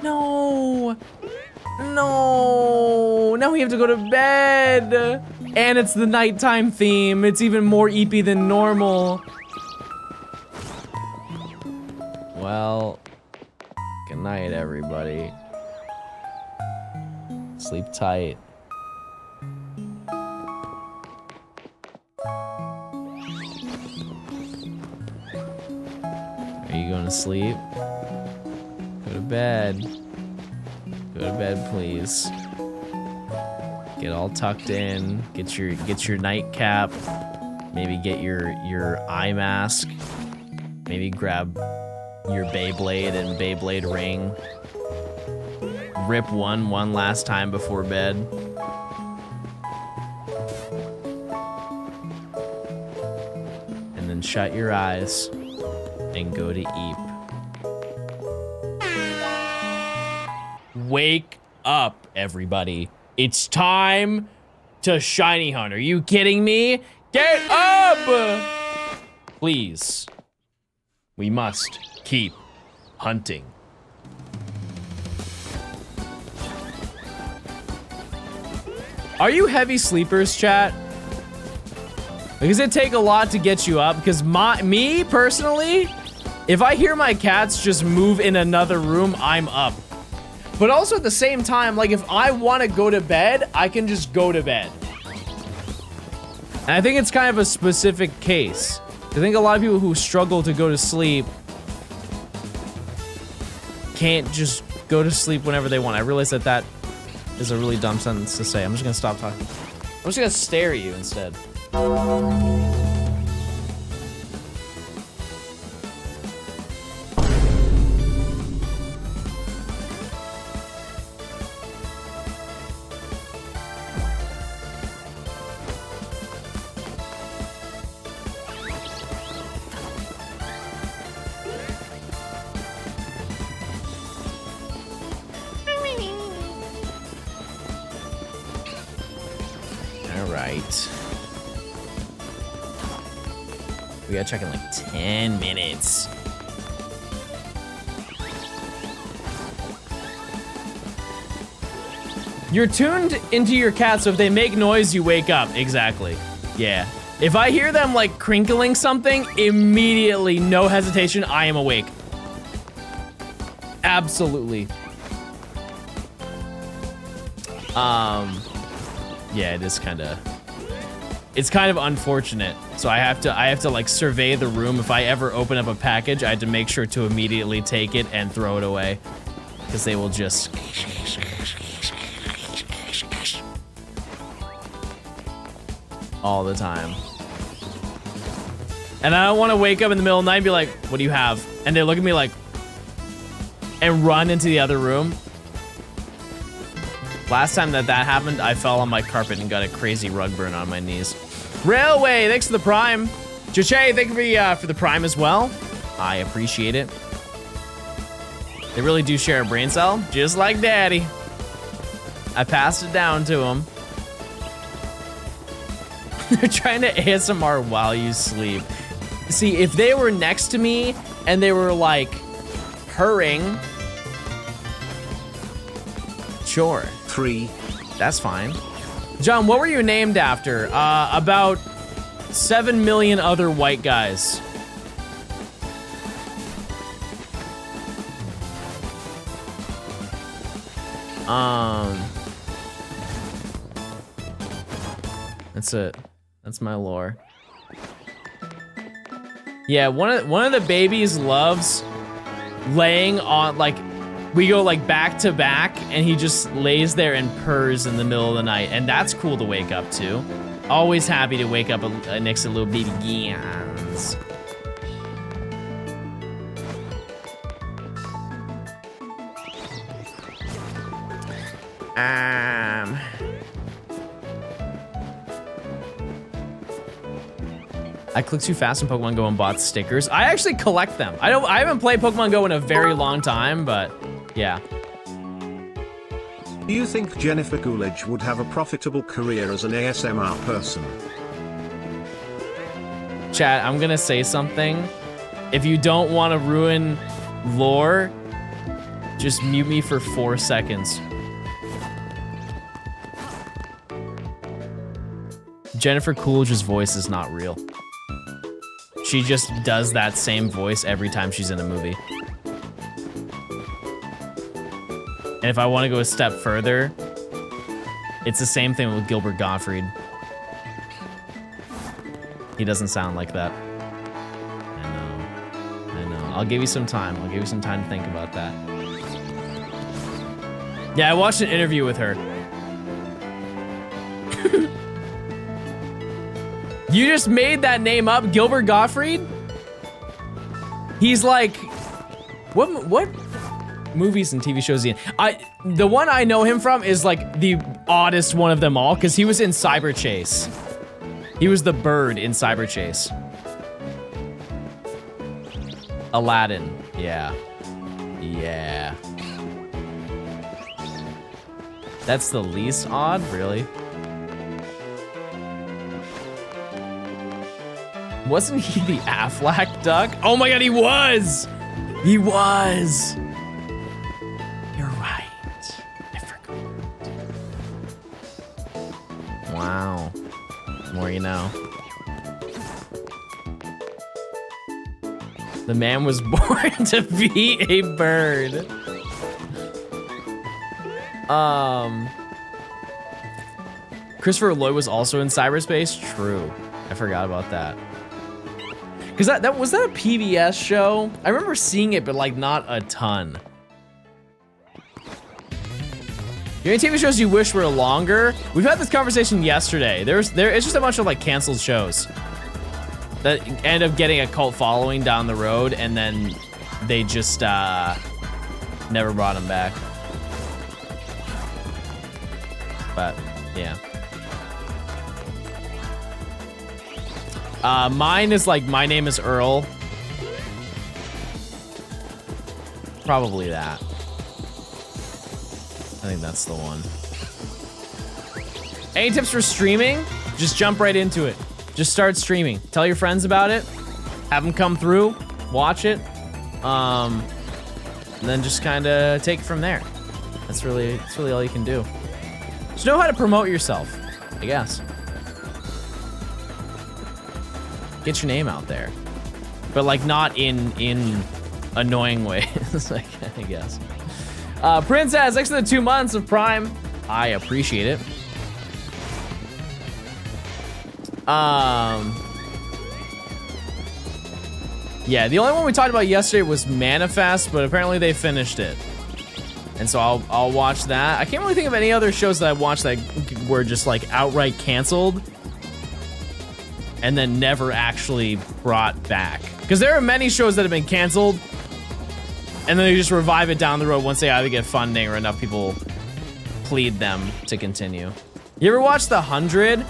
S2: No. No. Now we have to go to bed. And it's the nighttime theme. It's even more eepy than normal. Well, good night, everybody. Sleep tight. Are you going to sleep? Go to bed. Go to bed, please. Get all tucked in. Get your nightcap. Maybe get your eye mask. Maybe grab your Beyblade and Beyblade ring. Rip one last time before bed. And then shut your eyes and go to Eep. Wake up, everybody. It's time to shiny hunt. Are you kidding me? Get up! Please. We must keep hunting. Are you heavy sleepers, chat? Because it take a lot to get you up, because me personally, if I hear my cats just move in another room, I'm up. But also at the same time, like if I want to go to bed, I can just go to bed. And I think it's kind of a specific case. I think a lot of people who struggle to go to sleep can't just go to sleep whenever they want. I realize that that is a really dumb sentence to say. I'm just gonna stop talking. I'm just gonna stare at you instead. We gotta check in like 10 minutes. You're tuned into your cat, so if they make noise, you wake up. Exactly. Yeah. If I hear them like crinkling something, immediately, no hesitation, I am awake. Absolutely. Yeah, it is it's kind of unfortunate. So I have to like survey the room. If I ever open up a package, I had to make sure to immediately take it and throw it away, because they will just all the time. And I don't want to wake up in the middle of the night and be like, what do you have? And they look at me like, and run into the other room. Last time that happened, I fell on my carpet and got a crazy rug burn on my knees. Railway, thanks for the Prime. Jache, thank you for the Prime as well. I appreciate it. They really do share a brain cell, just like Daddy. I passed it down to him. They're trying to ASMR while you sleep. See, if they were next to me and they were like purring. Sure.
S1: 3.
S2: That's fine. John, what were you named after? About 7 million other white guys. That's it. That's my lore. Yeah, one of the babies loves laying on, like, we go like back to back and he just lays there and purrs in the middle of the night, and that's cool to wake up to. Always happy to wake up next to little baby Gians. I clicked too fast in Pokemon Go and bought stickers. I actually collect them. I haven't played Pokemon Go in a very long time, but yeah.
S1: Do you think Jennifer Coolidge would have a profitable career as an ASMR person?
S2: Chat, I'm gonna say something. If you don't want to ruin lore, just mute me for 4 seconds. Jennifer Coolidge's voice is not real. She just does that same voice every time she's in a movie. And if I want to go a step further, it's the same thing with Gilbert Gottfried. He doesn't sound like that. I know. I'll give you some time. I'll give you some time to think about that. Yeah, I watched an interview with her. You just made that name up, Gilbert Gottfried? He's like, what movies and TV shows is he in? The one I know him from is like the oddest one of them all, because he was in Cyber Chase. He was the bird in Cyber Chase. Aladdin, yeah. Yeah. That's the least odd, really? Wasn't he the Aflac duck? Oh my god, he was! He was! You're right. I forgot. Wow. More you know. The man was born to be a bird. Christopher Lloyd was also in cyberspace? True. I forgot about that. Cause that was that a PBS show? I remember seeing it, but like not a ton. Any TV shows you wish were longer? We've had this conversation yesterday. It's just a bunch of like canceled shows that end up getting a cult following down the road, and then they just never brought them back. But yeah. Mine is like My Name is Earl. Probably that. I think that's the one. Any tips for streaming? Just jump right into it. Just start streaming. Tell your friends about it. Have them come through. Watch it. And then just kind of take it from there. That's really all you can do. Just know how to promote yourself, I guess. Get your name out there, but like not in annoying ways, I guess. Princess, thanks for the 2 months of Prime. I appreciate it. Yeah, the only one we talked about yesterday was Manifest, but apparently they finished it, and so I'll watch that. I can't really think of any other shows that I watched that were just like outright canceled and then never actually brought back. Because there are many shows that have been canceled, and then they just revive it down the road once they either get funding or enough people plead them to continue. You ever watch The 100?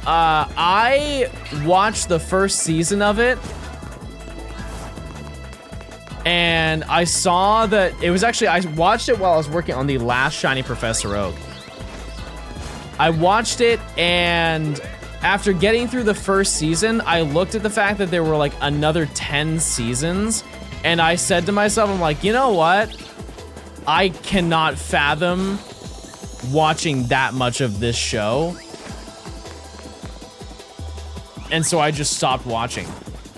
S2: I watched the first season of it, and I saw that it was actually, I watched it while I was working on the last Shiny Professor Oak. I watched it, and after getting through the first season, I looked at the fact that there were like another 10 seasons, And I said to myself, I'm like, you know what? I cannot fathom watching that much of this show. And so I just stopped watching.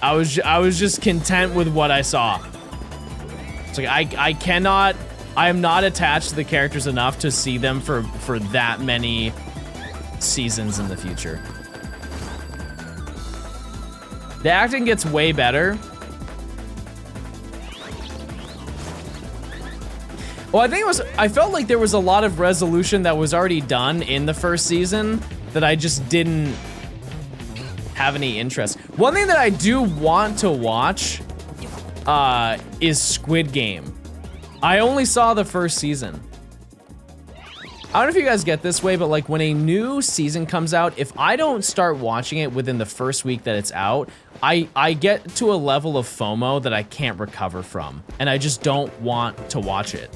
S2: I was just content with what I saw. It's like I am not attached to the characters enough to see them for that many seasons in the future. The acting gets way better. Well, I felt like there was a lot of resolution that was already done in the first season that I just didn't have any interest. One thing that I do want to watch is Squid Game. I only saw the first season. I don't know if you guys get this way, but like when a new season comes out, if I don't start watching it within the first week that it's out, I get to a level of FOMO that I can't recover from, and I just don't want to watch it.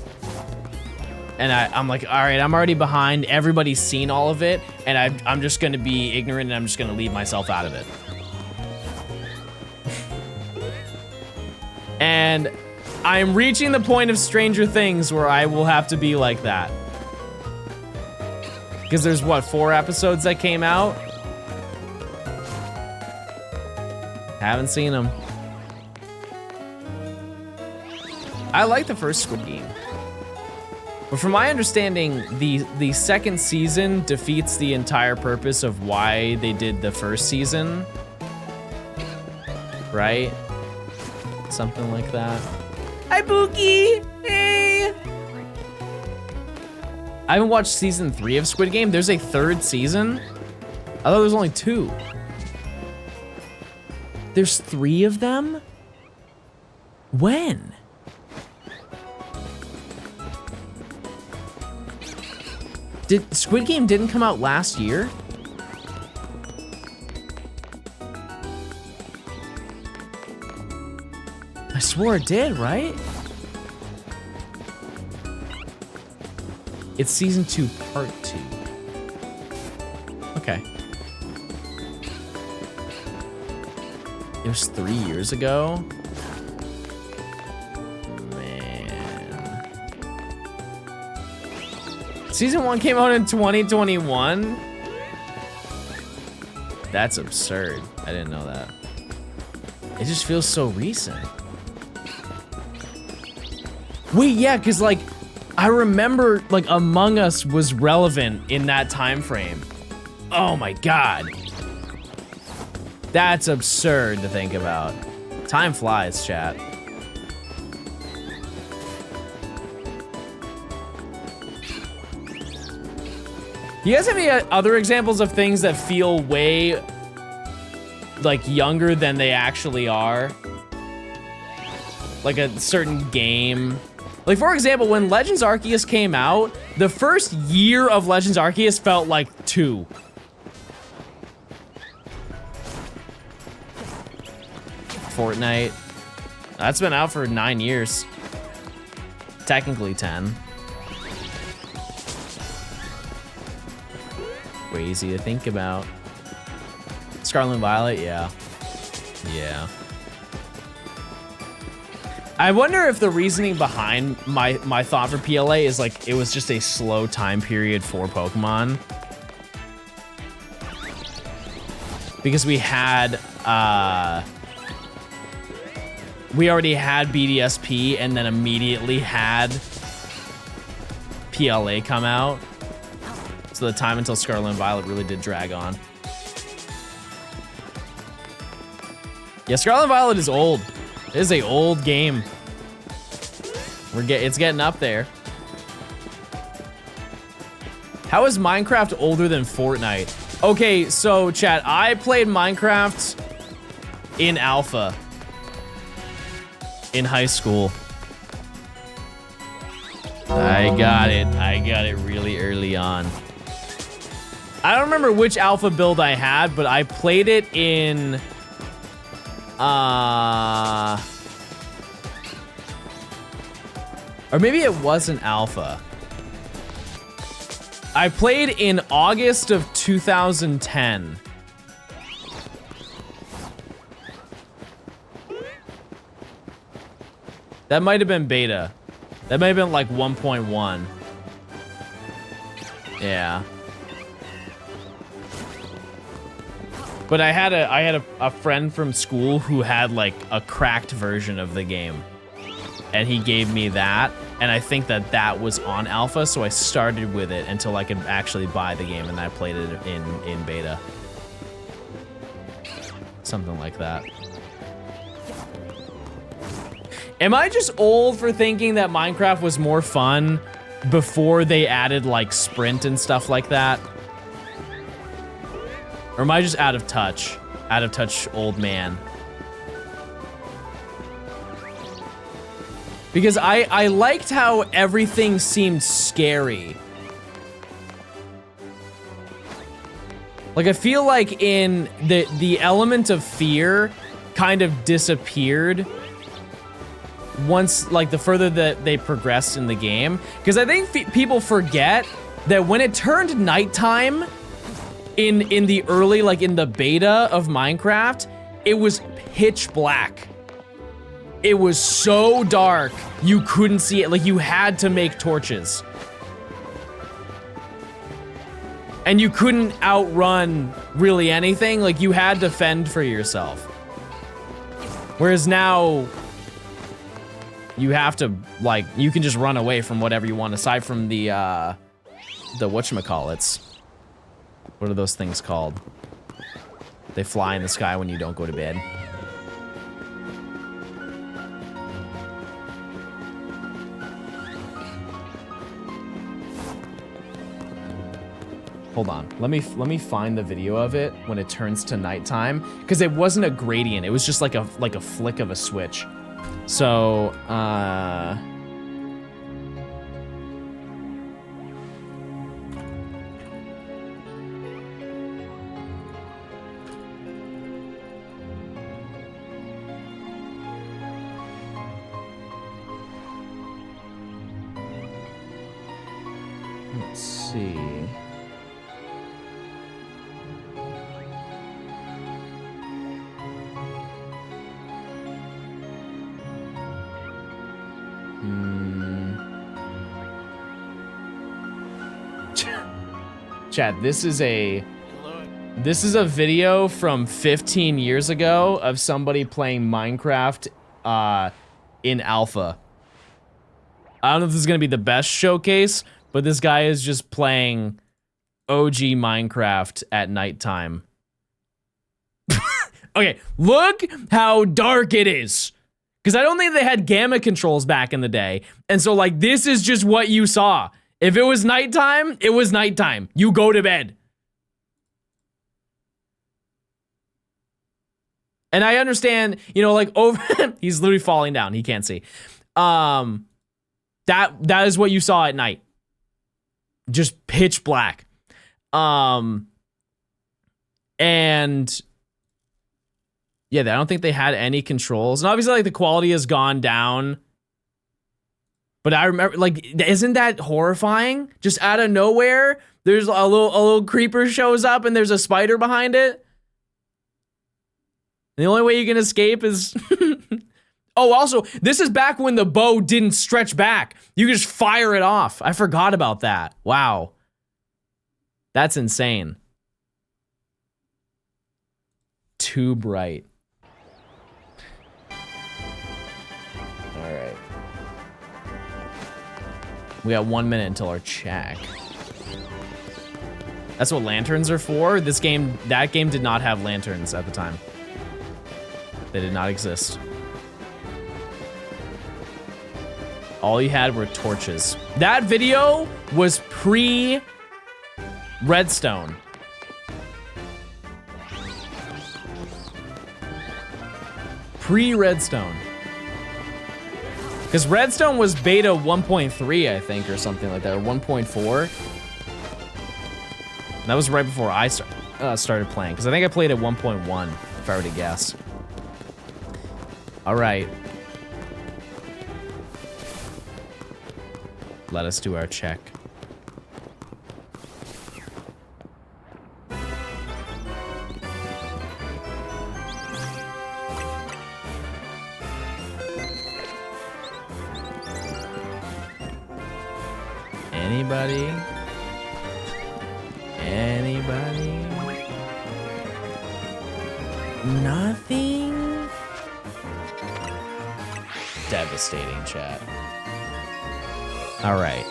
S2: And I'm like, all right, I'm already behind. Everybody's seen all of it, and I'm just gonna be ignorant, and I'm just gonna leave myself out of it. And I'm reaching the point of Stranger Things where I will have to be like that. Because there's, what, 4 episodes that came out? Haven't seen them. I like the first Squid Game. But from my understanding, the second season defeats the entire purpose of why they did the first season. Right? Something like that. Hi, Pookie! Hey! I haven't watched season 3 of Squid Game. There's a 3rd season? I thought there was only 2. There's 3 of them? When? Squid Game didn't come out last year? I swore it did, right? It's season 2, part 2. Okay. It was 3 years ago? Season 1 came out in 2021? That's absurd. I didn't know that. It just feels so recent. Wait, yeah, because like, I remember like Among Us was relevant in that time frame. Oh my God. That's absurd to think about. Time flies, chat. You guys have any other examples of things that feel way like younger than they actually are? Like a certain game. Like for example, when Legends Arceus came out, the first year of Legends Arceus felt like 2. Fortnite. That's been out for 9 years. Technically 10. Crazy to think about. Scarlet and Violet, yeah. Yeah. I wonder if the reasoning behind my thought for PLA is like, it was just a slow time period for Pokemon. Because we had, we already had BDSP and then immediately had PLA come out. So the time until Scarlet and Violet really did drag on. Yeah, Scarlet and Violet is old. It is an old game. It's getting up there. How is Minecraft older than Fortnite? Okay, so chat, I played Minecraft in alpha in high school. I got it really early on. I don't remember which alpha build I had, but I played it in or maybe it wasn't alpha. I played in August of 2010. That might have been beta. That might have been like 1.1. Yeah. But I had a friend from school who had like a cracked version of the game. And he gave me that, and I think that was on alpha, so I started with it until I could actually buy the game, and I played it in beta. Something like that. Am I just old for thinking that Minecraft was more fun before they added like sprint and stuff like that? Or am I just out of touch? Out of touch old man? Because I liked how everything seemed scary. Like, I feel like in the element of fear kind of disappeared once, like, the further that they progressed in the game. Because I think people forget that when it turned nighttime in the early, like in the beta of Minecraft, it was pitch black. It was so dark, you couldn't see it. Like, you had to make torches. And you couldn't outrun really anything. Like, you had to fend for yourself. Whereas now, you have to, like, you can just run away from whatever you want, aside from the whatchamacallits. What are those things called? They fly in the sky when you don't go to bed. Hold on, let me find the video of it when it turns to nighttime, because it wasn't a gradient, it was just like a flick of a switch. So, let's see. Chat, this is a video from 15 years ago of somebody playing Minecraft in alpha. I don't know if this is gonna be the best showcase, but this guy is just playing OG Minecraft at nighttime. Okay, look how dark it is. Because I don't think they had gamma controls back in the day. And so, like, this is just what you saw. If it was nighttime, it was nighttime. You go to bed. And I understand, you know, like, over he's literally falling down. He can't see. That is what you saw at night. Just pitch black. And yeah, I don't think they had any controls. And obviously, like, the quality has gone down. But I remember, like, isn't that horrifying? Just out of nowhere, there's a little creeper shows up and there's a spider behind it. And the only way you can escape is... Oh, also, this is back when the bow didn't stretch back. You could just fire it off. I forgot about that. Wow. That's insane. Too bright. All right. We got 1 minute until our check. That's what lanterns are for. That game did not have lanterns at the time. They did not exist. All you had were torches. That video was pre-Redstone. Pre-Redstone. Because Redstone was beta 1.3, I think, or something like that, or 1.4. That was right before I started playing, because I think I played at 1.1, if I were to guess. All right. Let us do our check. Anybody? Anybody? Nothing? Devastating, chat. All right.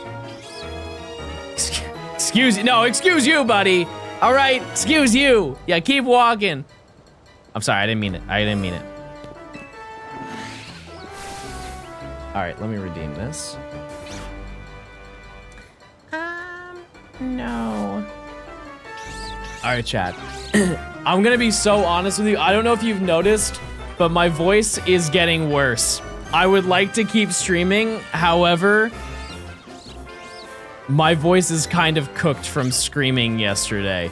S2: Excuse you, buddy. All right, excuse you. Yeah, keep walking. I'm sorry, I didn't mean it. All right, let me redeem this. No. All right, chat. I'm gonna be so honest with you. I don't know if you've noticed, but my voice is getting worse. I would like to keep streaming, however, my voice is kind of cooked from screaming yesterday.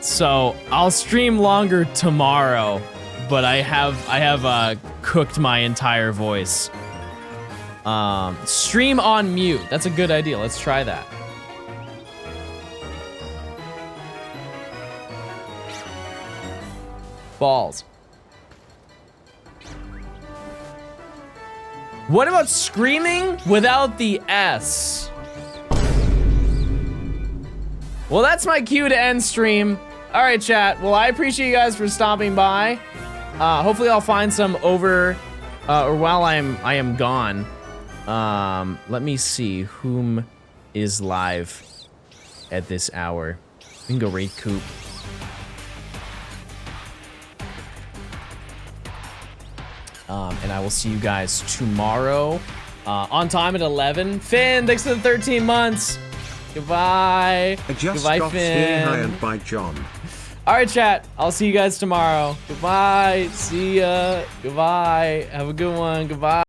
S2: So I'll stream longer tomorrow, but I have cooked my entire voice. Stream on mute. That's a good idea. Let's try that. Balls. What about screaming without the S? Well, that's my cue to end stream. All right, chat. Well, I appreciate you guys for stopping by. Hopefully I'll find some over, or while I am gone. Let me see whom is live at this hour. We can go raid Coop. And I will see you guys tomorrow on time at 11. Finn, thanks for the 13 months. Goodbye.
S1: I just
S2: Goodbye,
S1: got
S2: Finn.
S1: hired by John.
S2: All right, chat. I'll see you guys tomorrow. Goodbye. See ya. Goodbye. Have a good one. Goodbye.